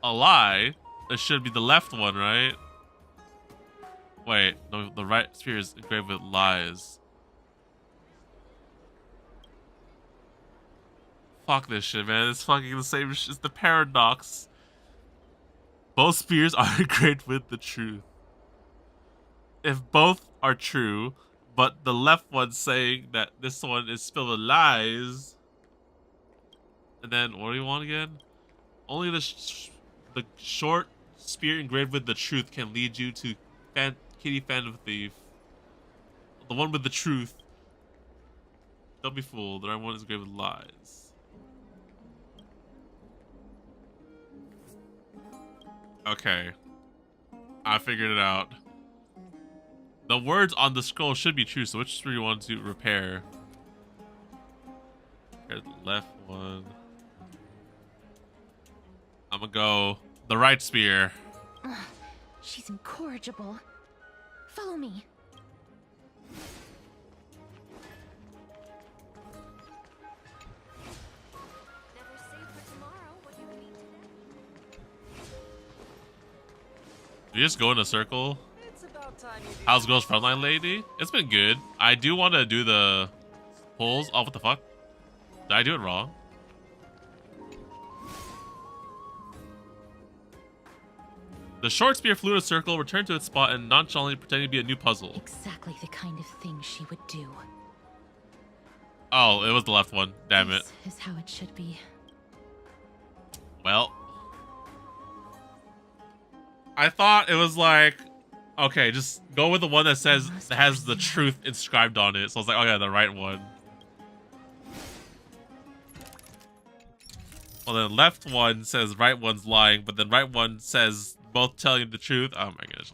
a lie, it should be the left one, right? Wait, no, the right spear is engraved with lies. Fuck this shit, man. It's fucking the same shit. It's the paradox. Both spears are engraved with the truth. If both are true, but the left one's saying that this one is filled with lies, and then what do you want again? Only the short spear engraved with the truth can lead you to Kitty Phantom Thief. The one with the truth. Don't be fooled. The right one is engraved with lies. Okay. I figured it out. The words on the scroll should be true, so which spear you want to repair? Here's the left one. I'm gonna go the right spear. She's incorrigible. Follow me. Do you just go in a circle? How's Girls Frontline Lady? It's been good. I do want to do the pulls. Oh, what the fuck? Did I do it wrong? The short spear flew in a circle, returned to its spot, and nonchalantly pretending to be a new puzzle. Exactly the kind of thing she would do. Oh, it was the left one. Damn it. This is how it should be. Well, I thought it was like, okay, just go with the one that says that has the truth inscribed on it. So I was like, oh yeah, the right one. Well, then left one says right one's lying, but then right one says both telling the truth. Oh my gosh,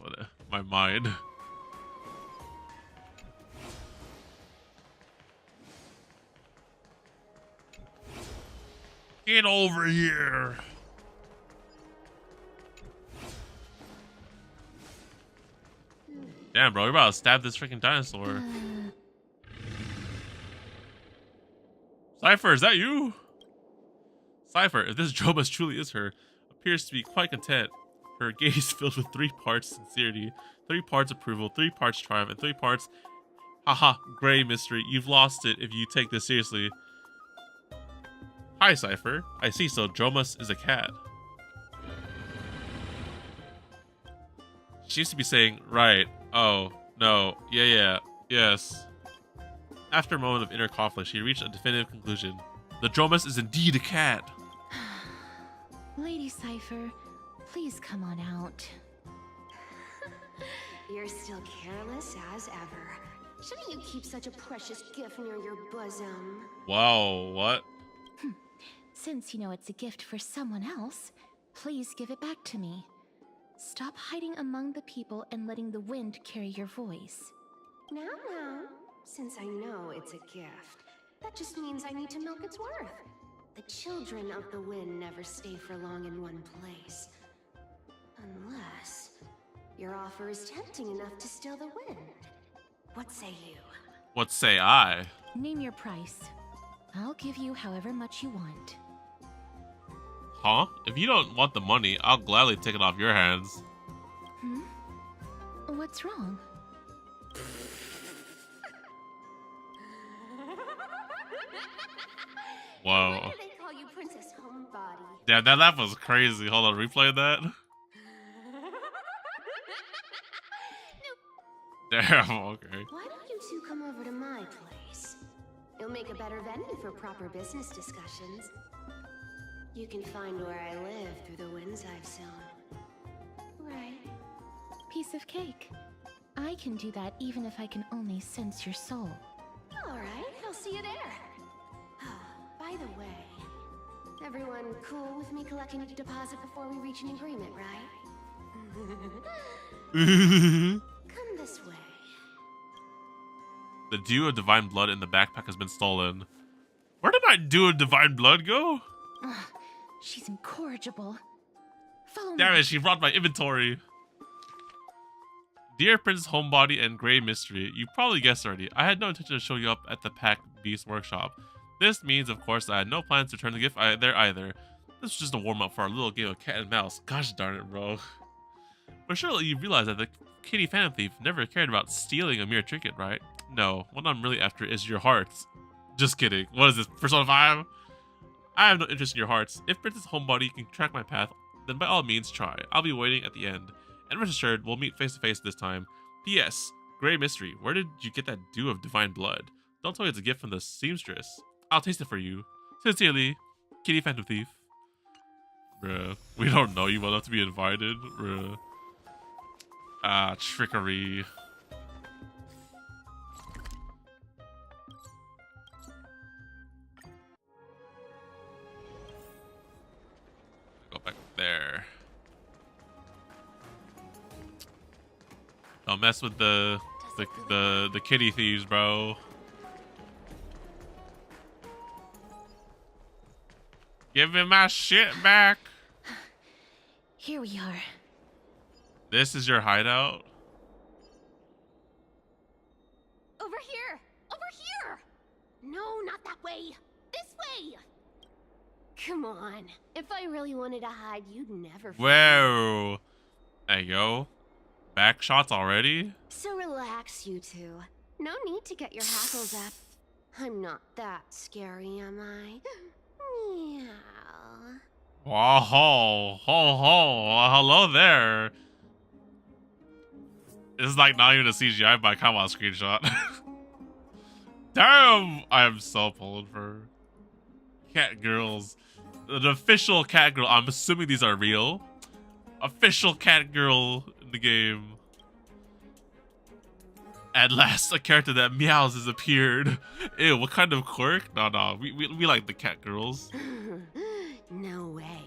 my mind. Get over here. Damn, bro, you're about to stab this freaking dinosaur. Cipher, is that you? Cipher, if this Jomas truly is her, appears to be quite content. Her gaze filled with 3 parts sincerity, 3 parts approval, 3 parts triumph, and 3 parts haha, gray mystery. You've lost it if you take this seriously. Hi, Cipher. I see, so Jomas is a cat. She used to be saying, right, oh, no, yeah, yes. After a moment of inner conflict, she reached a definitive conclusion. The Jomas is indeed a cat. Lady Cipher, please come on out. You're still careless as ever. Shouldn't you keep such a precious gift near your bosom? Wow, what? Since you know it's a gift for someone else, please give it back to me. Stop hiding among the people and letting the wind carry your voice. Now, since I know it's a gift, that just means I need to milk its worth. The children of the wind never stay for long in one place. Unless your offer is tempting enough to steal the wind. What say you? What say I? Name your price. I'll give you however much you want. Huh? If you don't want the money, I'll gladly take it off your hands. What's wrong? Whoa. Why do they call you Princess Homebody? Damn, that laugh was crazy. Hold on, replay that. Damn, okay. Why don't you two come over to my place? It'll make a better venue for proper business discussions. You can find where I live through the winds I've sown. Right. Piece of cake. I can do that even if I can only sense your soul. Alright, I'll see you there. By the way, everyone cool with me collecting a deposit before we reach an agreement, right? Come this way. The dew of divine blood in the backpack has been stolen. Where did my dew of divine blood go? Ugh, she's incorrigible. Follow me. Damn it, she brought my inventory. Dear Princess Homebody and Grey Mystery, you probably guessed already. I had no intention of showing you up at the Pack Beast Workshop. This means, of course, I had no plans to return the gift there either. This was just a warm-up for our little game of cat and mouse. Gosh darn it, bro. But surely you realize that the kitty phantom thief never cared about stealing a mere trinket, right? No, what I'm really after is your hearts. Just kidding. What is this, Persona 5? I have no interest in your hearts. If Princess Homebody can track my path, then by all means try. I'll be waiting at the end. And rest assured, we'll meet face to face this time. P.S. Grey Mystery, where did you get that dew of divine blood? Don't tell me it's a gift from the seamstress. I'll taste it for you. Sincerely, Kitty Phantom Thief. Bruh, we don't know you well enough to be invited. Bruh. Ah, trickery. Go back there. Don't mess with the kitty thieves, bro. Give me my shit back. Here we are. This is your hideout? Over here! Over here! No, not that way! This way! Come on. If I really wanted to hide, you'd never find me. Whoa. Hey, yo. Back shots already? So relax, you two. No need to get your hackles up. I'm not that scary, am I? Meow. Wow, ho, hello there. This is like not even a CGI, but come on, screenshot. Damn, I am so pulled for cat girls. The official cat girl. I'm assuming these are real. Official cat girl in the game. At last, a character that meows has appeared. Ew, what kind of quirk? No, we like the cat girls. No way.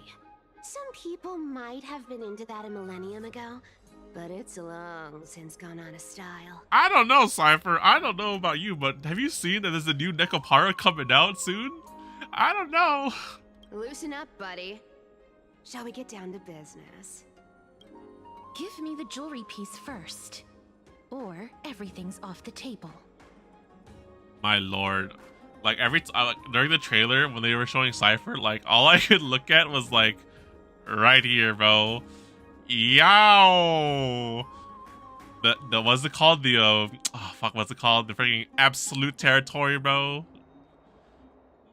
Some people might have been into that a millennium ago, but it's long since gone out of style. I don't know, Cipher. I don't know about you, but have you seen that there's a new Nekopara coming out soon? I don't know. Loosen up, buddy. Shall we get down to business? Give me the jewelry piece first, or everything's off the table. My lord. Like, during the trailer, when they were showing Cipher, like, all I could look at was, like, right here, bro. Yow! What's it called? What's it called? The freaking absolute territory, bro.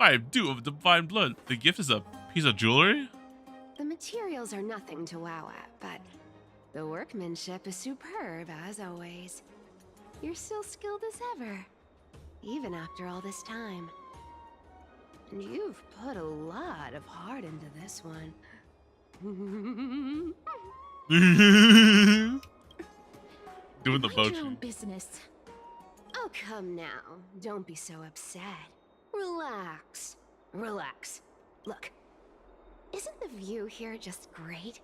I am due of divine blood. The gift is a piece of jewelry? The materials are nothing to wow at, but the workmanship is superb, as always. You're still skilled as ever, even after all this time. And you've put a lot of heart into this one. Doing the Mind your own business. Oh, come now. Don't be so upset. Relax. Relax. Look, isn't the view here just great?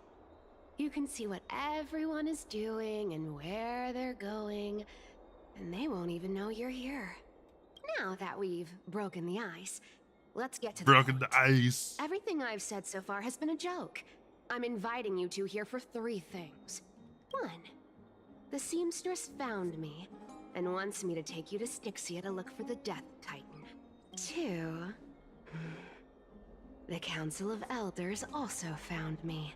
You can see what everyone is doing and where they're going, and they won't even know you're here. Now that we've broken the ice, let's get to the ice. Everything I've said so far has been a joke. I'm inviting you two here for 3 things. 1, the seamstress found me and wants me to take you to Styxia to look for the Death Titan. 2, the Council of Elders also found me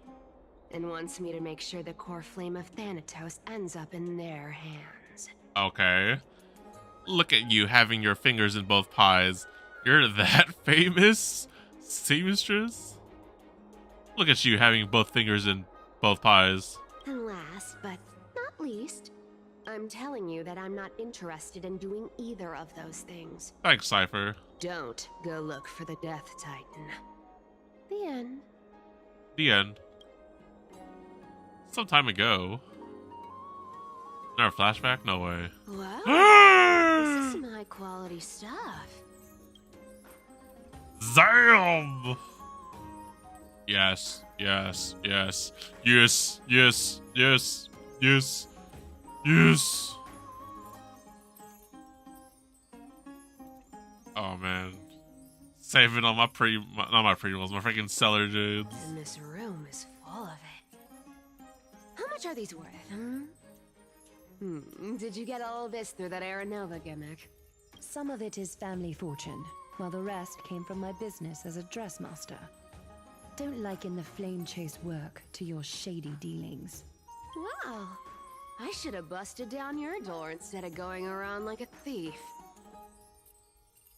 and wants me to make sure the core flame of Thanatos ends up in their hands. Okay. Look at you having your fingers in both pies. You're that famous, seamstress? Look at you having both fingers in both pies. And last but not least, I'm telling you that I'm not interested in doing either of those things. Thanks, Cipher. Don't go look for the Death Titan. The end. The end. Some time ago. Another flashback? No way. Wow. This is some high quality stuff. Zam! Yes, yes, yes, yes, yes, yes, yes, yes. Oh man, saving on my not my pre-rolls, my freaking cellar dudes. And this room is full of it. How much are these worth? Did you get all this through that Aranova gimmick? Some of it is family fortune, while the rest came from my business as a dressmaster. Don't liken the flame chase work to your shady dealings. Wow. I should have busted down your door instead of going around like a thief.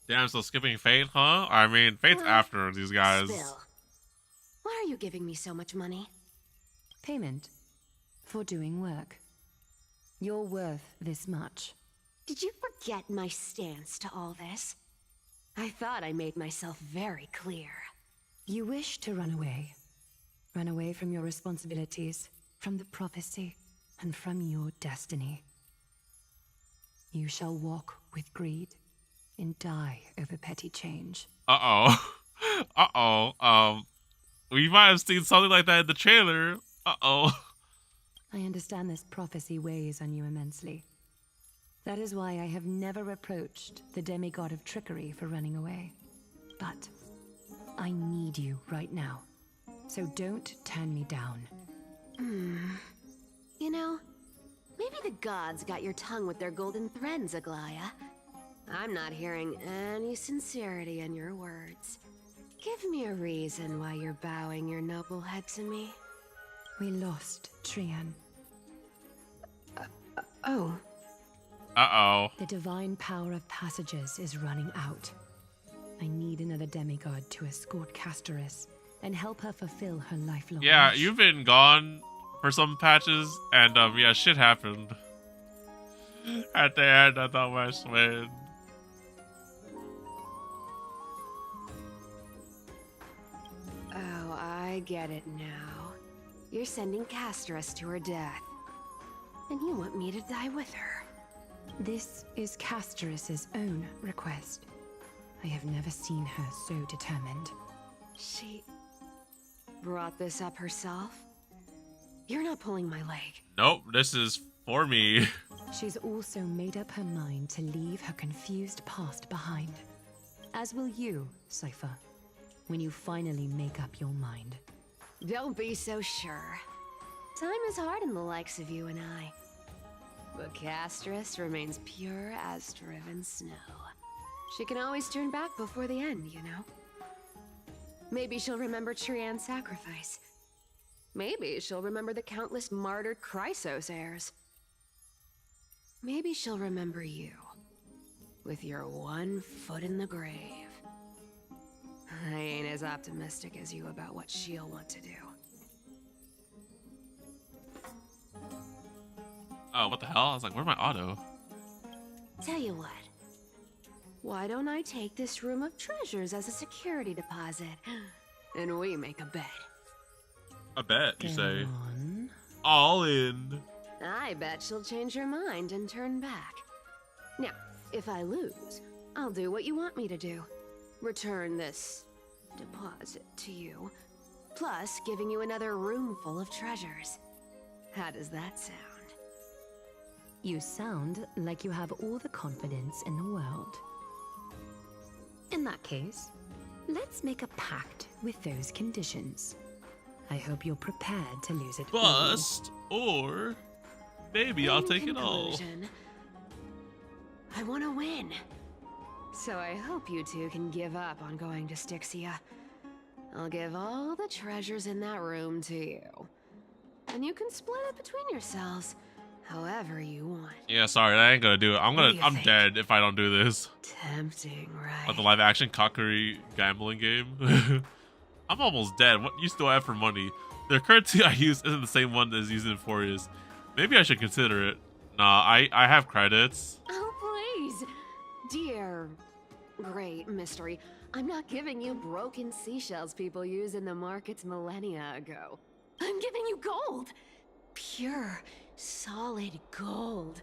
Damn, so skipping Fate, huh? I mean, Fate's after these guys. Still, why are you giving me so much money? Payment for doing work. You're worth this much. Did you forget my stance to all this? I thought I made myself very clear. You wish to run away. Run away from your responsibilities, from the prophecy, and from your destiny. You shall walk with greed and die over petty change. Uh-oh. Uh-oh. We might have seen something like that in the trailer. Uh-oh. I understand this prophecy weighs on you immensely. That is why I have never approached the demigod of trickery for running away. But I need you right now, so don't turn me down. You know, maybe the gods got your tongue with their golden threads, Aglaya. I'm not hearing any sincerity in your words. Give me a reason why you're bowing your noble head to me. We lost Trian. Oh. Uh-oh. The divine power of passages is running out. I need another demigod to escort Castorus and help her fulfill her lifelong Yeah, wish. you've been gone for some patches, and yeah, shit happened. At the end, I thought West win. Oh, I get it now. You're sending Castorus to her death. And you want me to die with her. This is Castorus's own request. I have never seen her so determined. She brought this up herself? You're not pulling my leg. Nope, this is for me. She's also made up her mind to leave her confused past behind. As will you, Cipher, when you finally make up your mind. Don't be so sure. Time is hard in the likes of you and I. But Castress remains pure as driven snow. She can always turn back before the end, you know? Maybe she'll remember Trian's sacrifice. Maybe she'll remember the countless martyred Chrysos heirs. Maybe she'll remember you, with your one foot in the grave. I ain't as optimistic as you about what she'll want to do. Oh, what the hell? I was like, where's my auto? Tell you what. Why don't I take this room of treasures as a security deposit? And we make a bet. A bet, you say? All in. I bet she'll change her mind and turn back. Now, if I lose, I'll do what you want me to do. Return this deposit to you, plus giving you another room full of treasures. How does that sound? You sound like you have all the confidence in the world. In that case, let's make a pact with those conditions. I hope you're prepared to lose it Bust, or maybe I'll take it all. I want to win. So I hope you two can give up on going to Styxia. I'll give all the treasures in that room to you. And you can split it between yourselves, however you want. Yeah, sorry, I ain't gonna do it. I'm dead if I don't do this. Tempting, right? Like the live action Kakkuri gambling game. I'm almost dead. What you still have for money? The currency I use isn't the same one as using in Forius. Maybe I should consider it. Nah, I have credits. Oh, please. Dear great mystery, I'm not giving you broken seashells people use in the markets millennia ago. I'm giving you gold. Pure, solid gold.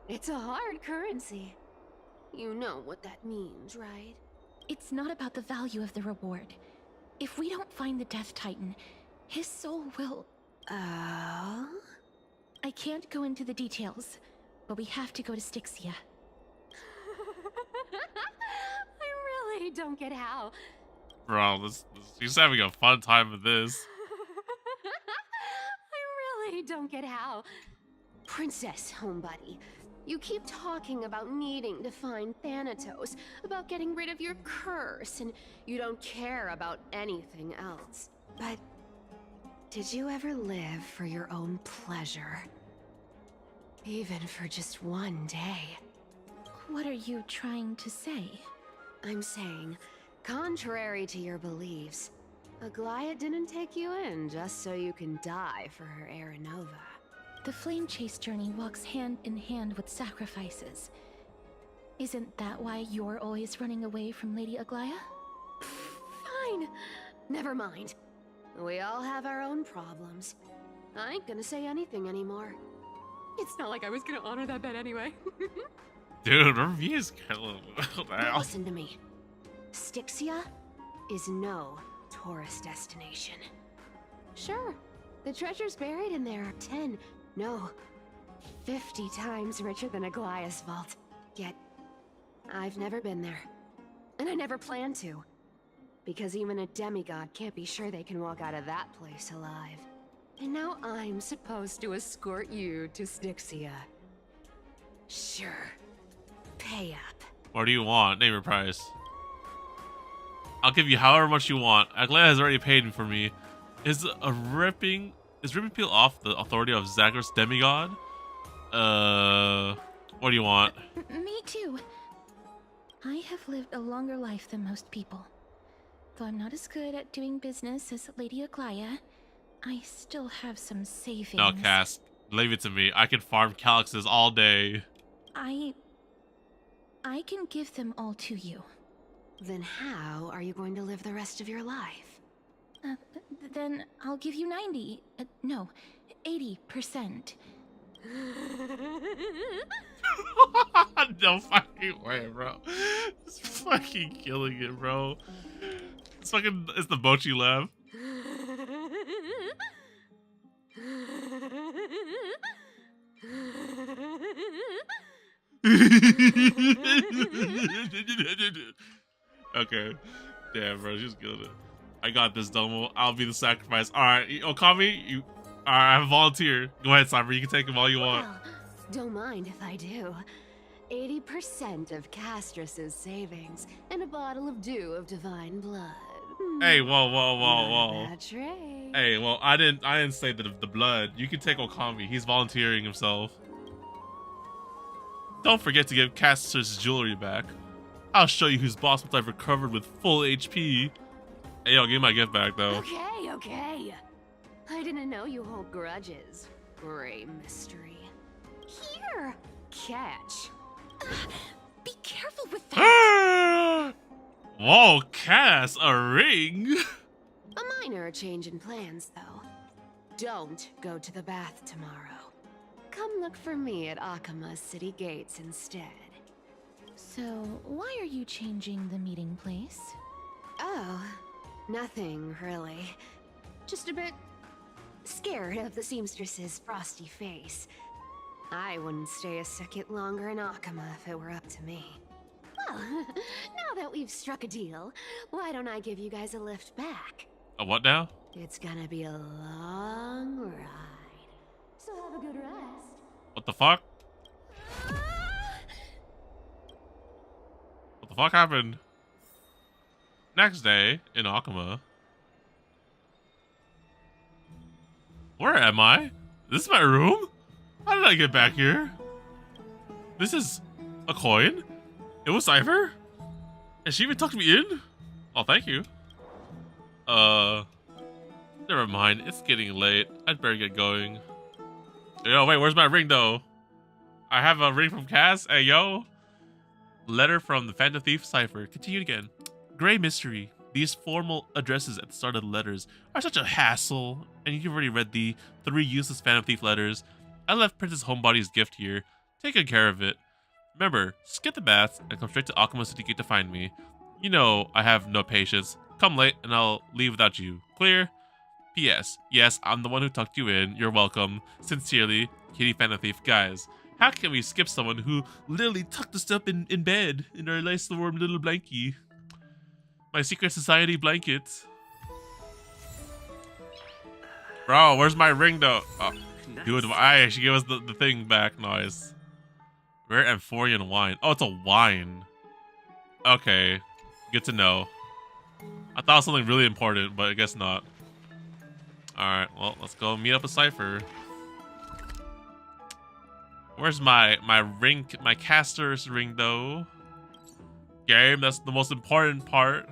It's a hard currency. You know what that means, right? It's not about the value of the reward. If we don't find the Death Titan, his soul will... Oh? I can't go into the details, but we have to go to Styxia. I really don't get how. Bro, she's having a fun time with this. I really don't get how. Princess, homebuddy, you keep talking about needing to find Thanatos, about getting rid of your curse, and you don't care about anything else. But did you ever live for your own pleasure? Even for just one day? What are you trying to say? I'm saying, contrary to your beliefs, Aglaia didn't take you in just so you can die for her Aranova. The flame chase journey walks hand in hand with sacrifices. Isn't that why you're always running away from Lady Aglaia? Fine. Never mind. We all have our own problems. I ain't gonna say anything anymore. It's not like I was gonna honor that bet anyway. Dude, reviews killing. Now listen to me. Styxia is no tourist destination. Sure, the treasures buried in there are 10, no, 50 times richer than Aglaia's vault. Yet, I've never been there. And I never plan to. Because even a demigod can't be sure they can walk out of that place alive. And now I'm supposed to escort you to Styxia. Sure. Pay up. What do you want? Name your price. I'll give you however much you want. Aglaia has already paid for me. Is ripping peel off the authority of Zagros demigod? What do you want? Me too. I have lived a longer life than most people. Though I'm not as good at doing business as Lady Aglaia, I still have some savings. No, Cass. Leave it to me. I can farm calyxes all day. I can give them all to you. Then how are you going to live the rest of your life? Then I'll give you 90. No, 80%. No fucking way, bro. It's fucking killing it, bro. It's the Mochi laugh. Okay. Damn, bro, she's killed it. I got this, Domo. I'll be the sacrifice. Alright, Okami, you... Alright, I have a volunteer. Go ahead, Cypher. You can take him all you want. Well, don't mind if I do. 80% of Castrus's savings and a bottle of dew of divine blood. Hey, whoa. Bad trade. Hey, well, I didn't say the blood. You can take Okami. He's volunteering himself. Don't forget to give Castrus' jewelry back. I'll show you who's boss once I've recovered with full HP. Hey, yo, give me my gift back, though. Okay. I didn't know you hold grudges. Gray mystery. Here, catch. Be careful with that. Whoa, Cass, a ring? A minor change in plans, though. Don't go to the bath tomorrow. Come look for me at Akama's city gates instead. So, why are you changing the meeting place? Oh, nothing really. Just a bit scared of the seamstress's frosty face. I wouldn't stay a second longer in Akama if it were up to me. Well, now that we've struck a deal, why don't I give you guys a lift back? A what now? It's gonna be a long ride. So have a good rest. What the fuck? What the fuck happened? Next day in Akama. Where am I? This is my room? How did I get back here? This is a coin? It was Cipher? And she even tucked me in? Oh, thank you. Never mind. It's getting late. I'd better get going. Yo, wait, where's my ring, though? I have a ring from Cass. Hey, yo. Letter from the Phantom Thief Cipher. Continued again. Gray mystery. These formal addresses at the start of the letters are such a hassle. And you've already read the 3 useless Phantom Thief letters. I left Princess Homebody's gift here. Take good care of it. Remember, skip the baths and come straight to Akama City Gate to find me. You know I have no patience. Come late and I'll leave without you. Clear? P.S. Yes, I'm the one who tucked you in. You're welcome. Sincerely, Kitty Phantom Thief. Guys, how can we skip someone who literally tucked us up in bed in our nice warm little blankie? My secret society blanket. Bro, where's my ring though? Oh, dude, she gave us the thing back. Nice. Rare Amphorian wine. Oh, it's a wine. Okay. Good to know. I thought it was something really important, but I guess not. Alright, well, let's go meet up with Cipher. Where's my ring, my caster's ring, though? Game, that's the most important part.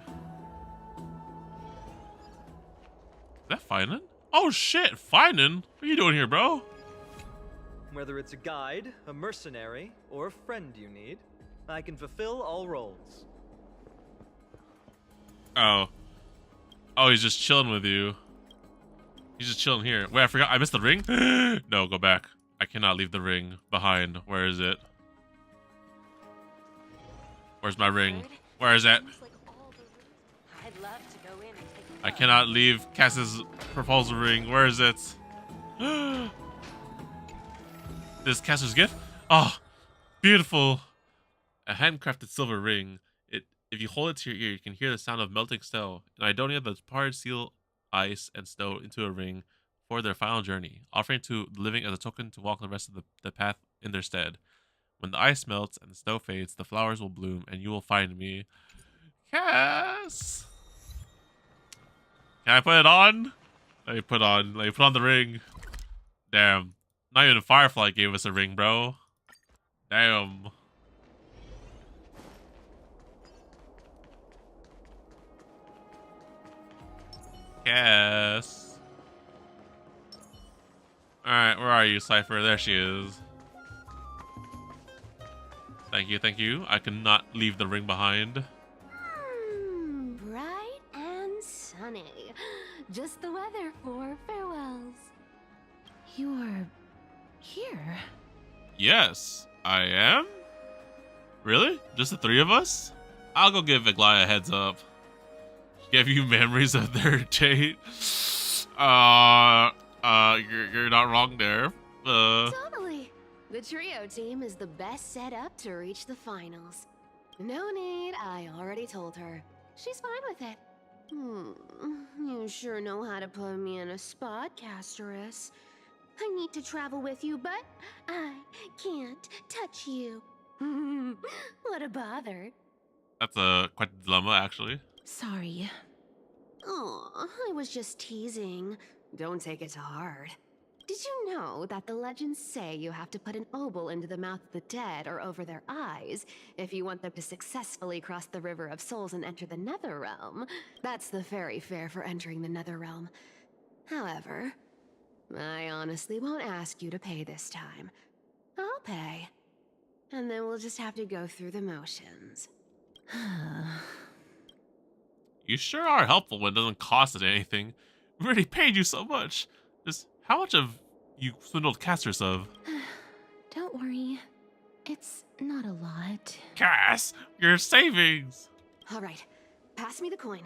Is that Finan? Oh, shit, Finan? What are you doing here, bro? Whether it's a guide, a mercenary, or a friend you need, I can fulfill all roles. Oh. Oh, he's just chilling with you. He's just chilling here. Wait, I forgot. I missed the ring? No, go back. I cannot leave the ring behind. Where is it? Where's my ring? Where is it? I cannot leave Cass's proposal ring. Where is it? This Cass's gift? Oh, beautiful. A handcrafted silver ring. If you hold it to your ear, you can hear the sound of melting snow. And I donate the parted seal, ice, and snow into a ring for their final journey, offering to the living as a token to walk the rest of the path in their stead. When the ice melts and the snow fades, the flowers will bloom, and you will find me. Cass! Can I put it on? Let me put on the ring. Damn. Not even Firefly gave us a ring, bro. Damn. Cass. Alright, where are you, Cipher? There she is. Thank you, thank you. I cannot leave the ring behind. Bright and sunny. Just the weather for farewells. You're here? Yes, I am? Really? Just the 3 of us? I'll go give Aglaya a heads up. Give you memories of their date. You're not wrong there. Totally. The trio team is the best set up to reach the finals. No need, I already told her. She's fine with it. You sure know how to put me in a spot, Casterus. I need to travel with you, but I can't touch you. What a bother. That's quite a dilemma, actually. Sorry. Oh, I was just teasing. Don't take it to heart. Did you know that the legends say you have to put an obol into the mouth of the dead or over their eyes if you want them to successfully cross the River of Souls and enter the Nether Realm? That's the fairy fare for entering the Nether Realm. However, I honestly won't ask you to pay this time. I'll pay. And then we'll just have to go through the motions. You sure are helpful when it doesn't cost us anything. We already paid you so much. Just how much have you swindled Casterus of? Don't worry. It's not a lot. Cass, your savings! Alright, pass me the coin.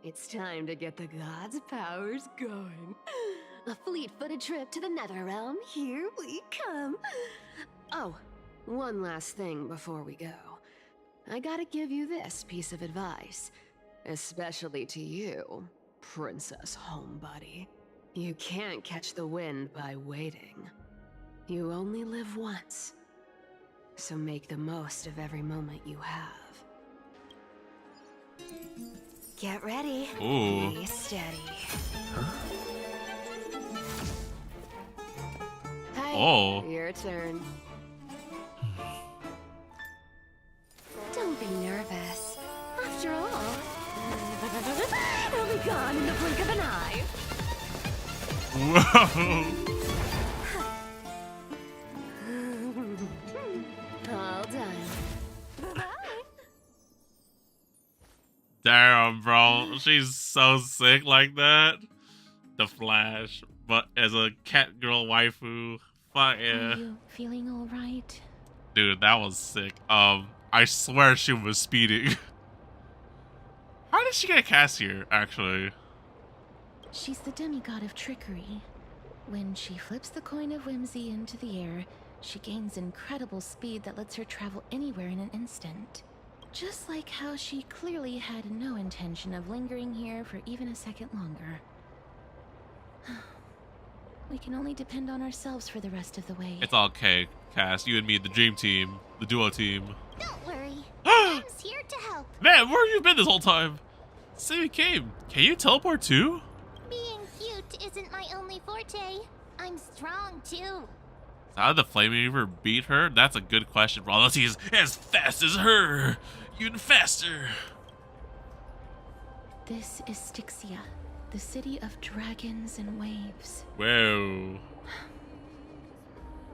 It's time to get the gods' powers going. A fleet-footed trip to the Nether Realm. Here we come. Oh, one last thing before we go. I gotta give you this piece of advice. Especially to you, Princess Homebody. You can't catch the wind by waiting. You only live once. So make the most of every moment you have. Get ready. Ooh. Be steady. Hi, Oh. your turn. Don't be nervous. After all, it'll be gone in the blink of an eye. Whoa. All done. Bye-bye. Damn, bro. She's so sick like that. The Flash. But as a cat girl waifu. Fuck yeah. Are you feeling alright? Dude, that was sick. I swear she was speeding. How did she get cast here, actually? She's the demigod of trickery. When she flips the coin of whimsy into the air, she gains incredible speed that lets her travel anywhere in an instant. Just like how she clearly had no intention of lingering here for even a second longer. We can only depend on ourselves for the rest of the way. It's all okay, Cass. You and me, the dream team, the duo team. Don't worry. Adam's here to help. Man, where have you been this whole time? Sammy came. Can you teleport too? Being cute isn't my only forte. I'm strong too. How did the Flaming Reaver beat her? That's a good question, bro. Unless he's as fast as her. Even faster. This is Styxia, the city of dragons and waves. Whoa.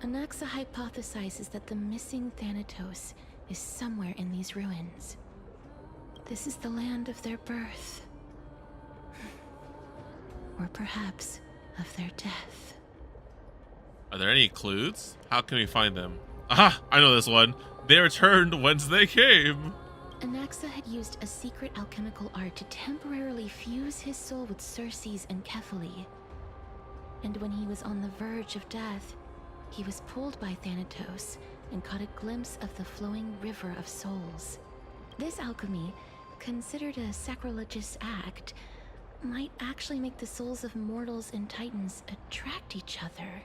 Anaxa hypothesizes that the missing Thanatos is somewhere in these ruins. This is the land of their birth. Or perhaps of their death. Are there any clues? How can we find them? Aha! I know this one. They returned whence they came. Anaxa had used a secret alchemical art to temporarily fuse his soul with Circe's and Kephae. And when he was on the verge of death, he was pulled by Thanatos and caught a glimpse of the flowing river of souls. This alchemy, considered a sacrilegious act, might actually make the souls of mortals and titans attract each other.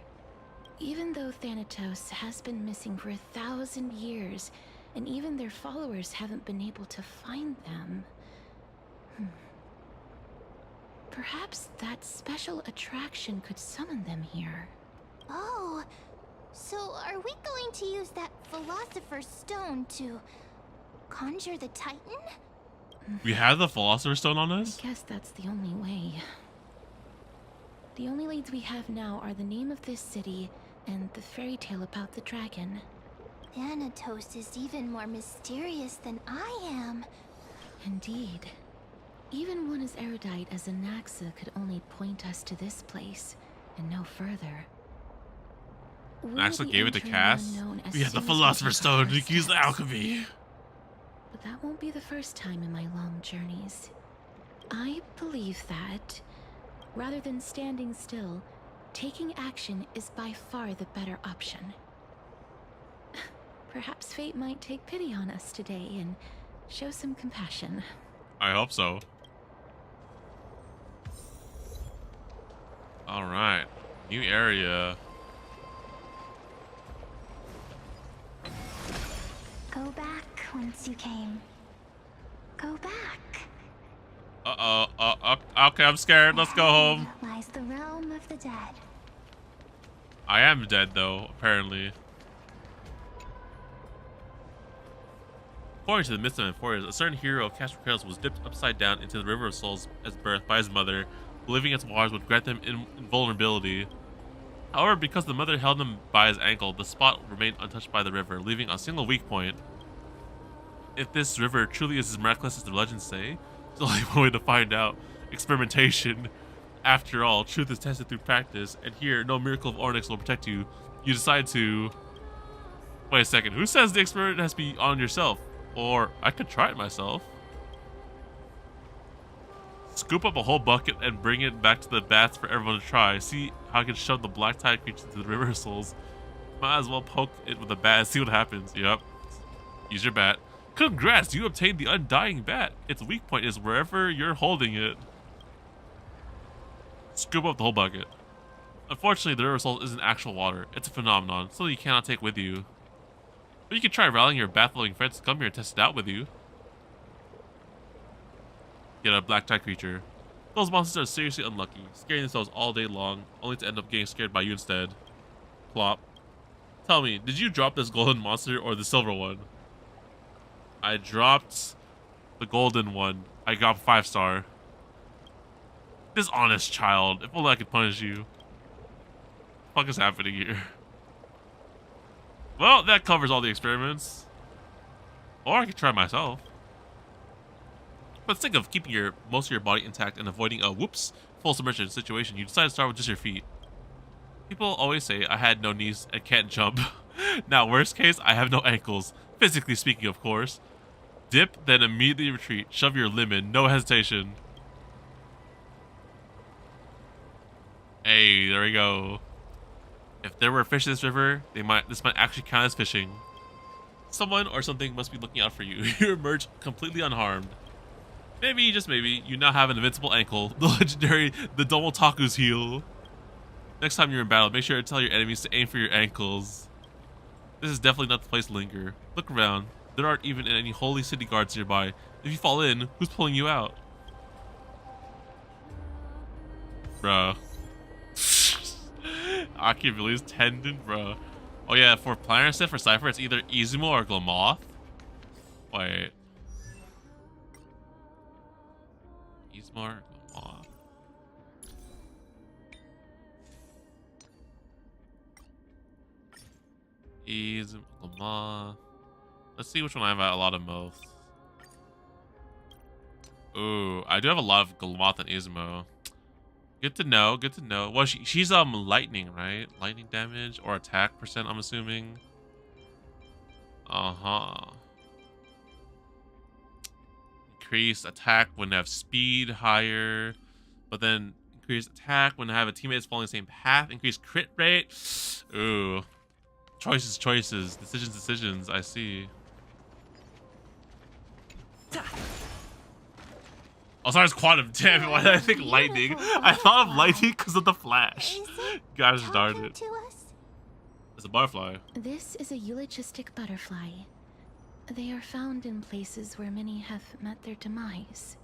Even though Thanatos has been missing for 1,000 years, and even their followers haven't been able to find them. Perhaps that special attraction could summon them here. Oh, so are we going to use that Philosopher's Stone to conjure the Titan? We have the Philosopher's Stone on us? I guess that's the only way. The only leads we have now are the name of this city and the fairy tale about the dragon. Thanatos is even more mysterious than I am. Indeed. Even one as erudite as Anaxa could only point us to this place, and no further. Anaxa gave it to Cass? We have the Philosopher's Stone. We can use the alchemy. But that won't be the first time in my long journeys. I believe that, rather than standing still, taking action is by far the better option. Perhaps fate might take pity on us today and show some compassion. I hope so. All right, new area. Go back whence you came. Go back. Okay, I'm scared. Let's go home. Lies the realm of the dead. I am dead, though, apparently. According to the Myths and Forest, a certain hero of Castle Kratos was dipped upside down into the River of Souls as birth by his mother, believing its waters would grant them invulnerability. However, because the mother held him by his ankle, the spot remained untouched by the river, leaving a single weak point. If this river truly is as miraculous as the legends say, there's only one way to find out. Experimentation. After all, truth is tested through practice, and here, no miracle of Onyx will protect you. You decide to... Wait a second, who says the experiment has to be on yourself? Or, I could try it myself. Scoop up a whole bucket and bring it back to the baths for everyone to try. See how I can shove the black tide creature into the river souls. Might as well poke it with a bat and see what happens. Yep. Use your bat. Congrats, you obtained the undying bat. Its weak point is wherever you're holding it. Scoop up the whole bucket. Unfortunately, the river souls isn't actual water. It's a phenomenon, something you cannot take with you. But you can try rallying your bat-loving friends to come here and test it out with you. Get a black tide creature. Those monsters are seriously unlucky, scaring themselves all day long, only to end up getting scared by you instead. Plop. Tell me, did you drop this golden monster or the silver one? I dropped the golden one. I got 5-star. Dishonest child. If only I could punish you. What the fuck is happening here? Well, that covers all the experiments. Or I could try myself. But think of keeping most of your body intact and avoiding a whoops full submersion situation. You decide to start with just your feet. People always say I had no knees and can't jump. Now, worst case, I have no ankles. Physically speaking, of course. Dip, then immediately retreat. Shove your limb in, no hesitation. Hey, there we go. If there were fish in this river, this might actually count as fishing. Someone or something must be looking out for you. You emerge completely unharmed. Maybe, just maybe, you now have an invincible ankle, the legendary TheDomotaku's heel. Next time you're in battle, make sure to tell your enemies to aim for your ankles. This is definitely not the place to linger. Look around. There aren't even any holy city guards nearby. If you fall in, who's pulling you out? Bruh. Achilles tendon, bro. Oh yeah, for planar set for Cipher, it's either Izumo or Glamoth. Wait. Izumo or Glamoth. Izumo, Glamoth. Let's see which one I have a lot of most. Ooh, I do have a lot of Glamoth and Izumo. Good to know, good to know. Well, she's lightning, right? Lightning damage or attack percent, I'm assuming. Increase attack when they have speed higher, but then increase attack when they have a teammate following the same path. Increase crit rate. Ooh. Choices. Decisions, I see. Oh, sorry, it's quantum. Damn it, why did I think lightning? I thought of lightning because of the flash. Gosh darn it. It's a butterfly. This is a eulogistic butterfly. They are found in places where many have met their demise.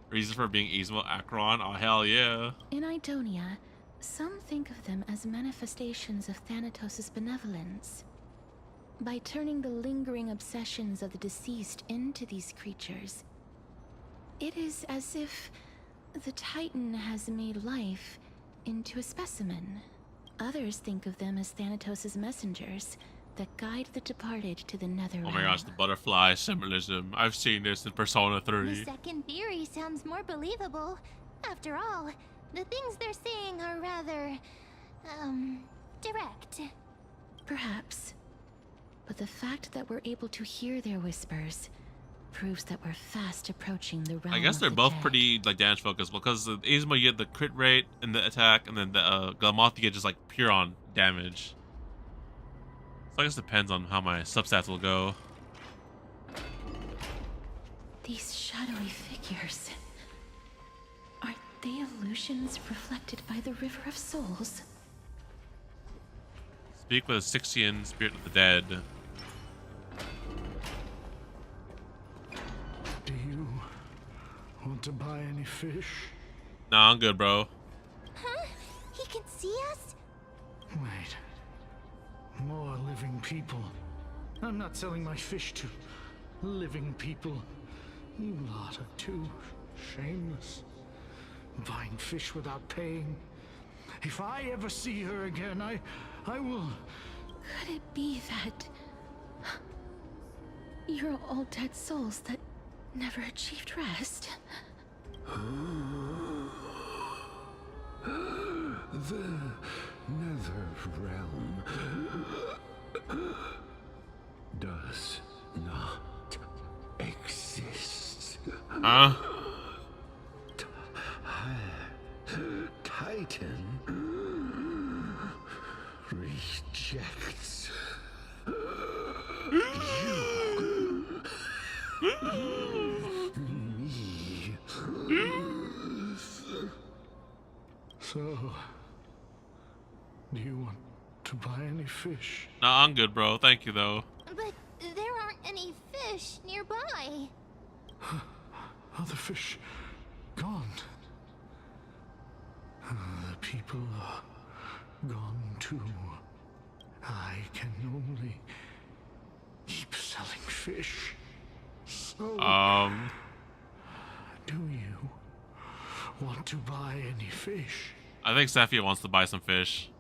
Reason for being Izumo Akron? Oh, hell yeah. In Idonia, some think of them as manifestations of Thanatos' benevolence. By turning the lingering obsessions of the deceased into these creatures, it is as if the Titan has made life into a specimen. Others think of them as Thanatos' messengers that guide the departed to the netherrealm. Oh my gosh, the butterfly symbolism. I've seen this in Persona 3. The second theory sounds more believable. After all, the things they're saying are rather, direct. Perhaps. But the fact that we're able to hear their whispers proves that we're fast approaching the realm. I guess they're both pretty like damage focused because the Izumo you get the crit rate and the attack, and then the Glamoth you get just like pure on damage. I guess it depends on how my substats will go. These shadowy figures. Are they illusions reflected by the River of Souls? Speak with a Sixian spirit of the dead. Do you want to buy any fish? Nah, I'm good, bro. Huh? He can see us? Wait. More living people. I'm not selling my fish to living people. You lot are too shameless. Buying fish without paying. If I ever see her again, I will... Could it be that you're all dead souls that never achieved rest? The Nether Realm does not exist. Huh? Titan rejects me. So, do you want to buy any fish? Nah, I'm good, bro. Thank you, though. But there aren't any fish nearby. Other fish gone. The people are gone too. I can only keep selling fish. So, do you want to buy any fish? I think Saphia wants to buy some fish.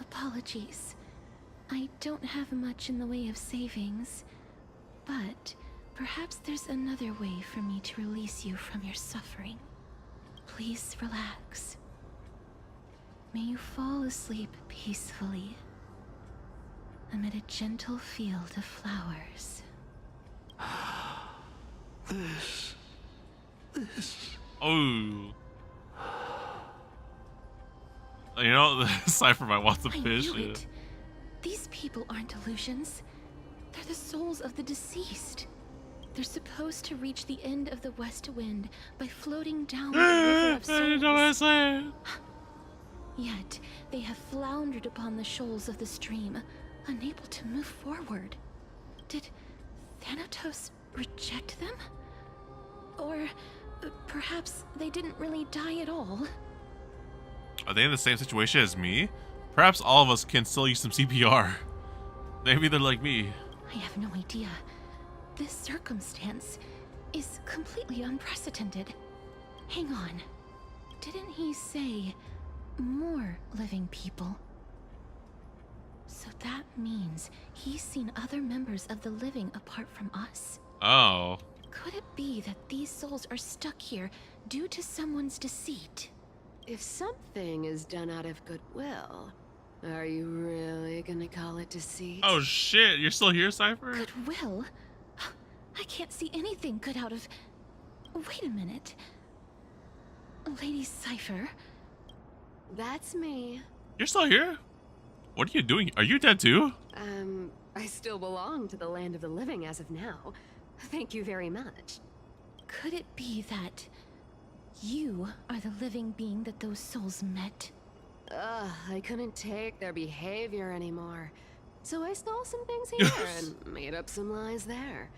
Apologies. I don't have much in the way of savings, but perhaps there's another way for me to release you from your suffering. Please relax. May you fall asleep peacefully amid a gentle field of flowers. This. Oh. You know, Cipher might want some fish. I knew it. These people aren't illusions. They're the souls of the deceased. They're supposed to reach the end of the West Wind by floating down the River of Souls. Yet, they have floundered upon the shoals of the stream, unable to move forward. Did Thanatos reject them? Or perhaps they didn't really die at all? Are they in the same situation as me? Perhaps all of us can still use some CPR. Maybe they're like me. I have no idea. This circumstance is completely unprecedented. Hang on. Didn't he say more living people? So that means he's seen other members of the living apart from us? Oh. Could it be that these souls are stuck here due to someone's deceit? If something is done out of goodwill, are you really gonna call it deceit? Oh shit, you're still here, Cipher? Goodwill? I can't see anything good out of... Wait a minute. Lady Cipher? That's me. You're still here? What are you doing? Are you dead too? I still belong to the land of the living as of now. Thank you very much. Could it be that you are the living being that those souls met? I couldn't take their behavior anymore. So I stole some things here and made up some lies there.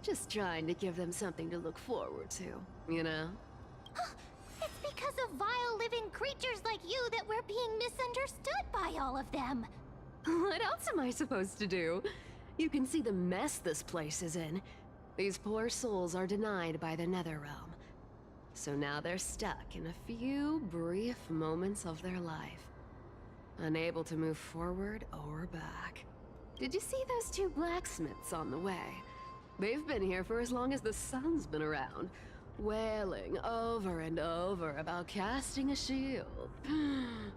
Just trying to give them something to look forward to, you know? It's because of vile living creatures like you that we're being misunderstood by all of them. What else am I supposed to do? You can see the mess this place is in. These poor souls are denied by the Netherrealm. So now they're stuck in a few brief moments of their life. Unable to move forward or back. Did you see those two blacksmiths on the way? They've been here for as long as the sun's been around, wailing over and over about casting a shield.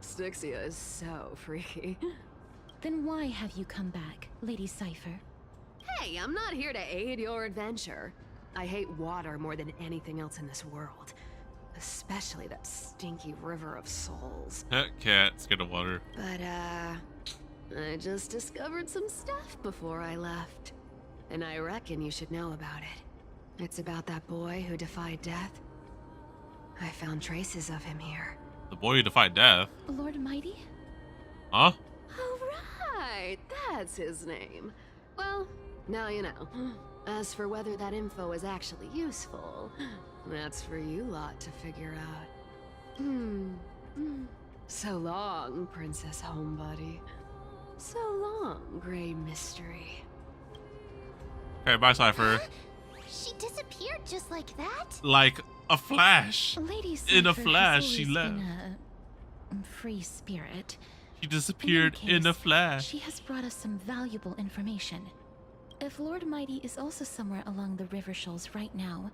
Styxia is so freaky. Then why have you come back, Lady Cipher? Hey, I'm not here to aid your adventure. I hate water more than anything else in this world. Especially that stinky river of souls. Cat, scared of water. But, I just discovered some stuff before I left. And I reckon you should know about it. It's about that boy who defied death. I found traces of him here. The boy who defied death? Lord Mighty? Huh? Oh, right! That's his name. Well, now you know. As for whether that info is actually useful, that's for you lot to figure out. So long, Princess Homebody. So long, Grey Mystery. Okay, bye, Cipher. She disappeared just like that? Like a flash. Lady In a Cipher flash, has she always left. been a free spirit. She disappeared in a flash. She has brought us some valuable information. If Lord Mighty is also somewhere along the river shoals right now,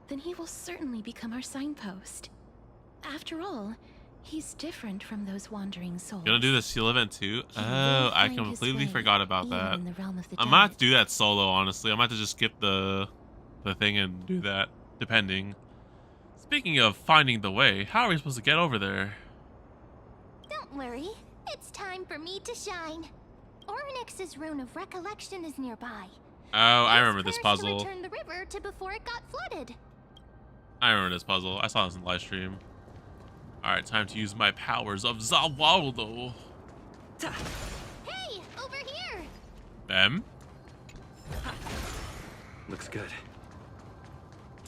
then he will certainly become our signpost. After all, he's different from those wandering souls. Gonna do the seal event too? Oh, I completely forgot about even that. in the realm of the I might have to do that solo, honestly. I might have to just skip the thing and do that, depending. Speaking of finding the way, how are we supposed to get over there? Don't worry, it's time for me to shine. Ornyx's rune of recollection is nearby. Oh, I remember this To puzzle. return the river to before it got flooded. I remember this puzzle. I saw this in the live stream. Alright, time to use my powers of Zawaldo. Hey, over here! Them? Looks good.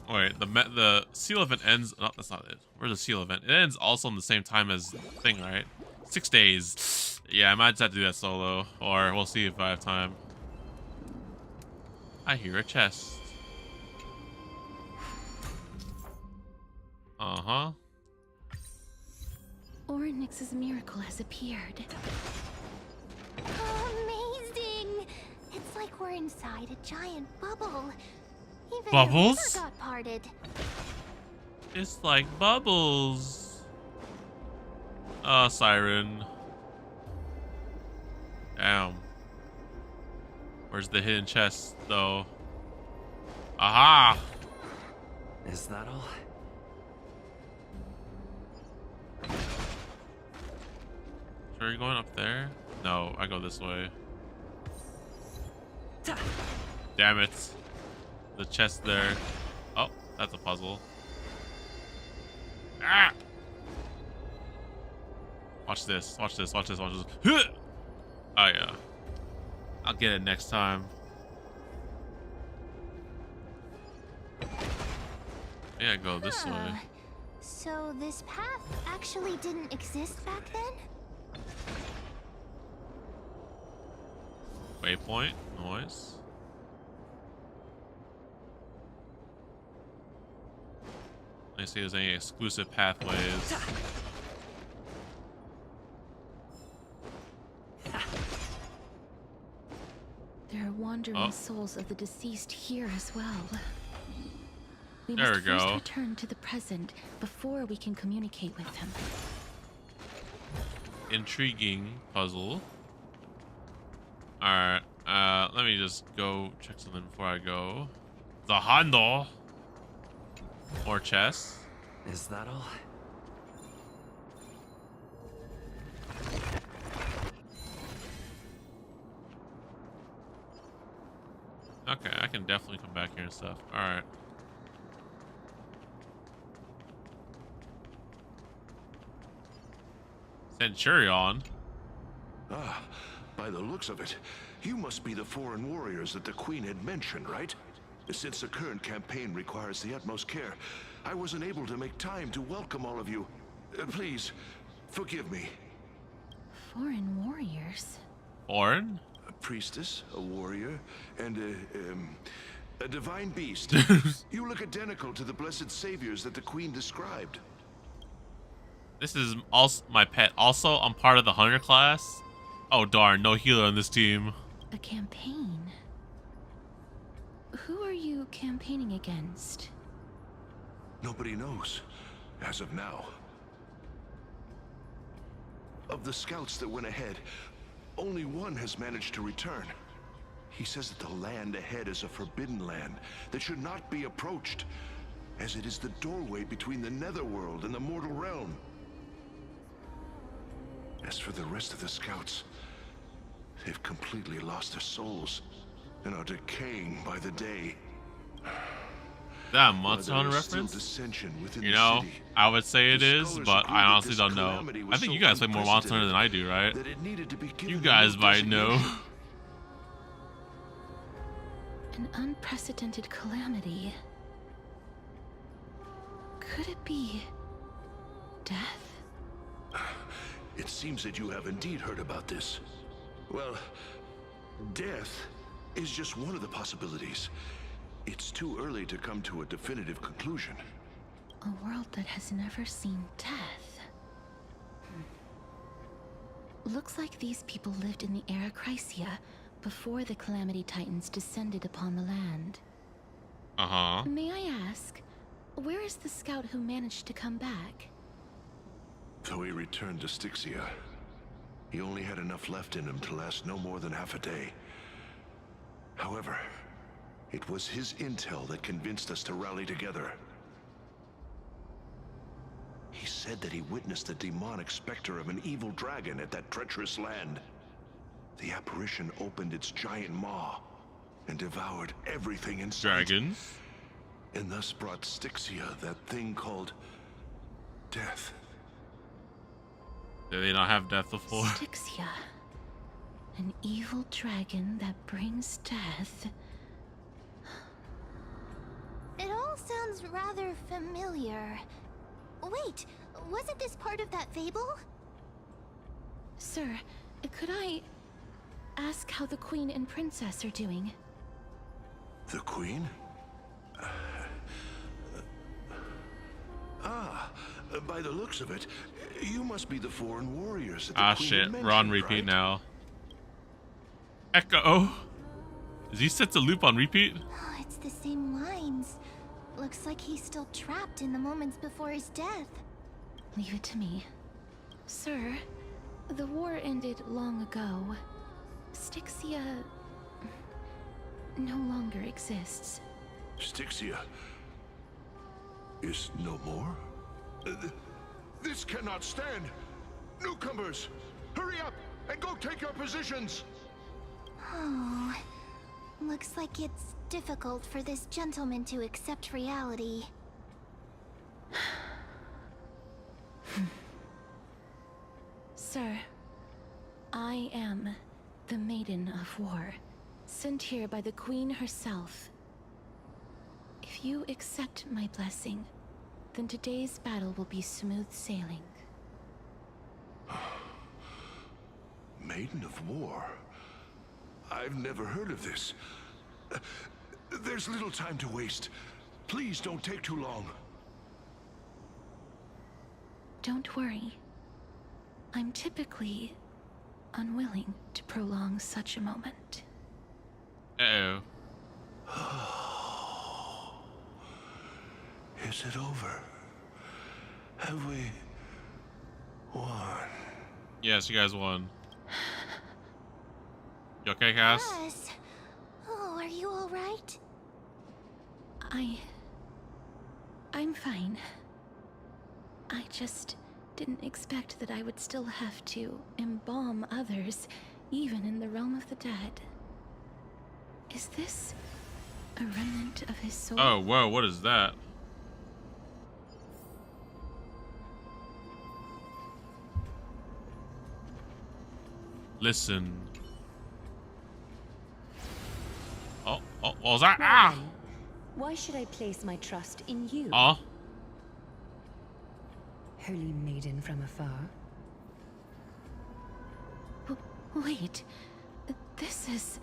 Wait, the seal event ends. No, that's not it. Where's the seal event? It ends also on the same time as the thing, right? 6 days. Yeah, I might just have to do that solo, or we'll see if I have time. I hear a chest. Uh-huh. Ornyx's miracle has appeared. Amazing! It's like we're inside a giant bubble. Even Bubbles? the river got parted. It's like bubbles. Oh, Siren. Damn. Where's the hidden chest, though? Aha! Is that all? Sure you're going up there? No, I go this way. Damn it. The chest there. Oh, that's a puzzle. Ah! Watch this, watch this, watch this, watch this. Oh yeah. I'll get it next time. Yeah, go this way. So this path actually didn't exist back then? Waypoint, noise. Let me see if there's any exclusive pathways. There are wandering souls of the deceased here as well. We There must we first go. return to the present before we can communicate with them. Intriguing puzzle. Alright, let me just go check something before I go. The handle. Or chest. Is that all? Okay, I can definitely come back here and stuff. Alright. Centurion? Ah, by the looks of it, you must be the foreign warriors that the Queen had mentioned, right? Since the current campaign requires the utmost care, I wasn't able to make time to welcome all of you. Please, forgive me. Foreign warriors? Foreign? A priestess, a warrior, and a divine beast. You look identical to the blessed saviors that the Queen described. This is also my pet. Also, I'm part of the hunter class. Oh darn, no healer on this team. A campaign? Who are you campaigning against? Nobody knows, as of now. Of the scouts that went ahead, only one has managed to return. He says that the land ahead is a forbidden land that should not be approached. as it is the doorway between the netherworld and the mortal realm. As for the rest of the scouts, they've completely lost their souls and are decaying by the day. That Monster Hunter reference? You know, I would say it is, but I honestly don't know. I think you guys play more Monster Hunter than I do, right? You guys might know. An unprecedented calamity. Could it be death? It seems that you have indeed heard about this. Well, death is just one of the possibilities. It's too early to come to a definitive conclusion. A world that has never seen death. Looks like these people lived in the Era Chrysia before the Calamity Titans descended upon the land. Uh-huh. May I ask, where is the scout who managed to come back? Though he returned to Styxia, he only had enough left in him to last no more than half a day. However, it was his intel that convinced us to rally together. He said that he witnessed the demonic specter of an evil dragon at that treacherous land. The apparition opened its giant maw and devoured everything in sight. Dragons? And thus brought Styxia that thing called death. Did they not have death before? Styxia. An evil dragon that brings death. It all sounds rather familiar. Wait, wasn't this part of that fable? Sir, could I ask how the Queen and Princess are doing? The Queen? By the looks of it, you must be the foreign warriors that the Queen shit, had we're on mentioned, repeat right? now. Echo. Is he set to loop on repeat? Oh, it's the same lines. Looks like he's still trapped in the moments before his death. Leave it to me. Sir, the war ended long ago. Styxia no longer exists. Styxia is no more? This cannot stand! Newcomers, hurry up and go take your positions! Oh, looks like it's difficult for this gentleman to accept reality. Sir, I am the Maiden of War, sent here by the Queen herself. If you accept my blessing, then today's battle will be smooth sailing. Maiden of War? I've never heard of this. There's little time to waste. Please don't take too long. Don't worry. I'm typically unwilling to prolong such a moment. Uh-oh. Is it over? Have we won? Yes, you guys won. You okay, Cass? Yes. Oh, are you all right? I'm fine. I just didn't expect that I would still have to embalm others, even in the realm of the dead. Is this a remnant of his soul? Oh, whoa, what is that? Listen. Oh, what was that? Ah! Why should I place my trust in you? Oh. Holy maiden from afar. Wait, this is...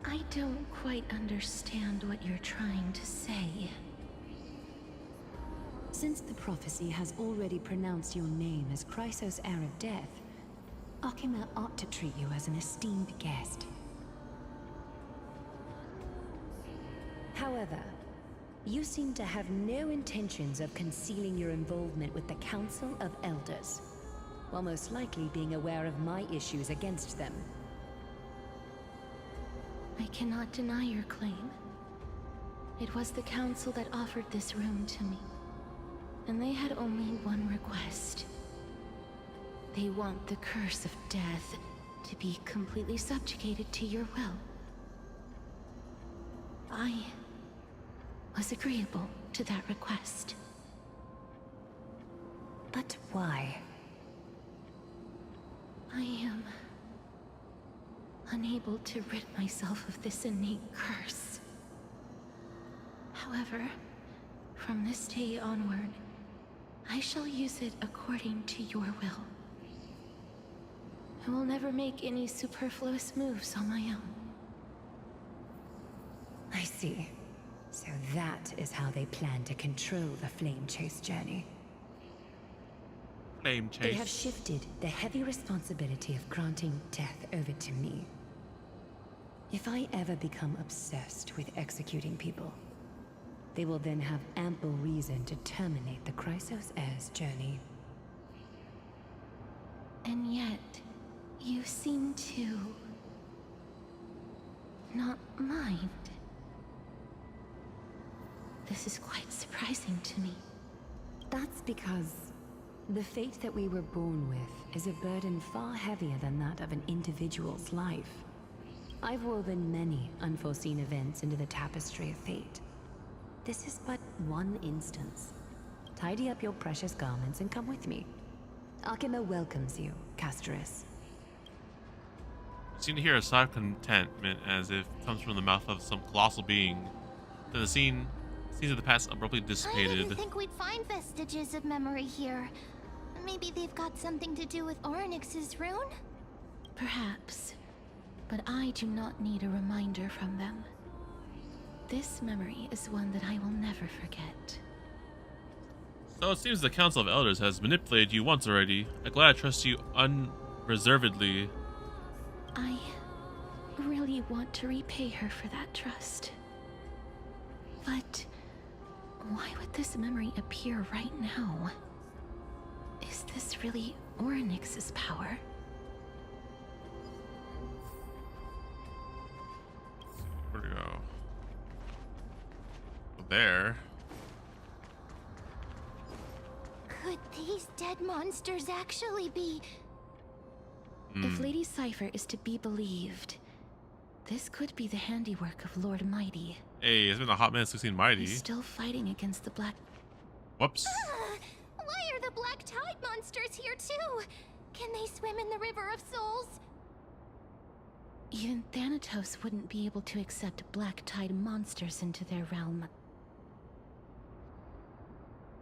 I don't quite understand what you're trying to say. Since the prophecy has already pronounced your name as Chrysos, heir of death, Akima ought to treat you as an esteemed guest. However, you seem to have no intentions of concealing your involvement with the Council of Elders, while most likely being aware of my issues against them. I cannot deny your claim. It was the council that offered this room to me. And they had only one request. They want the curse of death to be completely subjugated to your will. I was agreeable to that request. But why? I am unable to rid myself of this innate curse. However, from this day onward, I shall use it according to your will. I will never make any superfluous moves on my own. I see. So that is how they plan to control the Flame Chase journey. Flame Chase. They have shifted the heavy responsibility of granting death over to me. If I ever become obsessed with executing people, they will then have ample reason to terminate the Chrysos Heir's journey. And yet, you seem to not mind. This is quite surprising to me. That's because the fate that we were born with is a burden far heavier than that of an individual's life. I've woven many unforeseen events into the tapestry of fate. This is but one instance. Tidy up your precious garments and come with me. Akima welcomes you, Casterus. Seem to hear a sigh of contentment as if it comes from the mouth of some colossal being. Then the scenes of the past abruptly I dissipated. didn't think we'd find vestiges of memory here. Maybe they've got something to do with Orynyx's rune? Perhaps, but I do not need a reminder from them. This memory is one that I will never forget. So it seems the Council of Elders has manipulated you once already. I'm glad I trust you unreservedly. I really want to repay her for that trust. But why would this memory appear right now? Is this really Orynyx's power? Where'd we go? There. Could these dead monsters actually be... If Lady Cipher is to be believed, this could be the handiwork of Lord Mighty. Hey, it's been a hot minute since we've seen Mighty. He's still fighting against the Black... Whoops. Why are the Black Tide monsters here too? Can they swim in the River of Souls? Even Thanatos wouldn't be able to accept Black Tide monsters into their realm.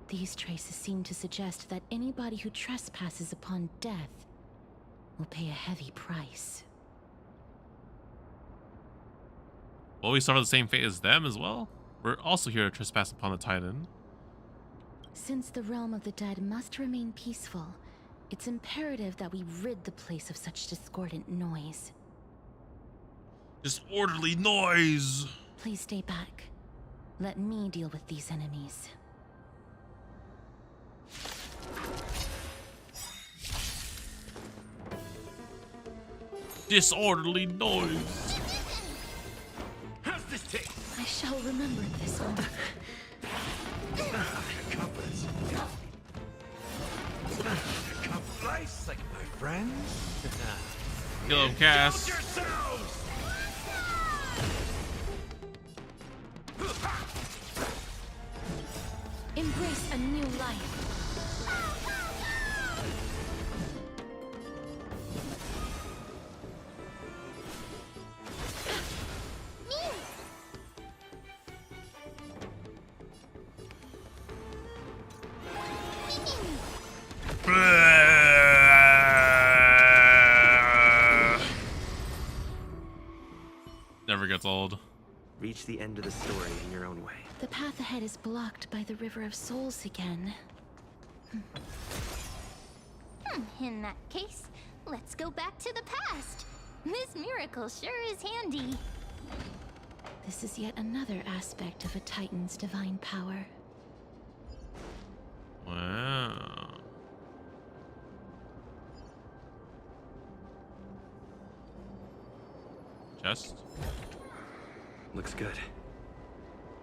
These traces seem to suggest that anybody who trespasses upon death will pay a heavy price. Will we suffer the same fate as them as well? We're also here to trespass upon the Titan. Since the realm of the dead must remain peaceful, it's imperative that we rid the place of such discordant noise. Disorderly noise! Please stay back. Let me deal with these enemies. Disorderly noise! How's this taste? I shall remember this one. Confidence. Nice, like my friends. Kill him, Cass. Embrace a new life. Never gets old. Reach the end of the story in your own way. The path ahead is blocked by the River of Souls again. In that case, let's go back to the past. This miracle sure is handy. This is yet another aspect of a Titan's divine power. Wow. Chest? Looks good.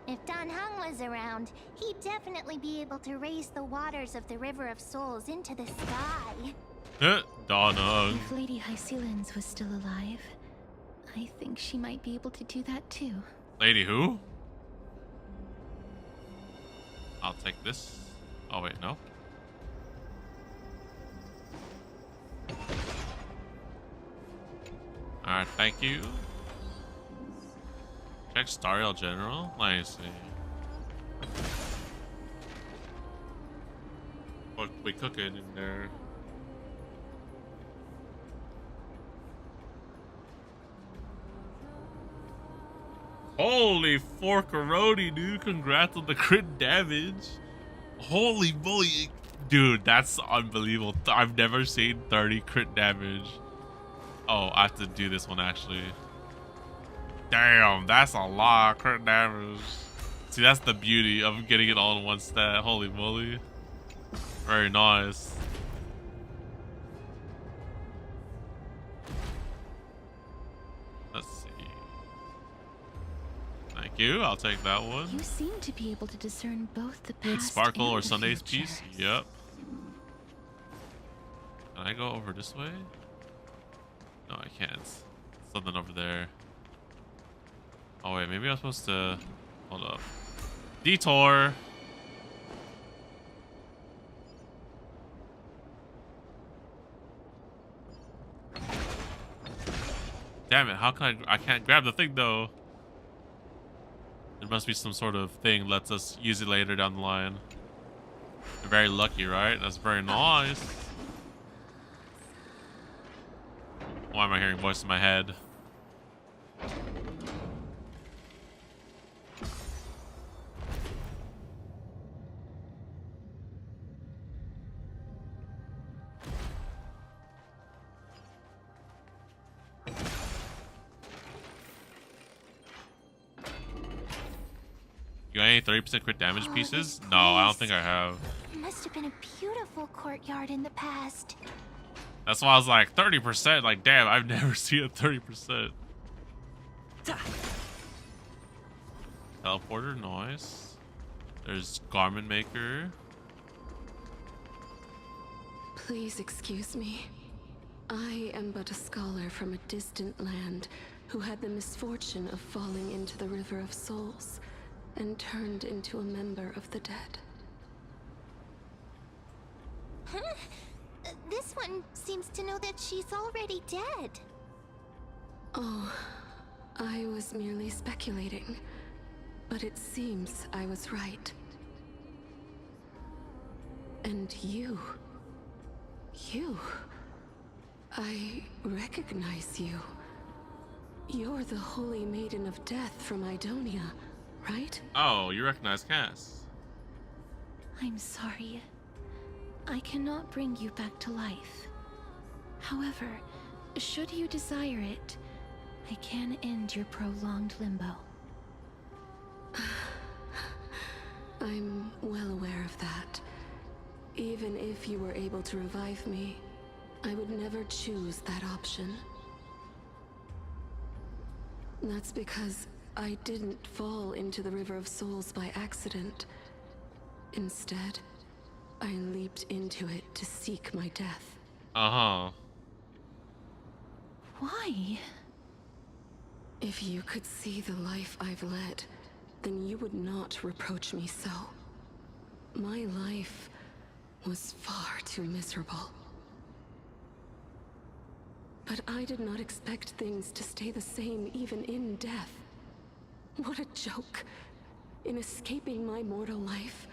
If Dan Heng was around, he'd definitely be able to raise the waters of the River of Souls into the sky. Dan Heng. If Lady Hycelens was still alive, I think she might be able to do that too. Lady who? I'll take this. Oh wait, no. Alright, thank you. Check Stariel General. Let me see. What we cooking in there? Holy forkaroni, dude. Congrats on the crit damage. Holy moly. Dude, that's unbelievable. I've never seen 30 crit damage. Oh, I have to do this one actually. Damn, that's a lot of crit damage. See, that's the beauty of getting it all in one stat. Holy moly. Very nice. Let's see. Thank you. I'll take that one. You seem to be able to discern both the past Sparkle and or the Sunday's future. piece? Yep. Can I go over this way? No, I can't. Something over there. Oh wait, maybe I'm supposed to... Hold up. Detour! Damn it, how can I can't grab the thing though. There must be some sort of thing that lets us use it later down the line. You're very lucky, right? That's very nice. Why am I hearing a voice in my head? You got any 30% crit damage pieces? No, I don't think I have. Must have been a beautiful courtyard in the past. That's why I was like, 30%? Like, damn, I've never seen a 30%. Teleporter, nice. There's Garment Maker. Please excuse me. I am but a scholar from a distant land who had the misfortune of falling into the River of Souls and turned into a member of the dead. Huh? This one seems to know that she's already dead. Oh, I was merely speculating, but it seems I was right. And you, I recognize you. You're the Holy Maiden of Death from Idonia, right? Oh, you recognize Cass. I'm sorry. I cannot bring you back to life. However, should you desire it, I can end your prolonged limbo. I'm well aware of that. Even if you were able to revive me, I would never choose that option. That's because I didn't fall into the River of Souls by accident. Instead, I leaped into it to seek my death. Uh-huh. Why? If you could see the life I've led, then you would not reproach me so. My life was far too miserable. But I did not expect things to stay the same even in death. What a joke. In escaping my mortal life,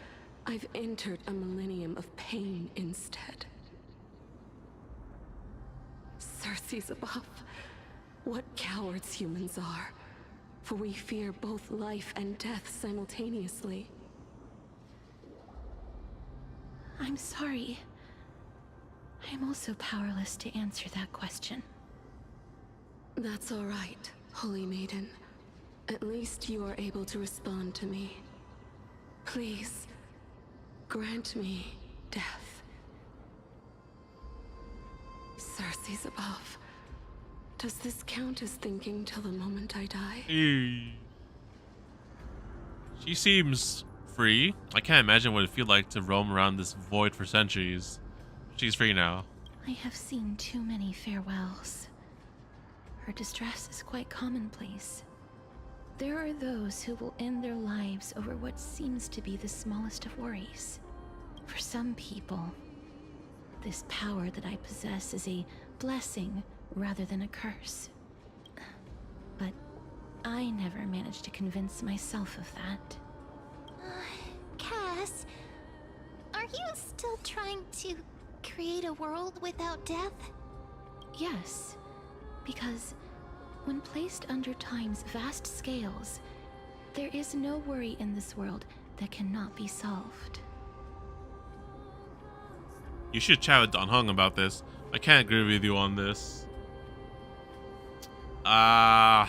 I've entered a millennium of pain instead. Circe's above. What cowards humans are. For we fear both life and death simultaneously. I'm sorry. I'm also powerless to answer that question. That's all right, Holy Maiden. At least you are able to respond to me. Please, grant me death. Circe's above. Does this count as thinking till the moment I die? She seems free. I can't imagine what it'd feel like to roam around this void for centuries. She's free now. I have seen too many farewells. Her distress is quite commonplace. There are those who will end their lives over what seems to be the smallest of worries. For some people, this power that I possess is a blessing rather than a curse. But I never managed to convince myself of that. Cass, are you still trying to create a world without death? Yes, because when placed under time's vast scales, there is no worry in this world that cannot be solved. You should chat with Don Hung about this. I can't agree with you on this. Trying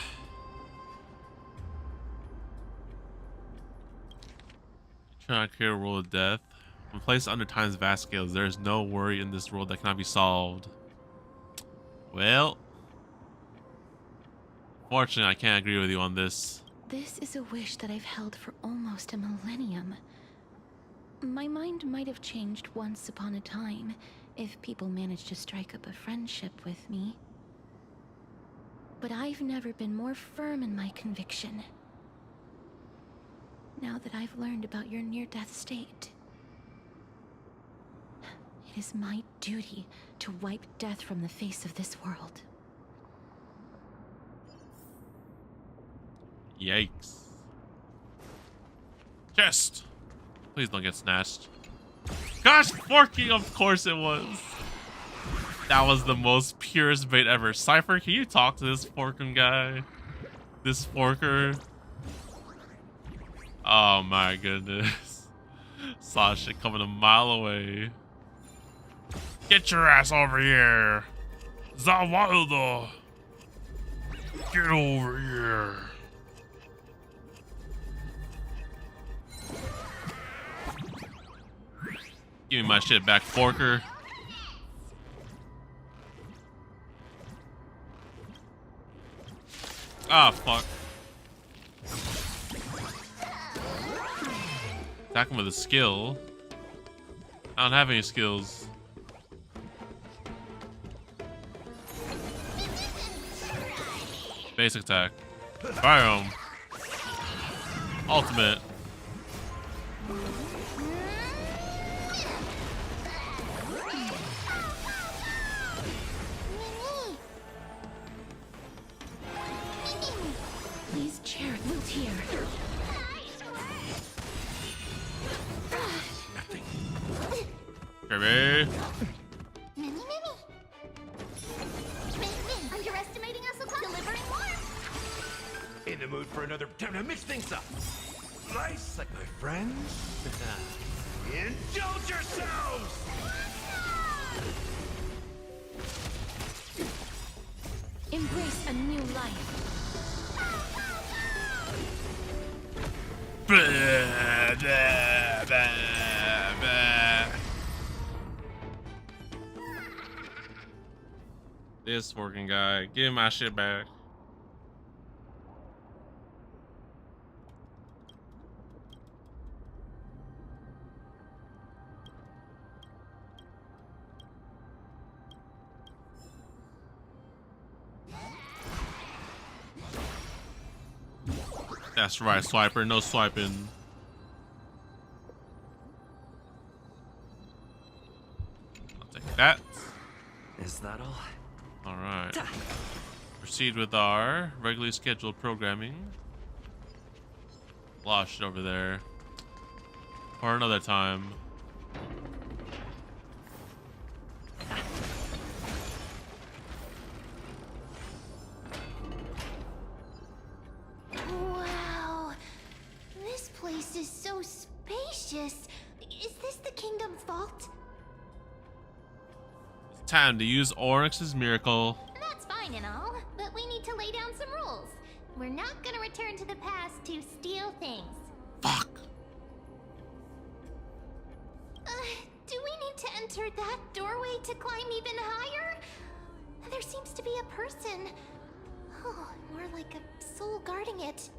to create a world of death. When placed under time's vast scales, there is no worry in this world that cannot be solved. Well, fortunately, I can't agree with you on this. This is a wish that I've held for almost a millennium. My mind might have changed once upon a time if people managed to strike up a friendship with me. But I've never been more firm in my conviction. Now that I've learned about your near-death state, it is my duty to wipe death from the face of this world. Yikes. Chest! Please don't get snatched. Gosh, Forky, of course it was. That was the most purest bait ever. Cipher, can you talk to this Forkum guy? This Forker? Oh my goodness. Saw shit coming a mile away. Get your ass over here. Zawilda. Get over here. Give me my shit back, Forker. Ah, fuck. Attack him with a skill. I don't have any skills. Basic attack. Biome. Ultimate. Please, chair, move here. Baby. Mini. Underestimating us will come delivering more. In the mood for another time to mix things up. Slice like my friends. Indulge yourselves! Embrace a new life. Blah, blah, blah, blah. This working guy, give my shit back. That's right, swiper, no swiping. I'll take that. Is that all? Alright. Proceed with our regularly scheduled programming. Lost it over there. For another time. Wow. This place is so spacious. Is this the kingdom's vault? Time to use Oryx's miracle. That's fine and all, but we need to lay down some rules. We're not gonna return to the past to steal things. Fuck. Do we need to enter that doorway to climb even higher? There seems to be a person. Oh, more like a soul guarding it.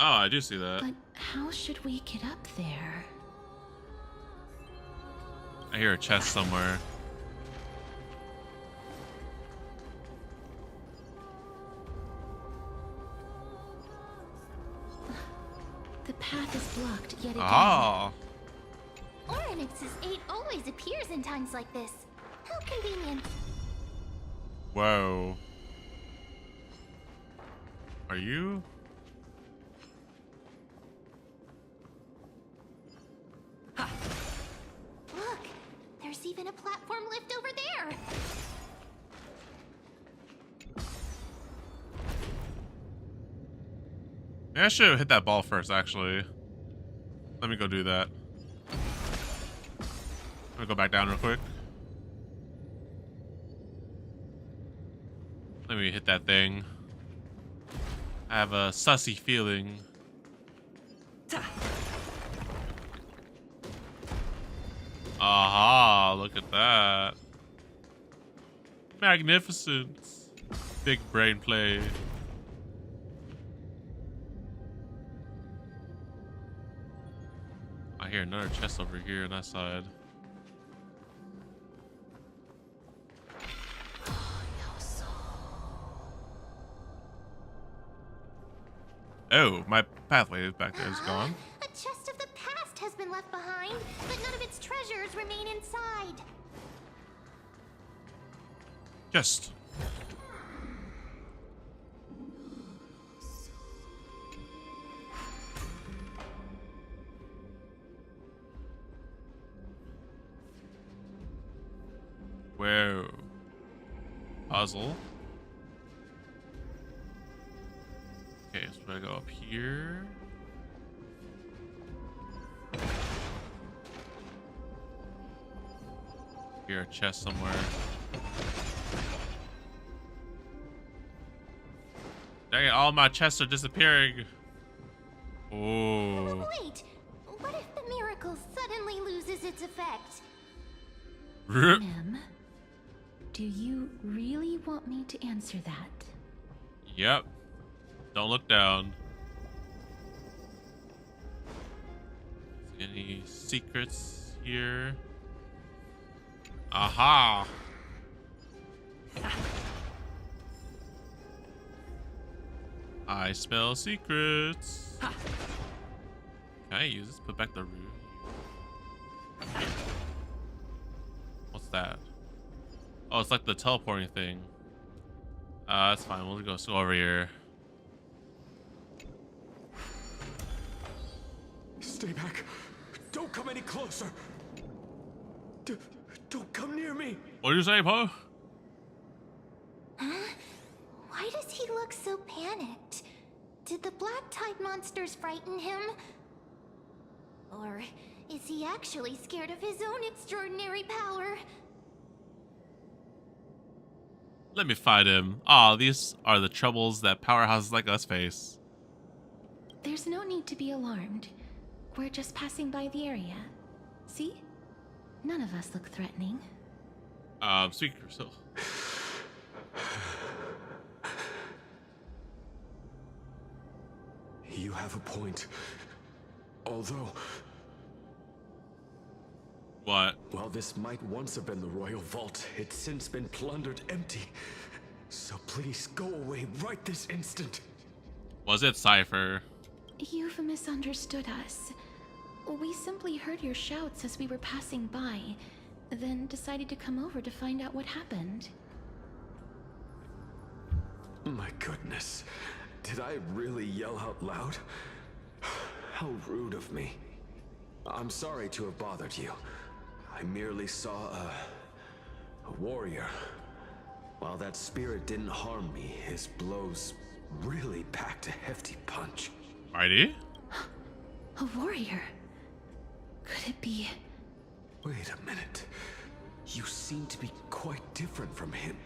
Oh, I do see that. But how should we get up there? I hear a chest somewhere. The path is blocked yet again. Oh. Oryx's 8 always appears in times like this. How convenient. Whoa. Are you? Look, there's even a platform lift over there. Yeah, I should have hit that ball first, actually. Let me go do that. Let me go back down real quick. Let me hit that thing. I have a sussy feeling. Aha, look at that. Magnificent. Big brain play. I hear another chest over here on that side. Oh, my pathway back there is gone. A chest of the past has been left behind, but none of its treasures remain inside. Chest. Whoa. Puzzle. Okay, so we're gonna go up here. Here, a chest somewhere. Dang it, all my chests are disappearing. Oh. Wait, what if the miracle suddenly loses its effect? Mem, do you really want me to answer that? Yep. Don't look down. Any secrets here? Aha! I smell secrets. Can I use this? Put back the root. What's that? Oh, it's like the teleporting thing. That's fine. We'll go over here. Stay back. Don't come any closer. Don't come near me. What do you say, Poe? Huh? Why does he look so panicked? Did the black tide monsters frighten him? Or is he actually scared of his own extraordinary power? Let me fight him. Ah, these are the troubles that powerhouses like us face. There's no need to be alarmed. We're just passing by the area. See? None of us look threatening. Speak for yourself. You have a point. Although... What? While this might once have been the royal vault, it's since been plundered empty. So please go away right this instant. Was it Cipher? You've misunderstood us. We simply heard your shouts as we were passing by, then decided to come over to find out what happened. My goodness. Did I really yell out loud? How rude of me. I'm sorry to have bothered you. I merely saw a warrior. While that spirit didn't harm me, his blows really packed a hefty punch. Righty? A warrior? Could it be... Wait a minute. You seem to be quite different from him.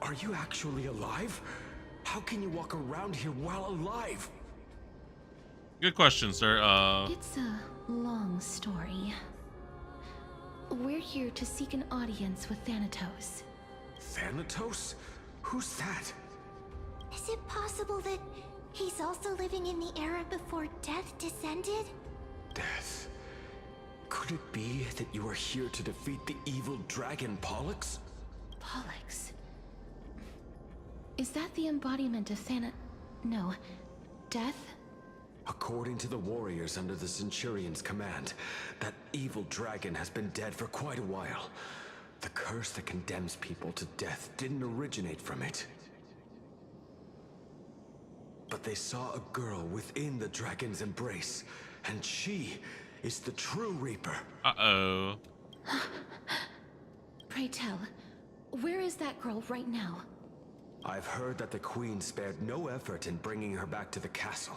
Are you actually alive? How can you walk around here while alive? Good question, sir. It's a long story. We're here to seek an audience with Thanatos? Who's that? Is it possible that He's also living in the era before death descended? Death? Could it be that you are here to defeat the evil dragon Pollux? Pollux? Is that the embodiment of No. Death? According to the warriors under the Centurion's command, that evil dragon has been dead for quite a while. The curse that condemns people to death didn't originate from it. But they saw a girl within the dragon's embrace, and she is the true Reaper. Uh-oh. Pray tell, where is that girl right now? I've heard that the Queen spared no effort in bringing her back to the castle.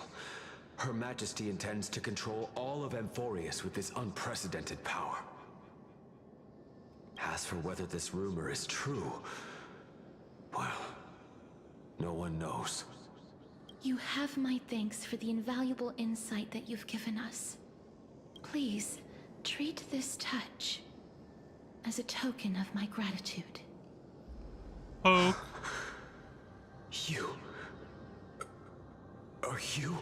Her Majesty intends to control all of Amphorius with this unprecedented power. As for whether this rumor is true, well, no one knows. You have my thanks for the invaluable insight that you've given us. Please, treat this touch as a token of my gratitude. Oh. You... Are you...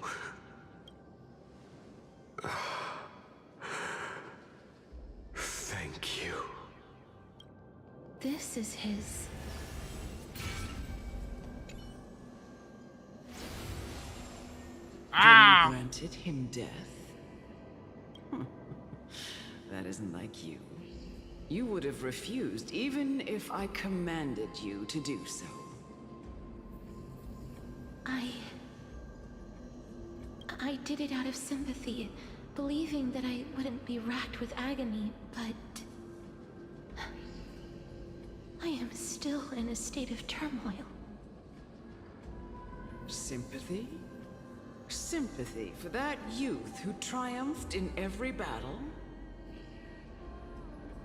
Thank you. This is his... Then you granted him death? That isn't like you. You would have refused even if I commanded you to do so. I did it out of sympathy, believing that I wouldn't be racked with agony, but... I am still in a state of turmoil. Sympathy? Sympathy for that youth who triumphed in every battle?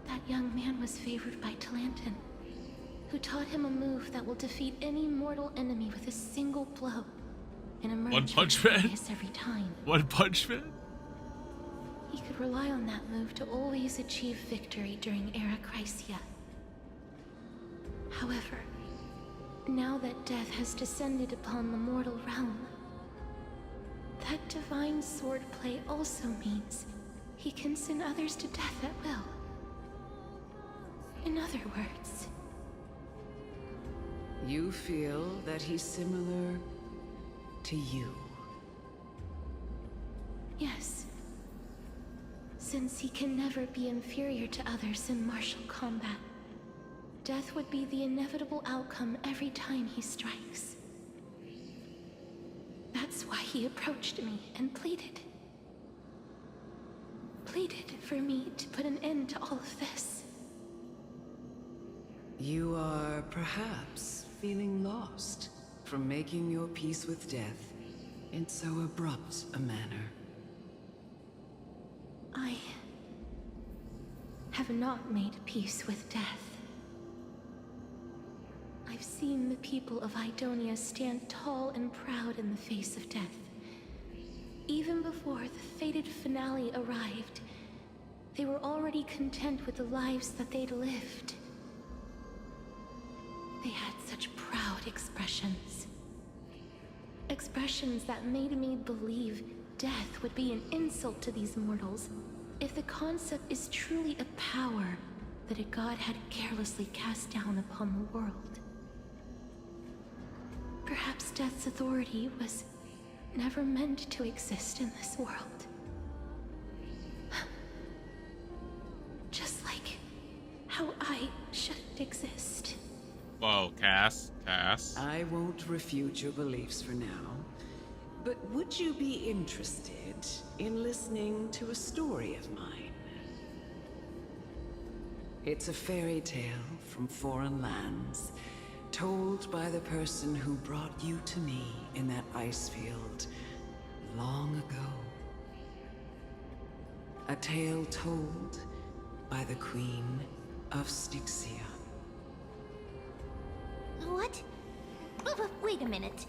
That young man was favored by Talantin, who taught him a move that will defeat any mortal enemy with a single blow and emerge One Punch Man? victorious every time. One Punch Man? He could rely on that move to always achieve victory during Era Chrysia. However, now that death has descended upon the mortal realm, that divine swordplay also means he can send others to death at will. In other words... You feel that he's similar to you? Yes. Since he can never be inferior to others in martial combat, death would be the inevitable outcome every time he strikes. That's why he approached me and pleaded. Pleaded for me to put an end to all of this. You are perhaps feeling lost from making your peace with death in so abrupt a manner. I have not made peace with death. I've seen the people of Idonia stand tall and proud in the face of death. Even before the fated finale arrived, they were already content with the lives that they'd lived. They had such proud expressions. Expressions that made me believe death would be an insult to these mortals if the concept is truly a power that a god had carelessly cast down upon the world. Perhaps death's authority was never meant to exist in this world. Just like how I shouldn't exist. Whoa, Cass. I won't refute your beliefs for now, but would you be interested in listening to a story of mine? It's a fairy tale from foreign lands, told by the person who brought you to me in that ice field long ago. A tale told by the Queen of Styxia. What? Wait a minute.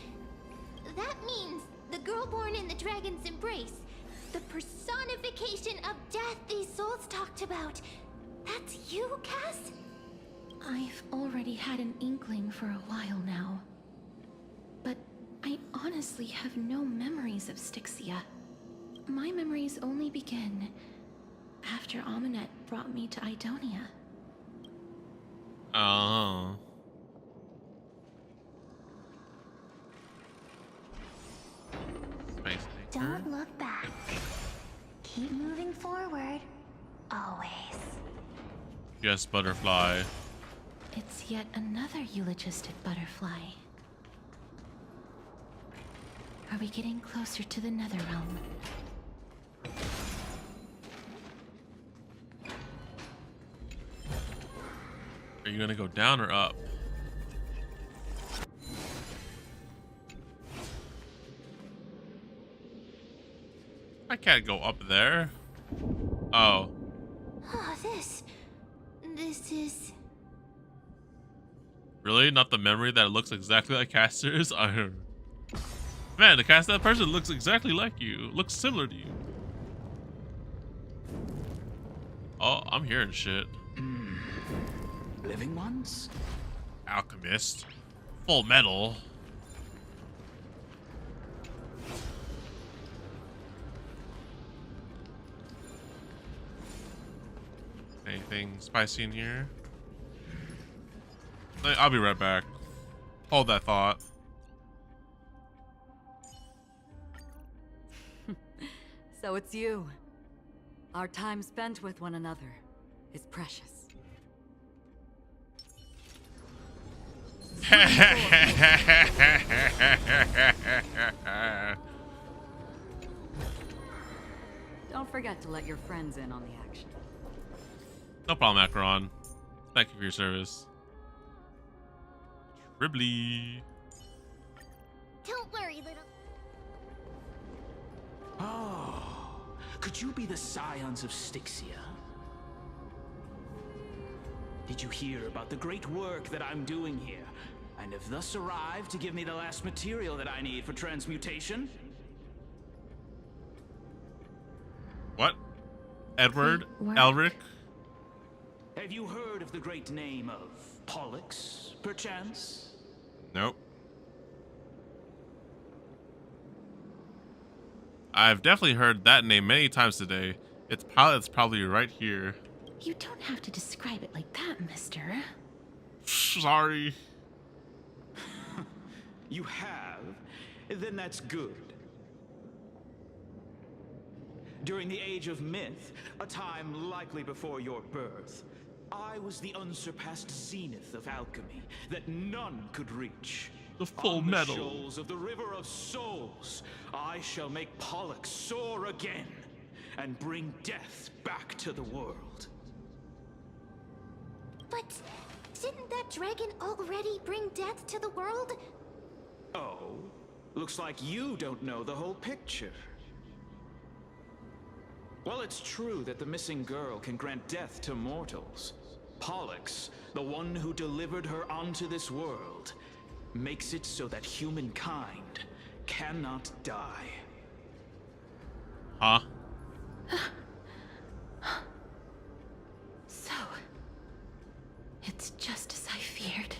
That means the girl born in the dragon's embrace, the personification of death these souls talked about. That's you, Cass? I've already had an inkling for a while now. But I honestly honestly have no memories of Styxia. My memories only begin after Amunet brought me to Idonia. Oh. Space anchor. Don't look back. Keep moving forward. Always. Yes, butterfly. It's yet another eulogistic butterfly. Are we getting closer to the Netherrealm? Are you gonna go down or up? I can't go up there. Oh. Oh, this is... Really? Not the memory that looks exactly like Caster's? Man, that person looks exactly like you. Looks similar to you. Oh, I'm hearing shit. Living ones? Alchemist. Full metal. Anything spicy in here? I'll be right back. Hold that thought. So it's you. Our time spent with one another is precious. Don't forget to let your friends in on the action. No problem, Acheron. Thank you for your service. Ribley. Don't worry, little... Oh, could you be the scions of Styxia? Did you hear about the great work that I'm doing here, and have thus arrived to give me the last material that I need for transmutation? What? Edward? Work. Elric? Have you heard of the great name of Pollux, perchance? Nope. I've definitely heard that name many times today. It's probably right here. You don't have to describe it like that, mister. Sorry. You have? Then that's good. During the Age of Myth, a time likely before your birth, I was the unsurpassed zenith of alchemy that none could reach. The full On metal. the shoals of the River of Souls, I shall make Pollux soar again and bring death back to the world. But didn't that dragon already bring death to the world? Oh, looks like you don't know the whole picture. Well, it's true that the missing girl can grant death to mortals. Pollux, the one who delivered her onto this world, makes it so that humankind cannot die. Huh? So, it's just as I feared.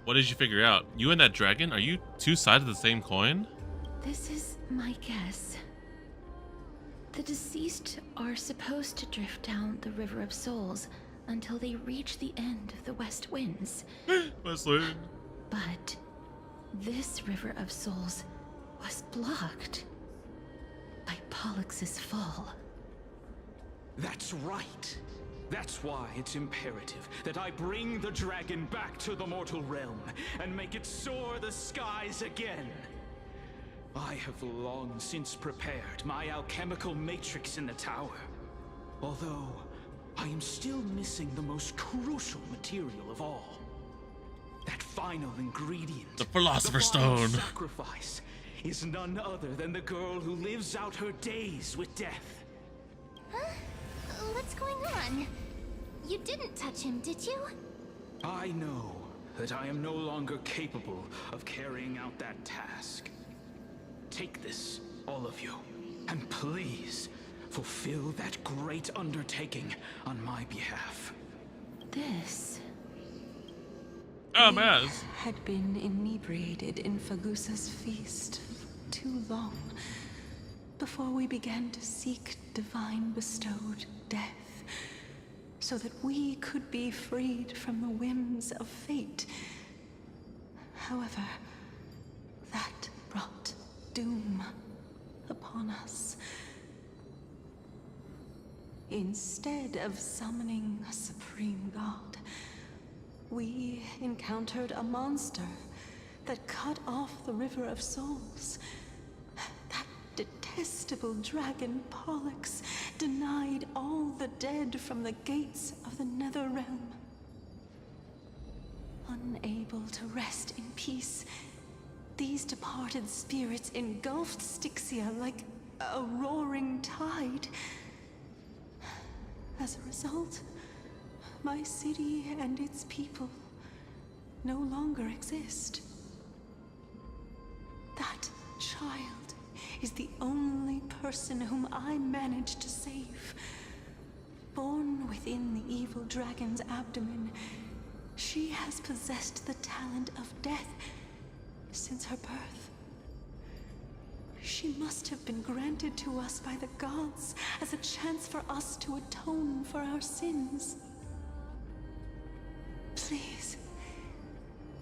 What did you figure out? You and that dragon? Are you two sides of the same coin? This is my guess. The deceased are supposed to drift down the River of Souls until they reach the end of the West Winds. West Wind. But this River of Souls was blocked by Pollux's fall. That's right. That's why it's imperative that I bring the dragon back to the mortal realm and make it soar the skies again. I have long since prepared my alchemical matrix in the tower. Although, I am still missing the most crucial material of all. That final ingredient. The Philosopher's the final Stone. Sacrifice is none other than the girl who lives out her days with death. Huh? What's going on? You didn't touch him, did you? I know that I am no longer capable of carrying out that task. Take this, all of you, and please fulfill that great undertaking on my behalf. This Maz. Had been inebriated in Fagusa's feast for too long before we began to seek divine bestowed death, so that we could be freed from the whims of fate. However, that brought doom upon us. Instead of summoning a supreme god, we encountered a monster that cut off the River of Souls. That detestable dragon Pollux denied all the dead from the gates of the Nether Realm. Unable to rest in peace, these departed spirits engulfed Styxia like a roaring tide. As a result, my city and its people no longer exist. That child is the only person whom I managed to save. Born within the evil dragon's abdomen, she has possessed the talent of death since her birth. She must have been granted to us by the gods as a chance for us to atone for our sins. Please,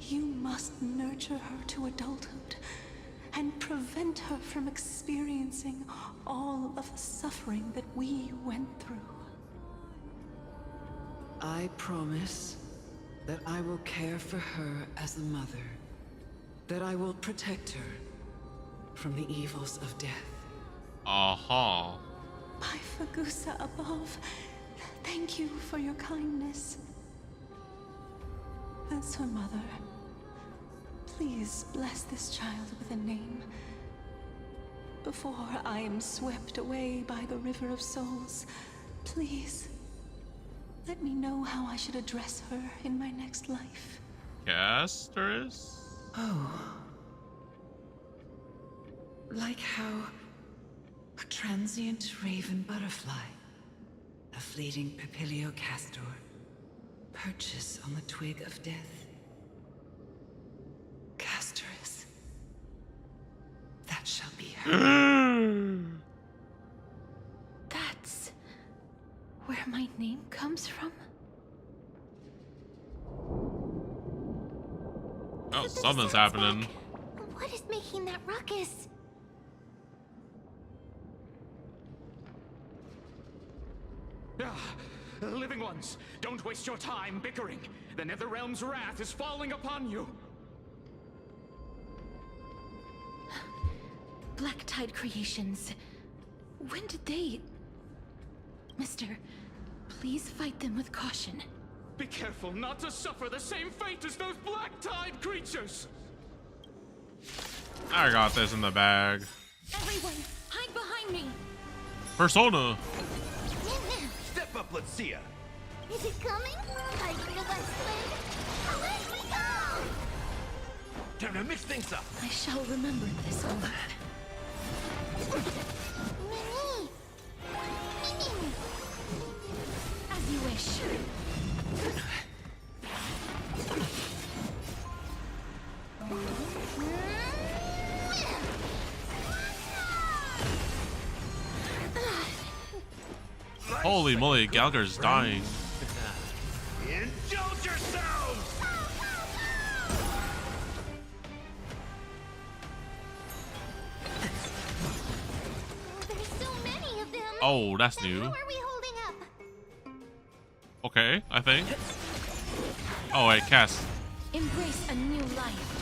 you must nurture her to adulthood and prevent her from experiencing all of the suffering that we went through. I promise that I will care for her as a mother, that I will protect her from the evils of death. Aha. By Fagusa above, thank you for your kindness. As her mother, please bless this child with a name. Before I am swept away by the River of Souls, please let me know how I should address her in my next life. Casterus? Oh. Like how a transient raven butterfly, a fleeting papilio castor, perches on the twig of death. Casterus. That shall be her. That's where my name comes from? Oh, something's happening. What is making that ruckus? Living ones, don't waste your time bickering. The Netherrealm's wrath is falling upon you. Black Tide Creations. When did they... Mister, please fight them with caution. Be careful not to suffer the same fate as those Black Tide creatures! I got this in the bag. Everyone, hide behind me! Persona! Step up, let's see ya! Is it coming? I feel that spin. Away we go! Time to mix things up! I shall remember this moment. As you wish. Holy moly, Galgar's dying. Indulge yourselves! There's so many of them. Oh, that's new. How are we holding up? Okay, I think. Oh wait, Cass. Embrace a new life.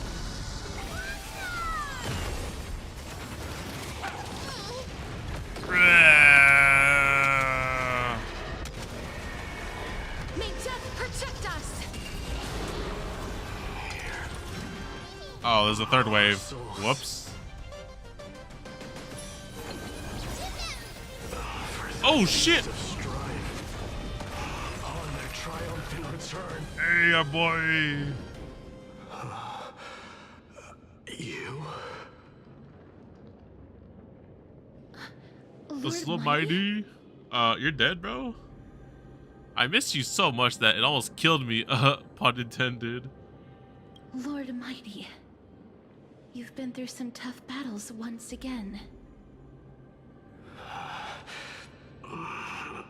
May death protect us. Oh, there's a third wave. Whoops. Oh shit! On their triumphant return. Hey, boy. You? The Slow Mighty? You're dead, bro? I missed you so much that it almost killed me, pun intended. Lord Mighty, you've been through some tough battles once again.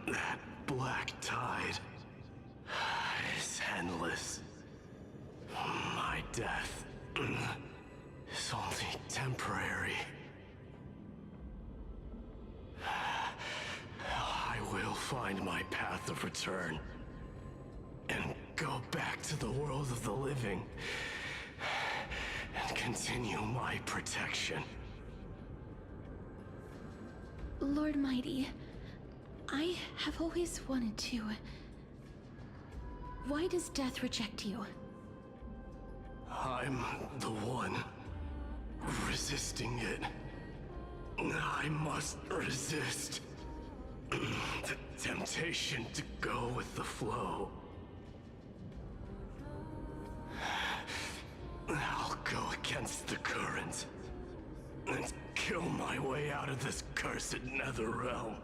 That black tide is endless. My death is only temporary. I will find my path of return and go back to the world of the living and continue my protection. Lord Mighty, I have always wanted to. Why does death reject you? I'm the one resisting it. I must resist the temptation to go with the flow. I'll go against the current and kill my way out of this cursed nether realm.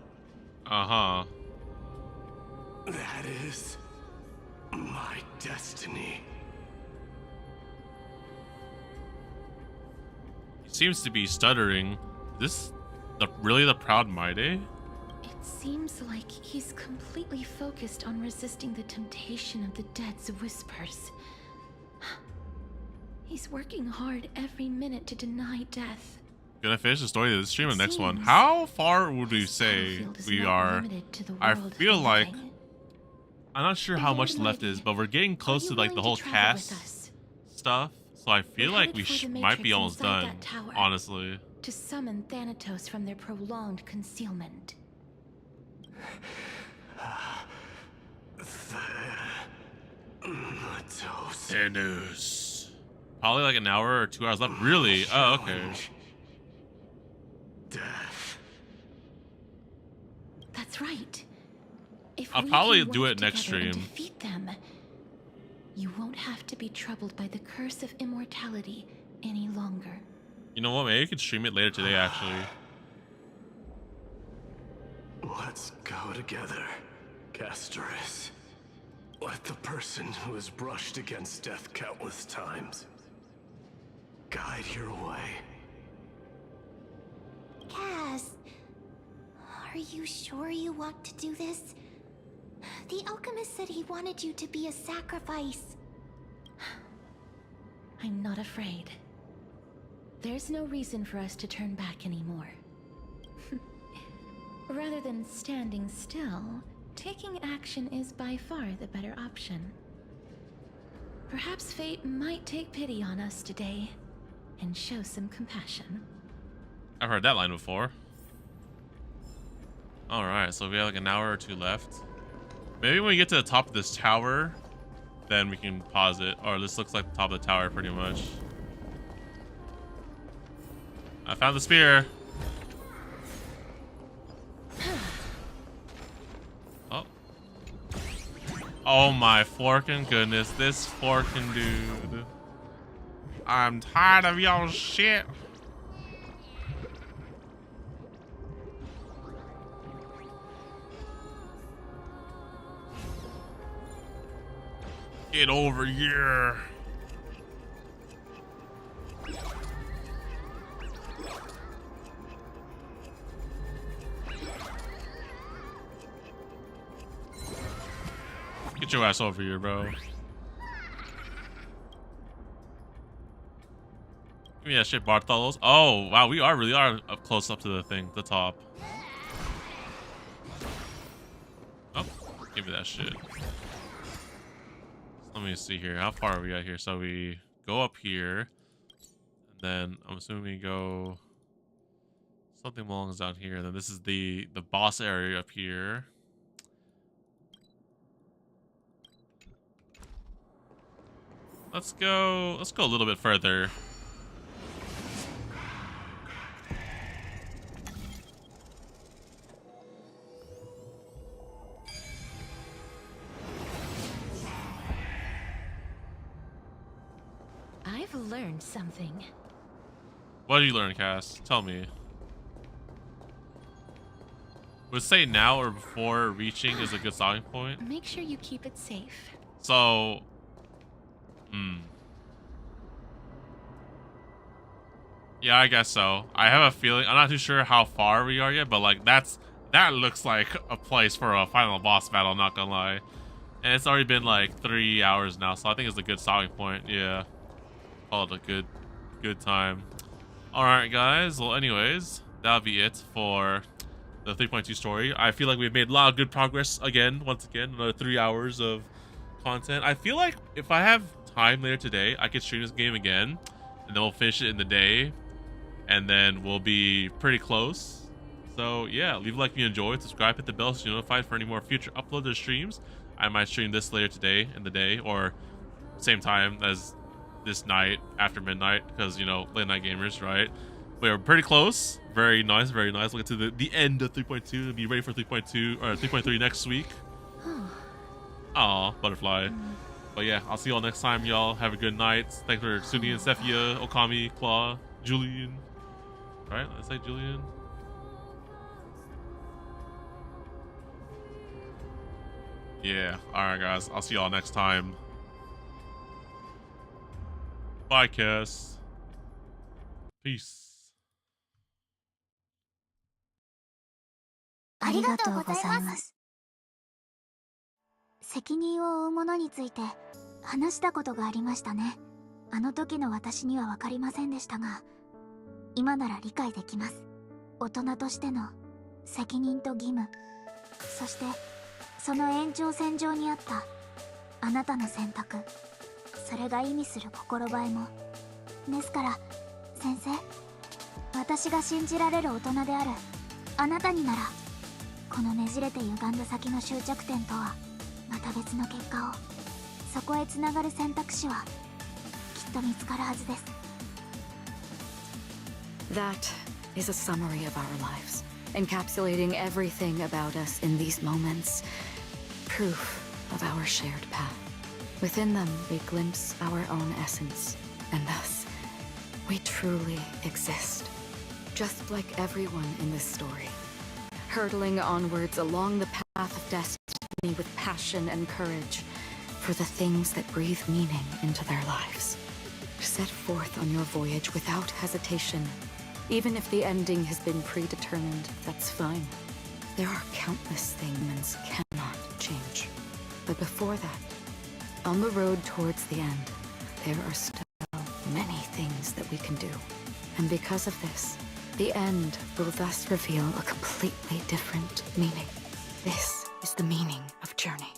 Uh-huh. That is my destiny. He seems to be stuttering. Is this really the proud Maide? It seems like he's completely focused on resisting the temptation of the dead's whispers. He's working hard every minute to deny death. Gonna finish the story of this stream and the next one. How far would we say we are? I feel like I'm not sure how much left is, but we're getting close to like the whole cast stuff. So I feel like we might be almost done, honestly. To summon Thanatos from their prolonged concealment. Thanos. Probably like an hour or 2 hours left. Really? Oh, okay. Death. That's right. If I'll we probably can do work it next together and stream. defeat them, you won't have to be troubled by the curse of immortality any longer. You know what? Maybe you could stream it later today, actually. Let's go together, Castoris. Let the person who has brushed against death countless times guide your way. Cass, are you sure you want to do this? The alchemist said he wanted you to be a sacrifice. I'm not afraid. There's no reason for us to turn back anymore. Rather than standing still, taking action is by far the better option. Perhaps fate might take pity on us today and show some compassion. I've heard that line before. Alright, so we have like an hour or 2 left. Maybe when we get to the top of this tower, then we can pause it. Or this looks like the top of the tower pretty much. I found the spear. Oh. Oh my forking goodness, this forking dude. I'm tired of y'all shit. Get over here. Get your ass over here, bro. Give me that shit, Bartholos. Oh, wow, we really are up close up to the thing, the top. Oh, give me that shit. Let me see here. How far are we at here? So we go up here. And then I'm assuming we go something belongs down here. And then this is the boss area up here. Let's go a little bit further. I've learned something. What did you learn, Cass? Tell me. Would say now or before reaching is a good starting point. Make sure you keep it safe. So, Yeah, I guess so. I have a feeling, I'm not too sure how far we are yet, but like that looks like a place for a final boss battle, I'm not gonna lie. And it's already been like 3 hours now, so I think it's a good stopping point. Yeah. Call it a good time. Alright guys, well anyways, that'll be it for the 3.2 story. I feel like we've made a lot of good progress once again, another 3 hours of content. I feel like if I have time later today, I could stream this game again, and then we'll finish it in the day, and then we'll be pretty close. So yeah, leave a like if you enjoyed, subscribe, hit the bell so you're notified for any more future uploads or streams. I might stream this later today in the day, or same time as this night after midnight, because you know, late night gamers, right? We're pretty close. Very nice, very nice. We'll get to the end of 3.2 and be ready for 3.2 or 3.3 next week. Aw, butterfly. But yeah, I'll see you all next time, y'all. Have a good night. Thanks for Suni and Sephia, Okami, Claw, Julian. Right? Let's say Julian. Yeah. Alright, guys. I'll see y'all next time. Bye, Cass. Peace. ありがとうございます。責任を負うものについて話したことがありましたね。あの時の私には分かりませんでしたが、今なら理解できます。大人としての責任と義務、そしてその延長線上にあったあなたの選択、それが意味する心映えも。ですから先生、私が信じられる大人であるあなたになら、このねじれて歪んだ先の終着点とはまた別の結果を、そこへつながる選択肢はきっと見つかるはずです。 That is a summary of our lives, encapsulating everything about us in these moments. Proof of our shared path. Within them, we glimpse our own essence, and thus, we truly exist. Just like everyone in this story. Hurtling onwards along the path of destiny with passion and courage for the things that breathe meaning into their lives. Set forth on your voyage without hesitation. Even if the ending has been predetermined, that's fine. There are countless things humans cannot change. But before that, on the road towards the end, there are still many things that we can do. And because of this, the end will thus reveal a completely different meaning. This is the meaning of journey.